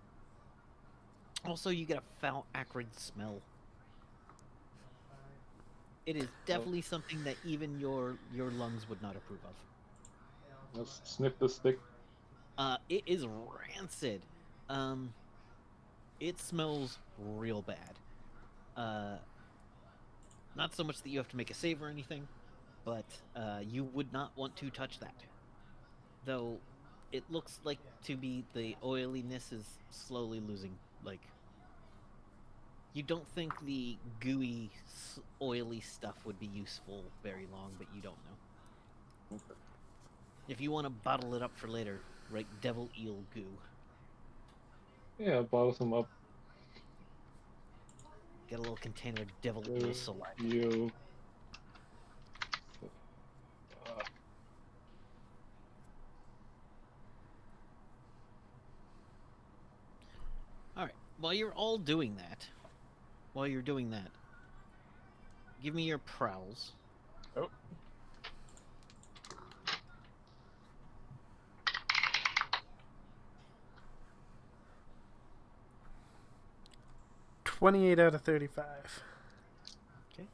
Also, you get a foul, acrid smell. It is definitely something that even your lungs would not approve of. Let's sniff the stick. It is rancid. It smells real bad. Not so much that you have to make a save or anything, but you would not want to touch that. Though, it looks like to be the oiliness is slowly losing, like... You don't think the gooey, oily stuff would be useful very long, but you don't know. If you want to bottle it up for later, write devil eel goo. Yeah, bottle some up. Get a little container of devil eel saliva. You. Alright, while you're all doing that, give me your prowls. Oh. $28 out of 35. Okay.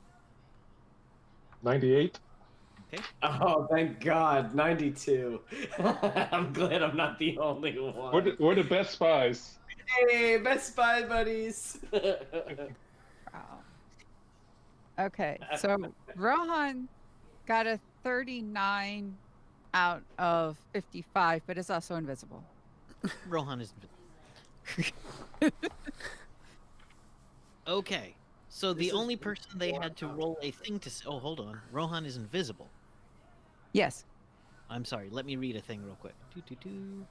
98. Okay. Oh, thank God, 92. I'm glad I'm not the only one. We're the best spies. Hey, best spy buddies. Wow. Okay, so Rohan got a 39 out of 55, but is also invisible. Rohan is... Okay, so the only person they had to roll a thing to... Oh, hold on. Rohan is invisible. Yes. I'm sorry, let me read a thing real quick. Doo-doo-doo.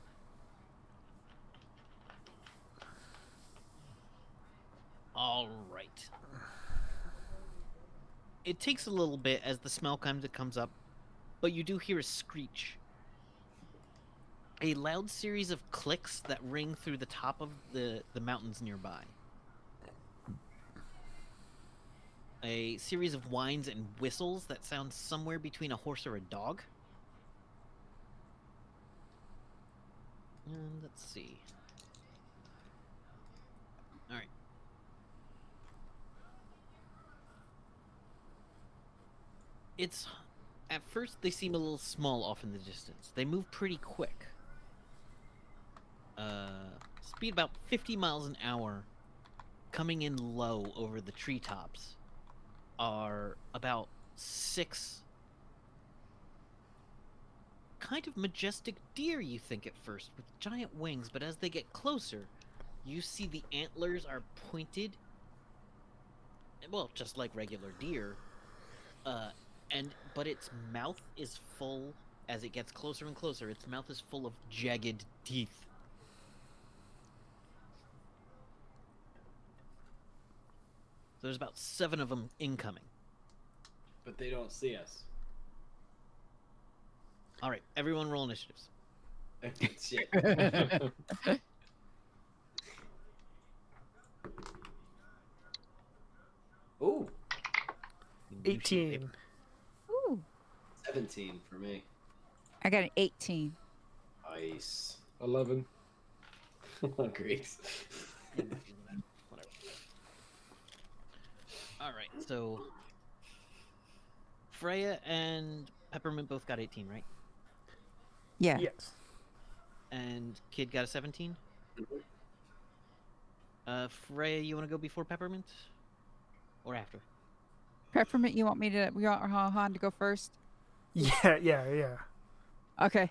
All right. It takes a little bit as the smell comes up, but you do hear a screech. A loud series of clicks that ring through the top of the mountains nearby. A series of whines and whistles that sound somewhere between a horse or a dog. And let's see. Alright. It's... At first, they seem a little small off in the distance. They move pretty quick. Speed about 50 miles an hour, coming in low over the treetops. are about 6 kind of majestic deer, you think at first, with giant wings, but as they get closer, you see the antlers are pointed, well, just like regular deer, but its mouth is full. As it gets closer and closer, its mouth is full of jagged teeth. So there's about 7 of them incoming. But they don't see us. All right, everyone roll initiatives. Shit. Ooh, You shoot paper. 18. Ooh, 17 for me. I got an 18. Nice. 11. Great. Whatever. All right, so Freya and Peppermint both got 18, right? Yeah. Yes. And Kid got a 17. Mhm. Freya, you want to go before Peppermint, or after? Peppermint, you want Han to go first? Yeah. Okay.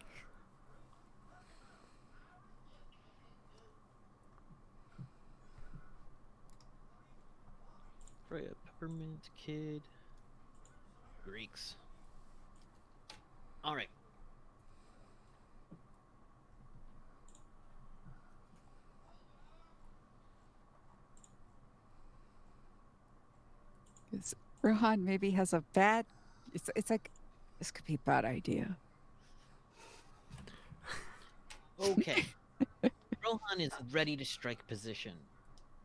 Freya, Peppermint, Kid, Greeks. All right. Because Rohan maybe has a bad. It's like this could be a bad idea. Okay. Rohan is ready to strike position,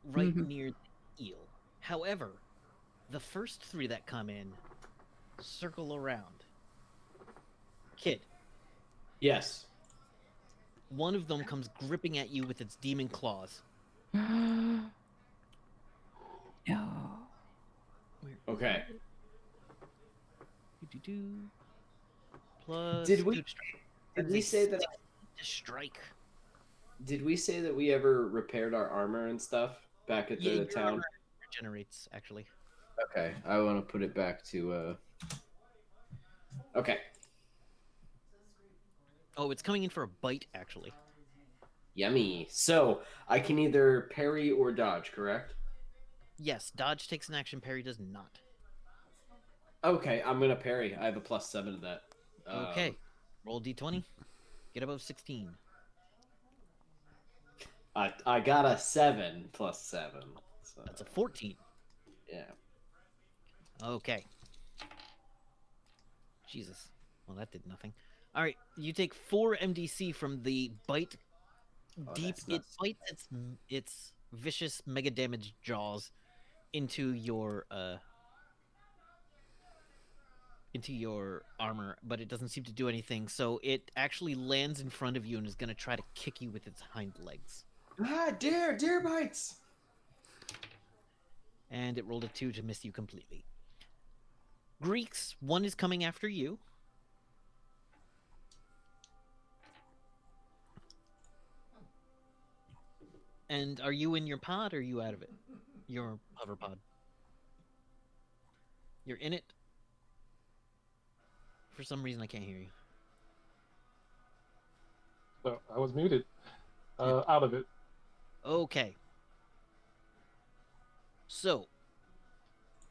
right Mhm. near the eel. However, the first 3 that come in circle around. Kid, Yes. one of them comes gripping at you with its demon claws. No. Where Okay. is it? Do. Plus Did we 2 to strike. did That is we a say that 16 to strike? did we say that we ever repaired our armor and stuff back at Yeah, the your town? armor regenerates, actually. Okay. I want to put it back to Okay. Oh, it's coming in for a bite, actually. Yummy. So, I can either parry or dodge, correct? Yes, dodge takes an action, parry does not. Okay, I'm going to parry. I have a +7 to that. Okay. Roll d20. Get above 16. I got a 7 +7. So, That's a 14. yeah. Okay. Jesus. Well, that did nothing. All right, you take 4 MDC from the bite. Oh, Deep. that's It nuts. bites its vicious mega damaged jaws into your armor, but it doesn't seem to do anything. So it actually lands in front of you and is going to try to kick you with its hind legs. Ah, deer bites. And it rolled a 2 to miss you completely. Greeks, one is coming after you. And are you in your pod or are you out of it? Your hover pod. You're in it? For some reason, I can't hear you. So I was muted. Yeah. Out of it. Okay. So,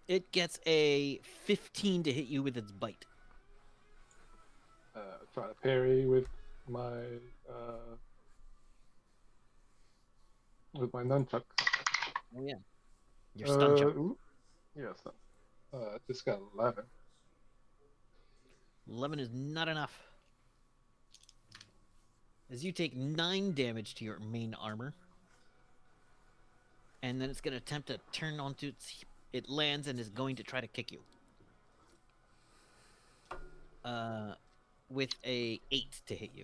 it gets a 15 to hit you with its bite. Try to parry with my nunchucks. Oh, yeah. Your stun chuck. Ooh, yes. Just got 11. 11 is not enough. As you take 9 damage to your main armor. And then it's going to attempt to turn onto its... It lands and is going to try to kick you. With a 8 to hit you.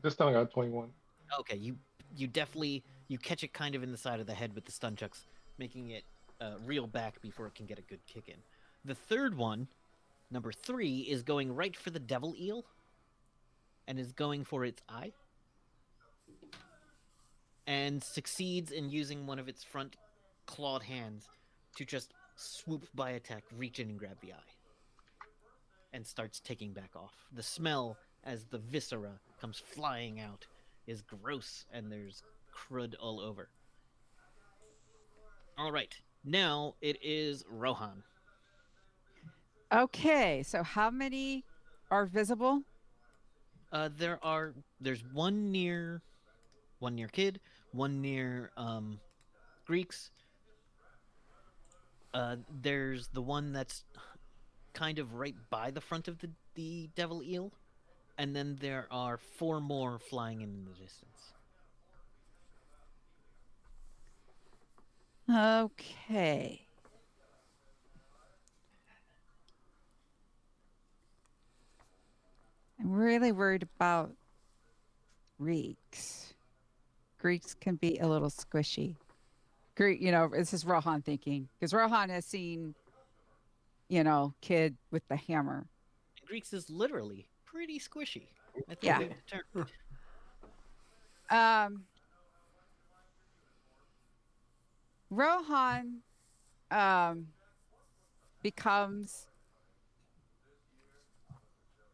This time I got 21. Okay, you definitely... You catch it kind of in the side of the head with the stun chucks, making it reel back before it can get a good kick in. The third one, number 3, is going right for the devil eel. And is going for its eye. And succeeds in using one of its front clawed hands to just swoop by attack, reach in and grab the eye, and starts taking back off. The smell as the viscera comes flying out is gross, and there's crud all over. All right, now it is Rohan. Okay, so how many are visible? There's one near Kid, one near Greeks. There's the one that's kind of right by the front of the devil eel, and then there are 4 more flying in the distance. Okay. I'm really worried about Greeks. Greeks can be a little squishy. Greek, this is Rohan thinking, because Rohan has seen, Kid with the hammer. And Greeks is literally pretty squishy. I think Yeah. we've determined. Rohan becomes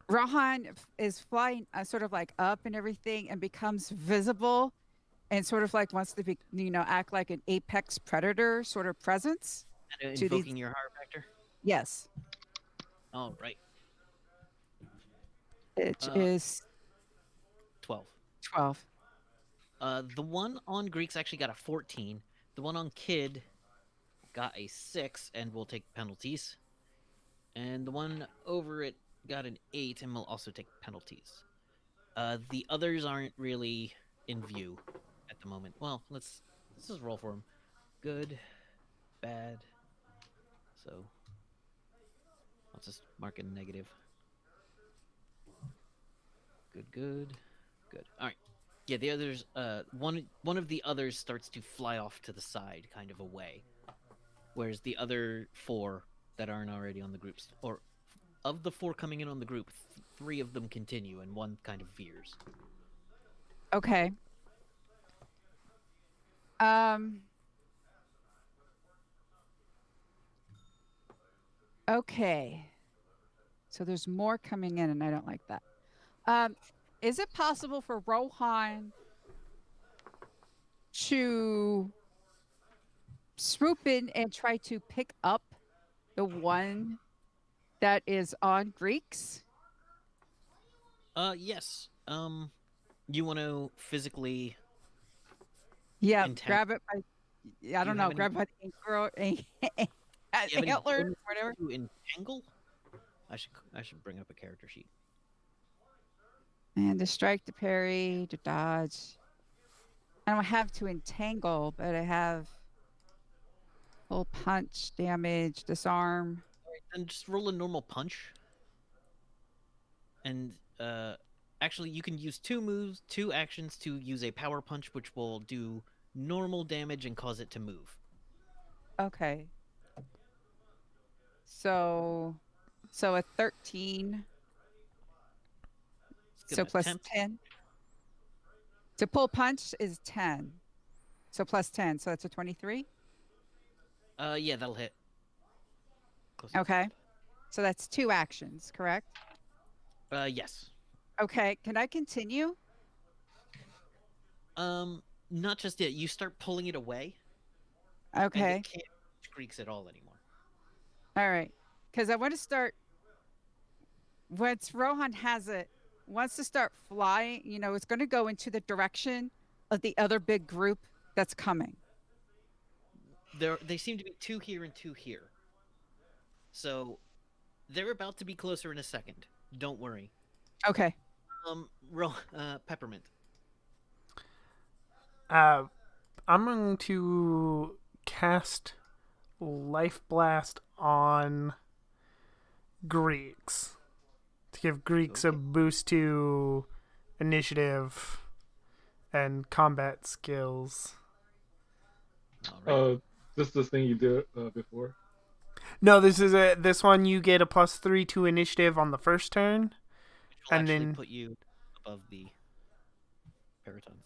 Rohan is flying sort of like up and everything and becomes visible and sort of like wants to be, act like an apex predator sort of presence. And to invoking these. your horror factor. Yes, All right, it is 12. 12. The one on Greeks actually got a 14. The one on Kid got a 6 and will take penalties. And the one over it got an 8 and will also take penalties. The others aren't really in view at the moment. Well, let's just roll for them. Good, bad. So I'll just mark it negative. Good. All right. Yeah, the others. One of the others starts to fly off to the side, kind of away, whereas the other 4 that aren't already on the groups, or of the 4 coming in on the group, 3 of them continue, and 1 kind of veers. Okay. Okay. So there's more coming in, and I don't like that. Is it possible for Rohan to swoop in and try to pick up the one that is on Greeks? Yes. You want to physically? Yeah, Entangle. grab it by, I don't know, grab by the antler, whatever. To entangle? I should bring up a character sheet. And to strike, to parry, to dodge. I don't have to entangle, but I have full punch, damage, disarm. Alright, then just roll a normal punch. And actually, you can use 2 actions to use a power punch, which will do normal damage and cause it to move. Okay. So a 13. So plus attempt. 10. To pull punch is 10. So plus 10. So that's a 23. Yeah, that'll hit. Close Okay. So that's 2 actions, correct? Yes. Okay. Can I continue? Not just yet. You start pulling it away. Okay. And it can't reach Greeks at all anymore. All right. Because I want to start. Once Rohan has it, wants to start flying, it's going to go into the direction of the other big group that's coming. They seem to be 2 here and 2 here. So they're about to be closer in a second. Don't worry. Okay. Peppermint. I'm going to cast Life Blast on Greeks to give Greeks a boost to initiative and combat skills. This is the thing you did before? No, this one you get a +3 to initiative on the first turn, Which will and actually then put you above the Paratons.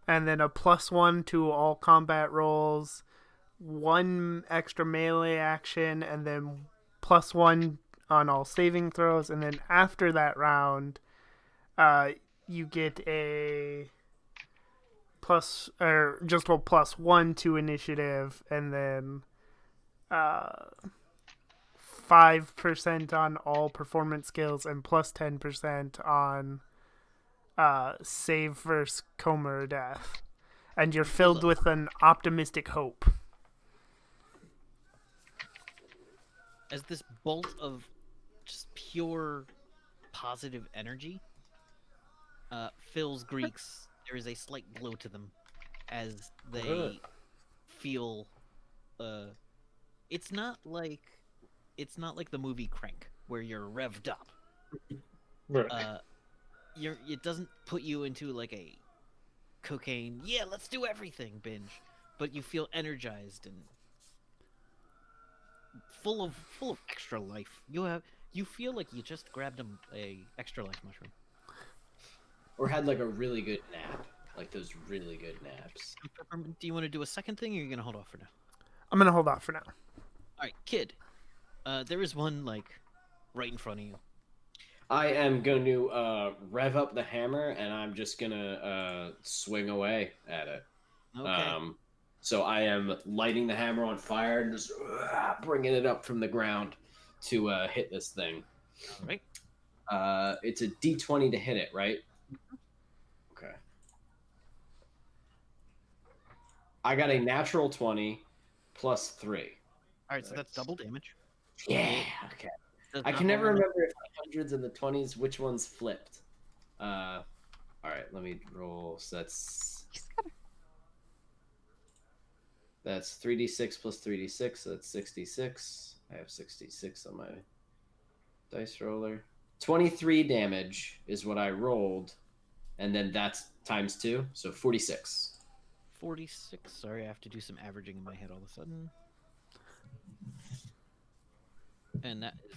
And then a +1 to all combat rolls, 1 extra melee action, and then +1 on all saving throws, and then after that round, you get a just roll +1 to initiative, and then 5% on all performance skills, and +10% on save versus coma or death. And you're filled with an optimistic hope. As this bolt of just pure positive energy fills Greeks, there is a slight glow to them as they feel. It's not like the movie Crank where you're revved up. Right. It doesn't put you into like a cocaine, yeah, let's do everything binge, but you feel energized and full of extra life. You feel like you just grabbed a extra life mushroom. Or had like a really good nap, like those really good naps. Do you want to do a second thing, or are you gonna hold off for now? I'm gonna hold off for now. All right, kid. There is one like right in front of you. I am going to rev up the hammer, and I'm just gonna swing away at it. Okay. So I am lighting the hammer on fire and just bringing it up from the ground to hit this thing. All right. It's a D20 to hit it, right? Okay. I got a natural 20 plus 3. All right, so that's double damage. Yeah. Okay. Does I not can never roll- remember if the hundreds and the 20s, which one's flipped. All right, let me roll. So that's 3d6 plus 3d6, so that's 66. I have 66 on my dice roller. 23 damage is what I rolled, and then that's times 2, so 46. 46. Sorry, I have to do some averaging in my head all of a sudden. And that is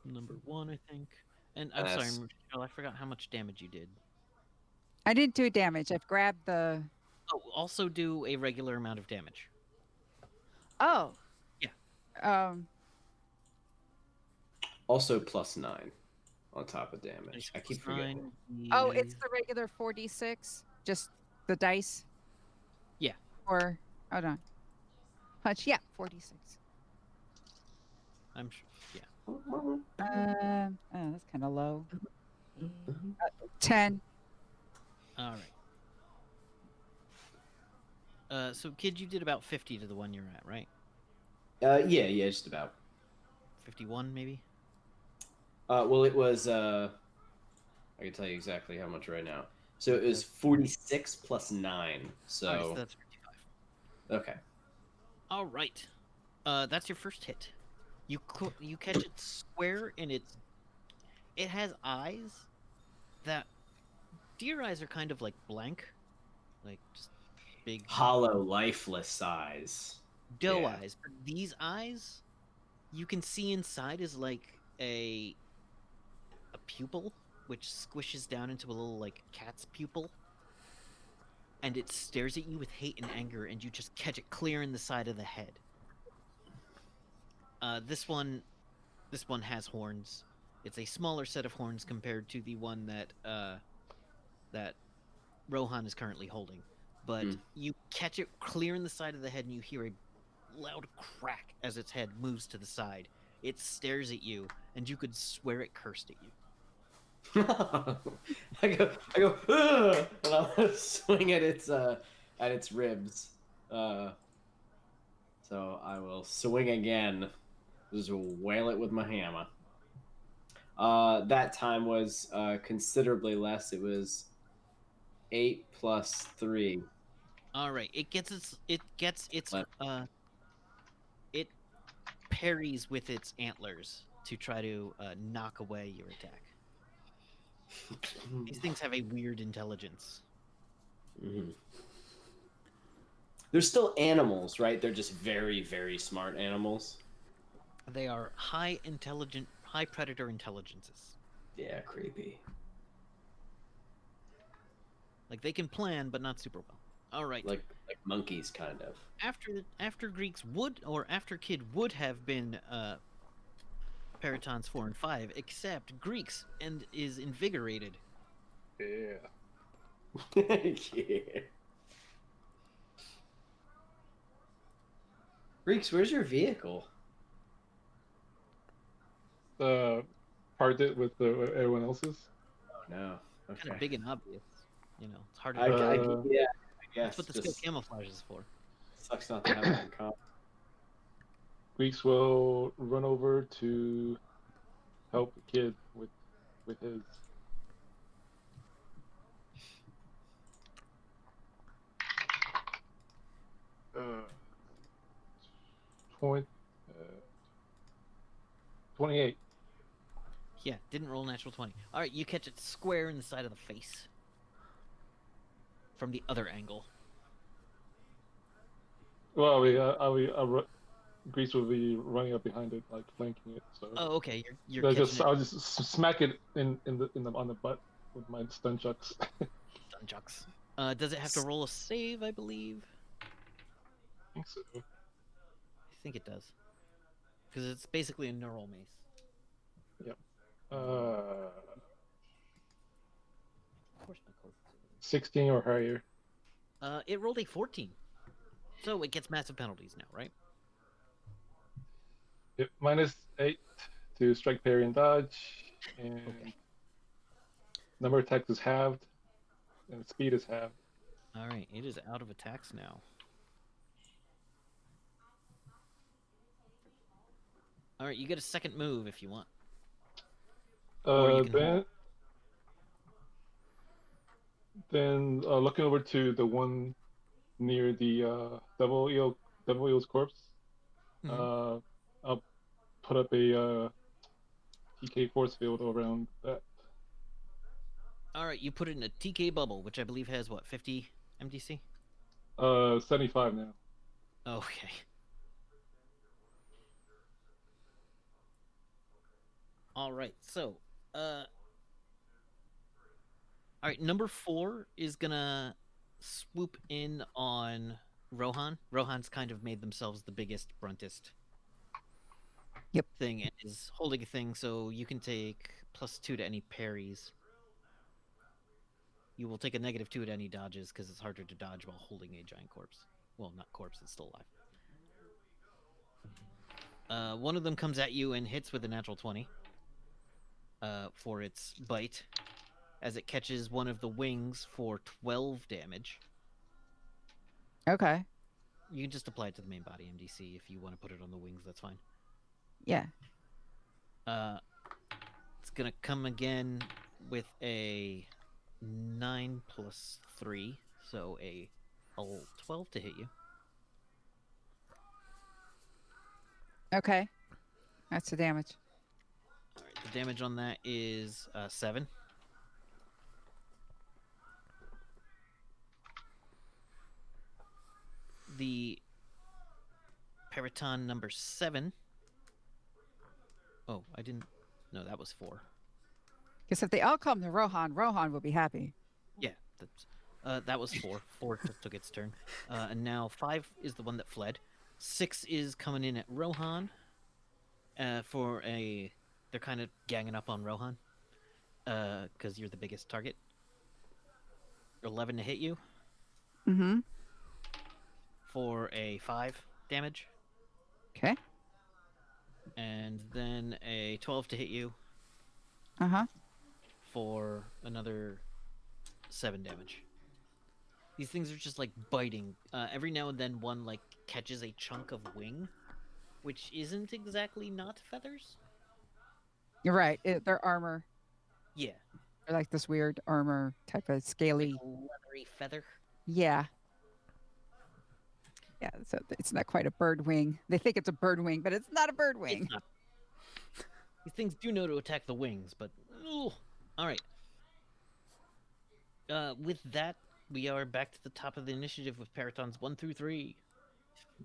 number 1, I think. And I'm sorry, Michelle, I forgot how much damage you did. I didn't do damage. I've grabbed the. Oh, also do a regular amount of damage. Oh. Yeah. Also plus 9 on top of damage. I keep forgetting. Oh, it's the regular 4d6? Just the dice? Yeah. Or, hold on. Punch, yeah, 4d6. I'm sure, yeah. Oh, that's kind of low. 10. All right. So, kid, you did about 50 to the one you're at, right? Yeah, just about. 51, maybe? Well, it was, I can tell you exactly how much right now. So it was 46 plus 9, so... All right, so that's 55. Okay. All right. That's your first hit. You catch it square, and it has eyes that... Deer eyes are kind of like blank. Like, just big... Hollow, lifeless eyes. Doe eyes. But these eyes, you can see inside is like a pupil, which squishes down into a little, like, cat's pupil. And it stares at you with hate and anger, and you just catch it clear in the side of the head. This one has horns. It's a smaller set of horns compared to the one that Rohan is currently holding. But you catch it clear in the side of the head, and you hear a loud crack as its head moves to the side. It stares at you, and you could swear it cursed at you. I go, ugh! And I'll swing at its ribs. So I will swing again. Just wail it with my hammer. That time was considerably less. It was 8 plus 3. All right, it parries with its antlers to try to knock away your attack. These things have a weird intelligence. Mm-hmm. They're still animals, right? They're just very, very smart animals. They are high predator intelligences. Yeah, creepy. Like, they can plan, but not super well. All right. like monkeys, kind of. After Kid would have been Peritons 4 and 5, except Greeks and is invigorated. Yeah. Yeah. Reeks, where's your vehicle? Parked it with everyone else's. Oh no. Kind Okay. of big and obvious. It's harder I, to I get. yeah. I That's guess what the skill just camouflage is for. sucks not to have it in common. Greeks will run over to help the kid with his. 20, 28. Yeah, didn't roll natural 20. All right, you catch it square in the side of the face from the other angle. Well, Greece will be running up behind it, like flanking it. So Oh, okay. You're I'll catching I'll just smack it in the on the butt with my stun chucks. it. Dunjucks. Does it have to roll a save? I believe. I think so. I think it does, because it's basically a neural mace. Yep. Of course, my code. 16 or higher. It rolled a 14, so it gets massive penalties now, right? Yep. -8 to strike, parry, and dodge, and Okay. number of attacks is halved, and speed is halved. All right, it is out of attacks now. All right, you get a second move if you want. Or you can hold. Looking over to the one near the devil eel's corpse, Mhm. I'll put up a TK force field around that. All right, you put it in a TK bubble, which I believe has what, 50 MDC? 75 now. Okay. All right, so all right, number 4 is gonna swoop in on Rohan. Rohan's kind of made themselves the biggest, bruntest Yep. thing and is holding a thing, so you can take +2 to any parries. You will take a -2 to any dodges because it's harder to dodge while holding a giant corpse. Well, not corpse, it's still alive. One of them comes at you and hits with a natural 20 for its bite, as it catches one of the wings for 12 damage. Okay. You can just apply it to the main body MDC if you want to put it on the wings. That's fine. Yeah. It's gonna come again with a 9 + 3, so a 12 to hit you. Okay. That's the damage. All right, the damage on that is 7. The Periton number 7. Oh, I didn't. No, that was 4. Because if they all come to Rohan, Rohan will be happy. Yeah, that was 4. 4 took its turn. And now 5 is the one that fled. 6 is coming in at Rohan. For a. They're kind of ganging up on Rohan. Because you're the biggest target. 11 to hit you. Mm-hmm. For a 5 damage. Okay. And then a 12 to hit you. Uh-huh. For another 7 damage. These things are just like biting. Every now and then one like catches a chunk of wing, which isn't exactly not feathers. You're right. Their armor. Yeah. They're like this weird armor type of scaly. Like a leathery feather. Yeah. Yeah, so it's not quite a bird wing. They think it's a bird wing, but it's not a bird wing. It's not. These things do know to attack the wings, but all right. With that, we are back to the top of the initiative with Peritons 1 through 3.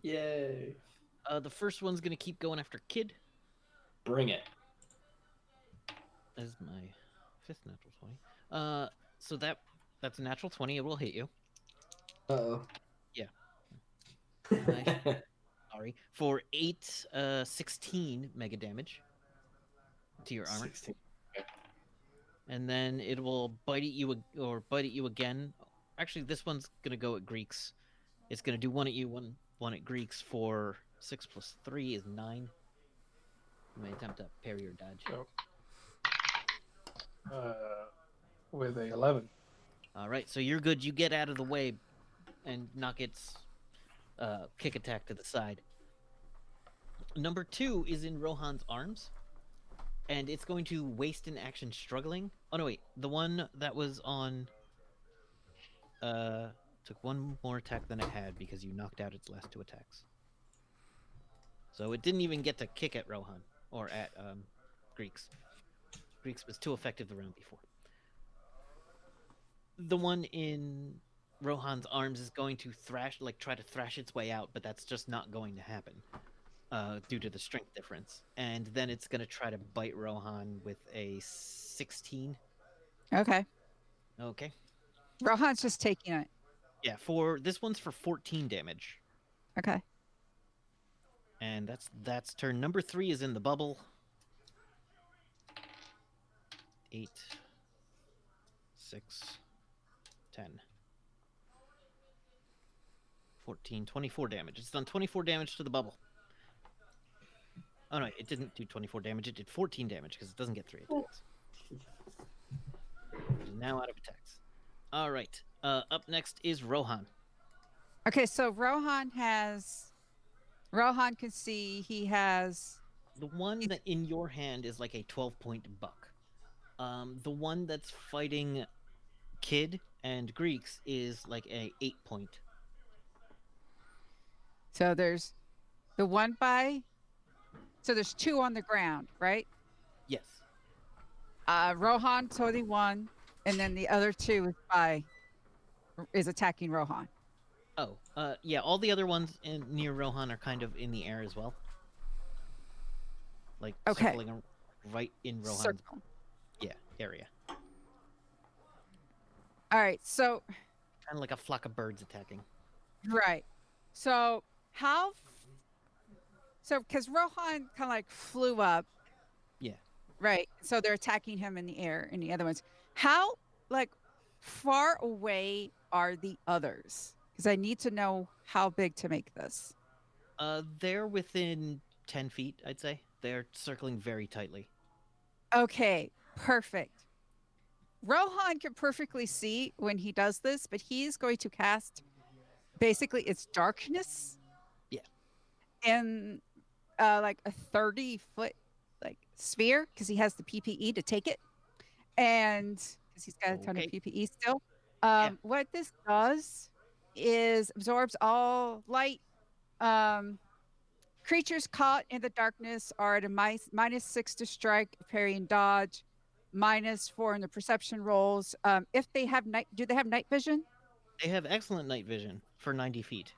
Yay! The first one's gonna keep going after Kid. Bring it. That is my 5th natural 20. So that's a natural 20. It will hit you. Uh-oh. Yeah. Sorry. For 16 mega damage to your armor. 16. And then it will bite at you bite at you again. Actually, this one's gonna go at Greeks. It's gonna do one at you, one at Greeks for 6 plus 3 is 9. You may attempt to parry or dodge. With a 11. All right, so you're good. You get out of the way and knock its kick attack to the side. Number 2 is in Rohan's arms, and it's going to waste an action struggling. Oh no, wait, the one that was on took one more attack than it had because you knocked out its last 2 attacks. So it didn't even get to kick at Rohan or at Greeks. Greeks was too effective the round before. The one in Rohan's arms is going to try to thrash its way out, but that's just not going to happen due to the strength difference. And then it's going to try to bite Rohan with a 16. Okay. Okay. Rohan's just taking it. Yeah, this one's for 14 damage. Okay. And that's turn. Number 3 is in the bubble. 8, 6, 10, 14, 24 damage. It's done 24 damage to the bubble. Oh no, it didn't do 24 damage. It did 14 damage because it doesn't get 3 attacks. It is now out of attacks. All right. Up next is Rohan. Okay, so Rohan can see he has. The one that in your hand is like a 12-point buck. The one that's fighting Kid and Greeks is like a 8-point. So there's the one by. So there's 2 on the ground, right? Yes. Rohan's holding one, and then the other 2 is attacking Rohan. Oh, yeah. All the other ones near Rohan are kind of in the air as well. Like circling right in Rohan's Circle. area. All right, so Kind of like a flock of birds attacking. right. So because Rohan kind of like flew up. Yeah. Right. So they're attacking him in the air and the other ones. How like far away are the others? Because I need to know how big to make this. They're within 10 feet, I'd say. They're circling very tightly. Okay, perfect. Rohan can perfectly see when he does this, but he's going to cast basically it's darkness. Yeah. In like a 30-foot like sphere because he has the PPE to take it. And because he's got a ton of PPE still. What this does is absorbs all light. Creatures caught in the darkness are at a -6 to strike, parry, and dodge, -4 in the perception rolls. If they have do they have night vision? They have excellent night vision for 90 feet.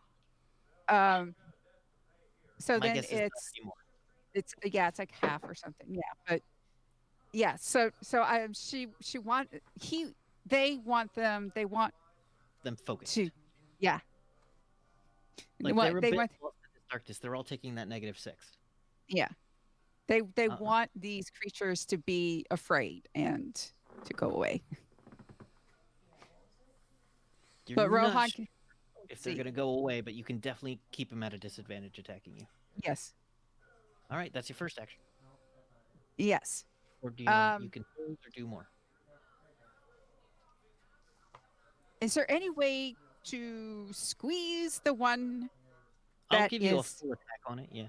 So My then guess is not anymore. it's like half or something. Yeah, but yeah. So they want them focused. to, yeah. Like They they want lost in this darkness. They're all taking that -6. yeah. They want these creatures to be afraid and to go away. But Rohan can if they're going to go away, but you can definitely keep them at a disadvantage attacking you. Yes. All right, that's your first action. Yes. Or do you can pose or do more? Is there any way to squeeze the one that I'll give you a full attack on it, yeah.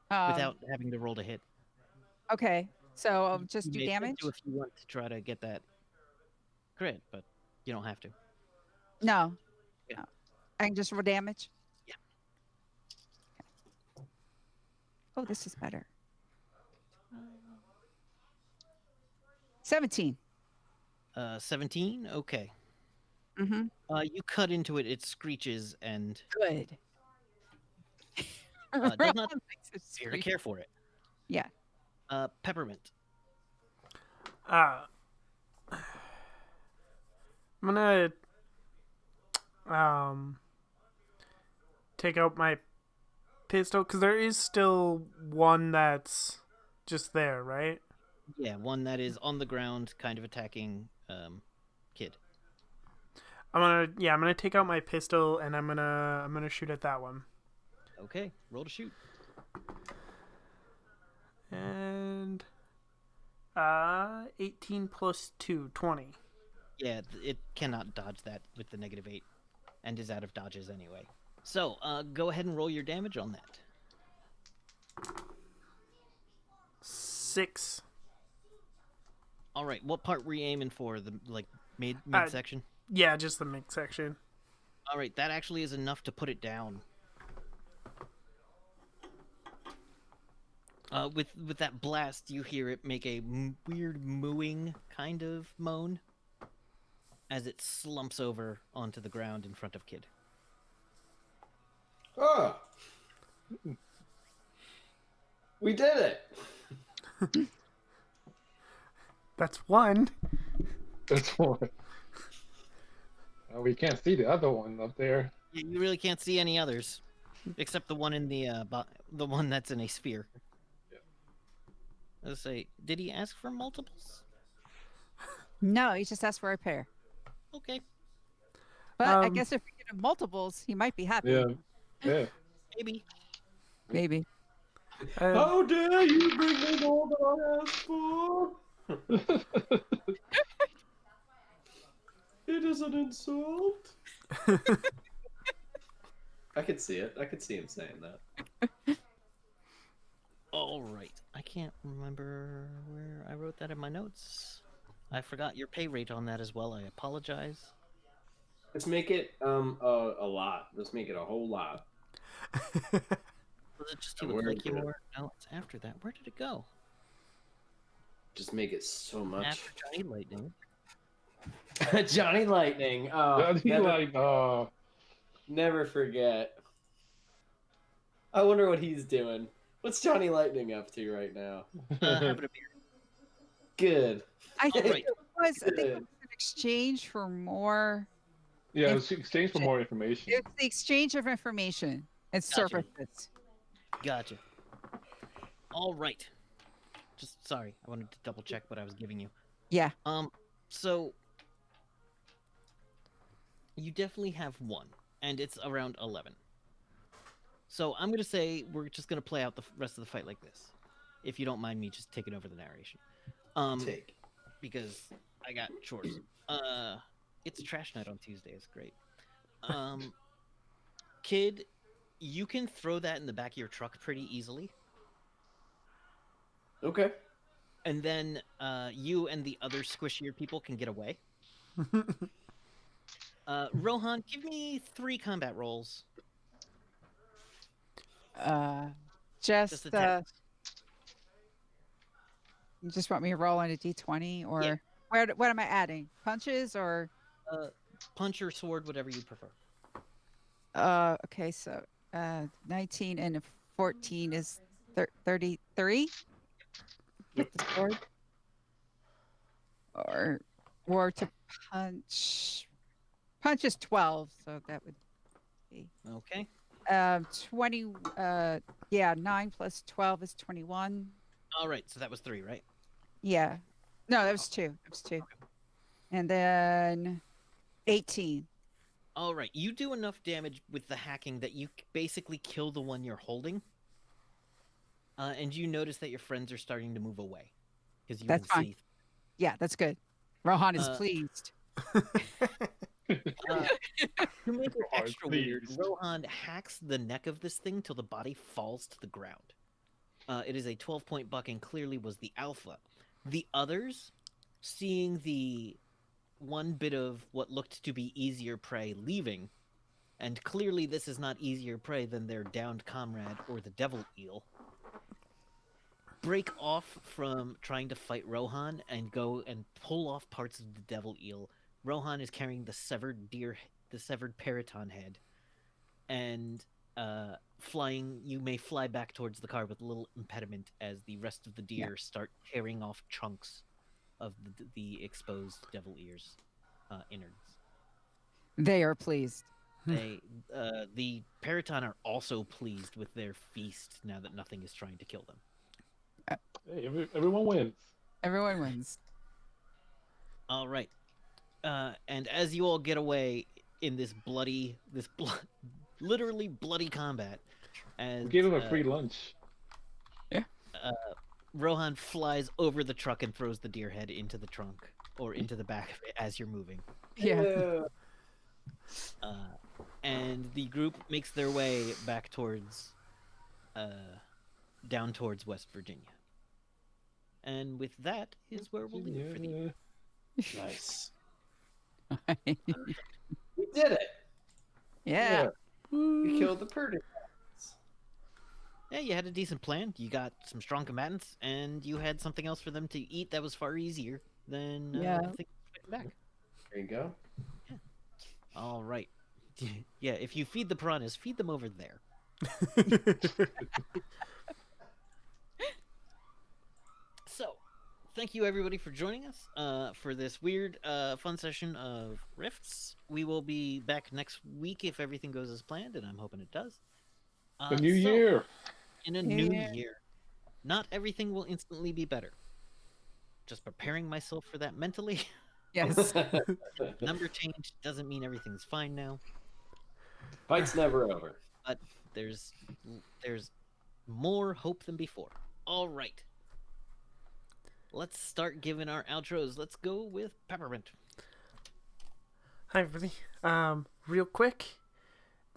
Without having to roll to hit. Okay, so I'll just do damage? If you want to try to get that crit, but you don't have to. No. Yeah. No. I can just roll damage? Yeah. Okay. Oh, this is better. 17. 17? Okay. Mm-hmm. You cut into it, it screeches and... Good. does not appear to care for it. Yeah. Peppermint. I'm gonna um, take out my pistol because there is still one that's just there, right? Yeah, one that is on the ground, kind of attacking Kid. I'm gonna take out my pistol and I'm gonna shoot at that one. Okay, roll to shoot. And 18 plus 2, 20. Yeah, it cannot dodge that with the -8, and is out of dodges anyway. So, go ahead and roll your damage on that. 6. All right, what part were you aiming for? The midsection. Yeah, just the mid section. All right, that actually is enough to put it down. With that blast, you hear it make a weird mooing kind of moan as it slumps over onto the ground in front of Kid. Oh, we did it. That's one. That's one. We can't see the other one up there. You really can't see any others, except the one in the one that's in a sphere. Yeah. Let's say, did he ask for multiples? No, he just asked for a pair. Okay, But I Um, guess if we get him multiples, he might be happy. Yeah. Yeah. maybe. Maybe. How dare you bring me more than I asked for? It is an insult. I could see it. I could see him saying that. All right, I can't remember where I wrote that in my notes. I forgot your pay rate on that as well. I apologize. Let's make it a lot. Let's make it a whole lot. Was it just he would Where like you did it- more? No, it's after that. Where did it go? Just make it so much. After Johnny Lightning. Johnny Lightning. Oh, That'd be never, like, never forget. I wonder what he's doing. What's Johnny Lightning up to right now? Having a beer. Good. I think Alright. I think it was an exchange for more. yeah, it's exchange for more information. It's the exchange of information and Gotcha. services. Gotcha. All right. Just sorry, I wanted to double check what I was giving you. Yeah. So you definitely have one, and it's around 11. So I'm gonna say we're just gonna play out the rest of the fight like this, if you don't mind me just taking over the narration. Take. Because I got chores. It's trash night on Tuesday. It's great. Kid, you can throw that in the back of your truck pretty easily. Okay. And then you and the other squishier people can get away. Rohan, give me 3 combat rolls. Just attacks. you just want me to roll on a d20 or Yeah. what am I adding? Punches or Punch or sword, whatever you prefer. okay, so 19 and a 14 is 33. With the sword. Or to punch. Punch is 12, so that would be Okay. 20 yeah, 9 plus 12 is 21. All right. So that was 3, right? Yeah. No, that was 2. That was 2. And then 18. All right. You do enough damage with the hacking that you basically kill the one you're holding. And you notice that your friends are starting to move away because you That's can fine. see. Yeah, that's good. Rohan is Uh, pleased. To make it Hard extra weird, pleased. Rohan hacks the neck of this thing till the body falls to the ground. It is a 12-point buck and clearly was the alpha. The others, seeing the one bit of what looked to be easier prey leaving, and clearly this is not easier prey than their downed comrade or the devil eel, break off from trying to fight Rohan and go and pull off parts of the devil eel. Rohan is carrying the severed periton head, and flying. You may fly back towards the car with a little impediment as the rest of the deer start tearing off chunks of the exposed devil ears innards. They are pleased. The Periton are also pleased with their feast now that nothing is trying to kill them. Hey, everyone wins. Everyone wins. All right. And as you all get away in this literally bloody combat, as We gave him a free lunch. Rohan flies over the truck and throws the deer head into the trunk or into the back of it as you're moving. Yeah. And the group makes their way back towards, down towards West Virginia. And with that is where we'll leave it for the evening. Nice. We did it. Yeah. We killed the Purdy. Yeah, you had a decent plan. You got some strong combatants, and you had something else for them to eat that was far easier than fighting back. There you go. Yeah. All right. Yeah, if you feed the piranhas, feed them over there. So, thank you everybody for joining us for this weird, fun session of Rifts. We will be back next week if everything goes as planned, and I'm hoping it does. The new year. In a new year, not everything will instantly be better. Just preparing myself for that mentally. Yes. Number change doesn't mean everything's fine now. Fight's never over. But there's more hope than before. All right. Let's start giving our outros. Let's go with Peppermint. Hi, everybody. Real quick,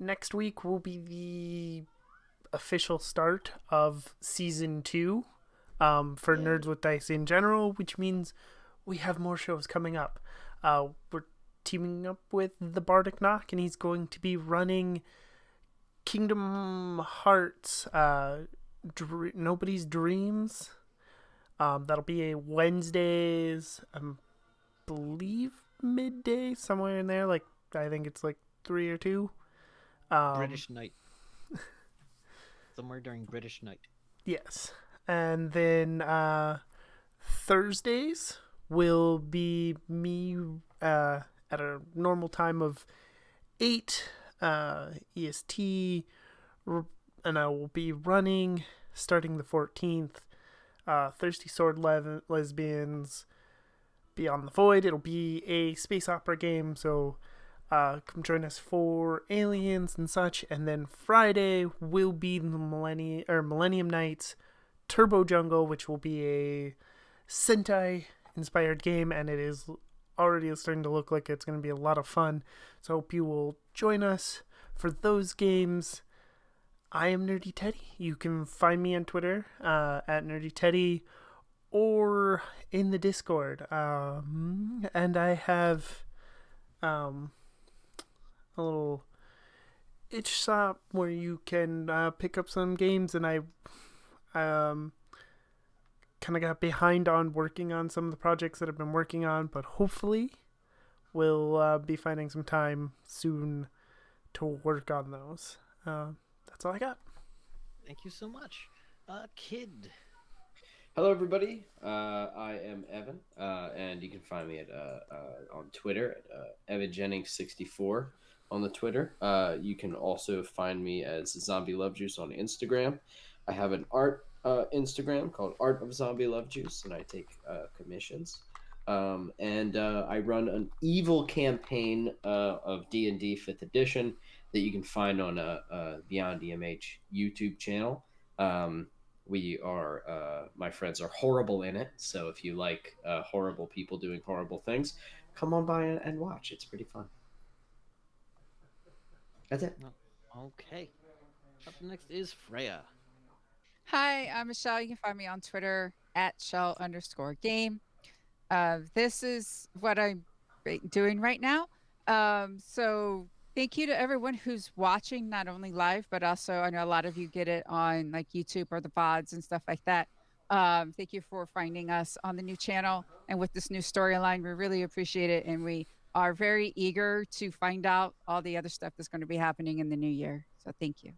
next week will be the official start of season 2 for Nerds with Dice in general, which means we have more shows coming up. We're teaming up with the Bardic Knock, and he's going to be running Kingdom Hearts Nobody's Dreams. That'll be a Wednesdays, I believe midday, somewhere in there. Like, I think it's like 3 or 2. British night. Somewhere during British night. Yes. And then Thursdays will be me at a normal time of 8 EST, and I will be running starting the 14th. Thirsty Sword Lesbians Beyond the Void. It'll be a space opera game, so come join us for aliens and such. And then Friday will be the Millennium Nights Turbo Jungle, which will be a Sentai inspired game, and it is already starting to look like it's going to be a lot of fun. So I hope you will join us for those games. I am Nerdy Teddy. You can find me on Twitter at Nerdy Teddy or in the Discord. And I have a little itch shop where you can pick up some games, and I kind of got behind on working on some of the projects that I've been working on, but hopefully we'll be finding some time soon to work on those. That's all I got. Thank you so much. Kid. Hello, everybody. I am Evan, and you can find me at on Twitter at EvanJennings64 on the Twitter. You can also find me as Zombie Love Juice on Instagram. I have an art Instagram called Art of Zombie Love Juice, and I take commissions. And I run an evil campaign of D&D 5th edition that you can find on Beyond EMH YouTube channel. We are, my friends are horrible in it, so if you like horrible people doing horrible things, come on by and watch. It's pretty fun. That's it. Okay. Up next is Freya. Hi, I'm Michelle. You can find me on Twitter at Shell_game. This is what I'm doing right now. So thank you to everyone who's watching, not only live, but also I know a lot of you get it on like YouTube or the VODs and stuff like that. Thank you for finding us on the new channel and with this new storyline. We really appreciate it. And we are very eager to find out all the other stuff that's going to be happening in the new year. So thank you.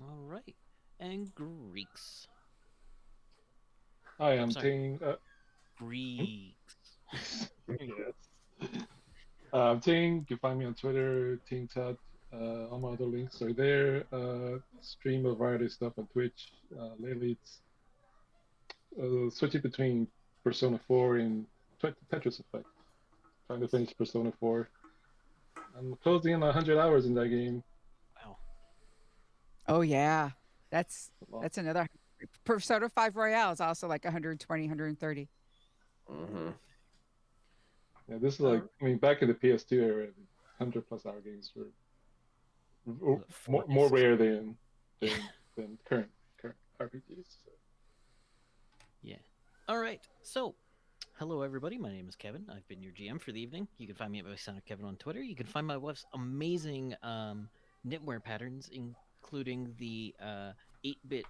All right. And Greeks. Hi, I'm sorry. Tane. Greeks. Yes. Ting, you can find me on Twitter, Ting Tut. All my other links are there. Stream a variety of stuff on Twitch. Lately, it's switching between Persona 4 and Tetris Effect. Trying to finish Persona 4. I'm closing in 100 hours in that game. Wow. Oh yeah, that's Well, that's another. Persona 5 Royale is also like 120, 130. Mm-hmm. yeah, this is like, I mean, back in the PS2 era, 100+ hour games were Four more discs. rare than current RPGs. So. Yeah. All right. So, hello everybody. My name is Kevin. I've been your GM for the evening. You can find me at my Sonic Kevin on Twitter. You can find my wife's amazing knitwear patterns, including the 8-bit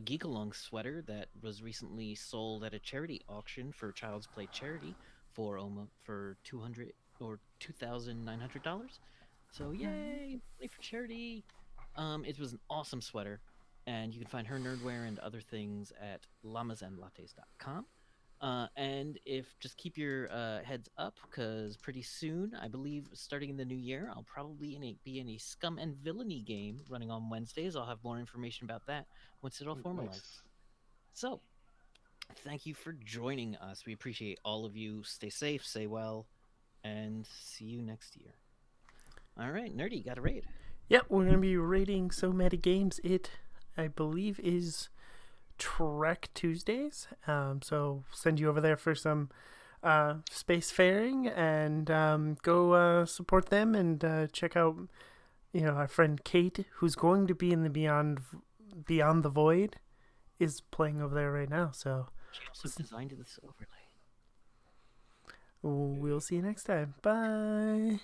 Geek Along sweater that was recently sold at a charity auction for Child's Play charity for $2,900. So yay, money for charity. It was an awesome sweater, and you can find her nerdwear and other things at llamasandlattes.com. And if just keep your heads up, because pretty soon, I believe, starting in the new year, I'll probably be in a Scum and Villainy game running on Wednesdays. I'll have more information about that once it all formalizes. Nice. So, thank you for joining us. We appreciate all of you. Stay safe, stay well, and see you next year. All right, Nerdy, got a raid. Yep, we're going to be rating So Many Games. It, I believe, is Trek Tuesdays. So send you over there for some spacefaring, and go support them, and check out, our friend Kate, who's going to be in the Beyond the Void, is playing over there right now. So She also designed this overlay. we'll see you next time. Bye.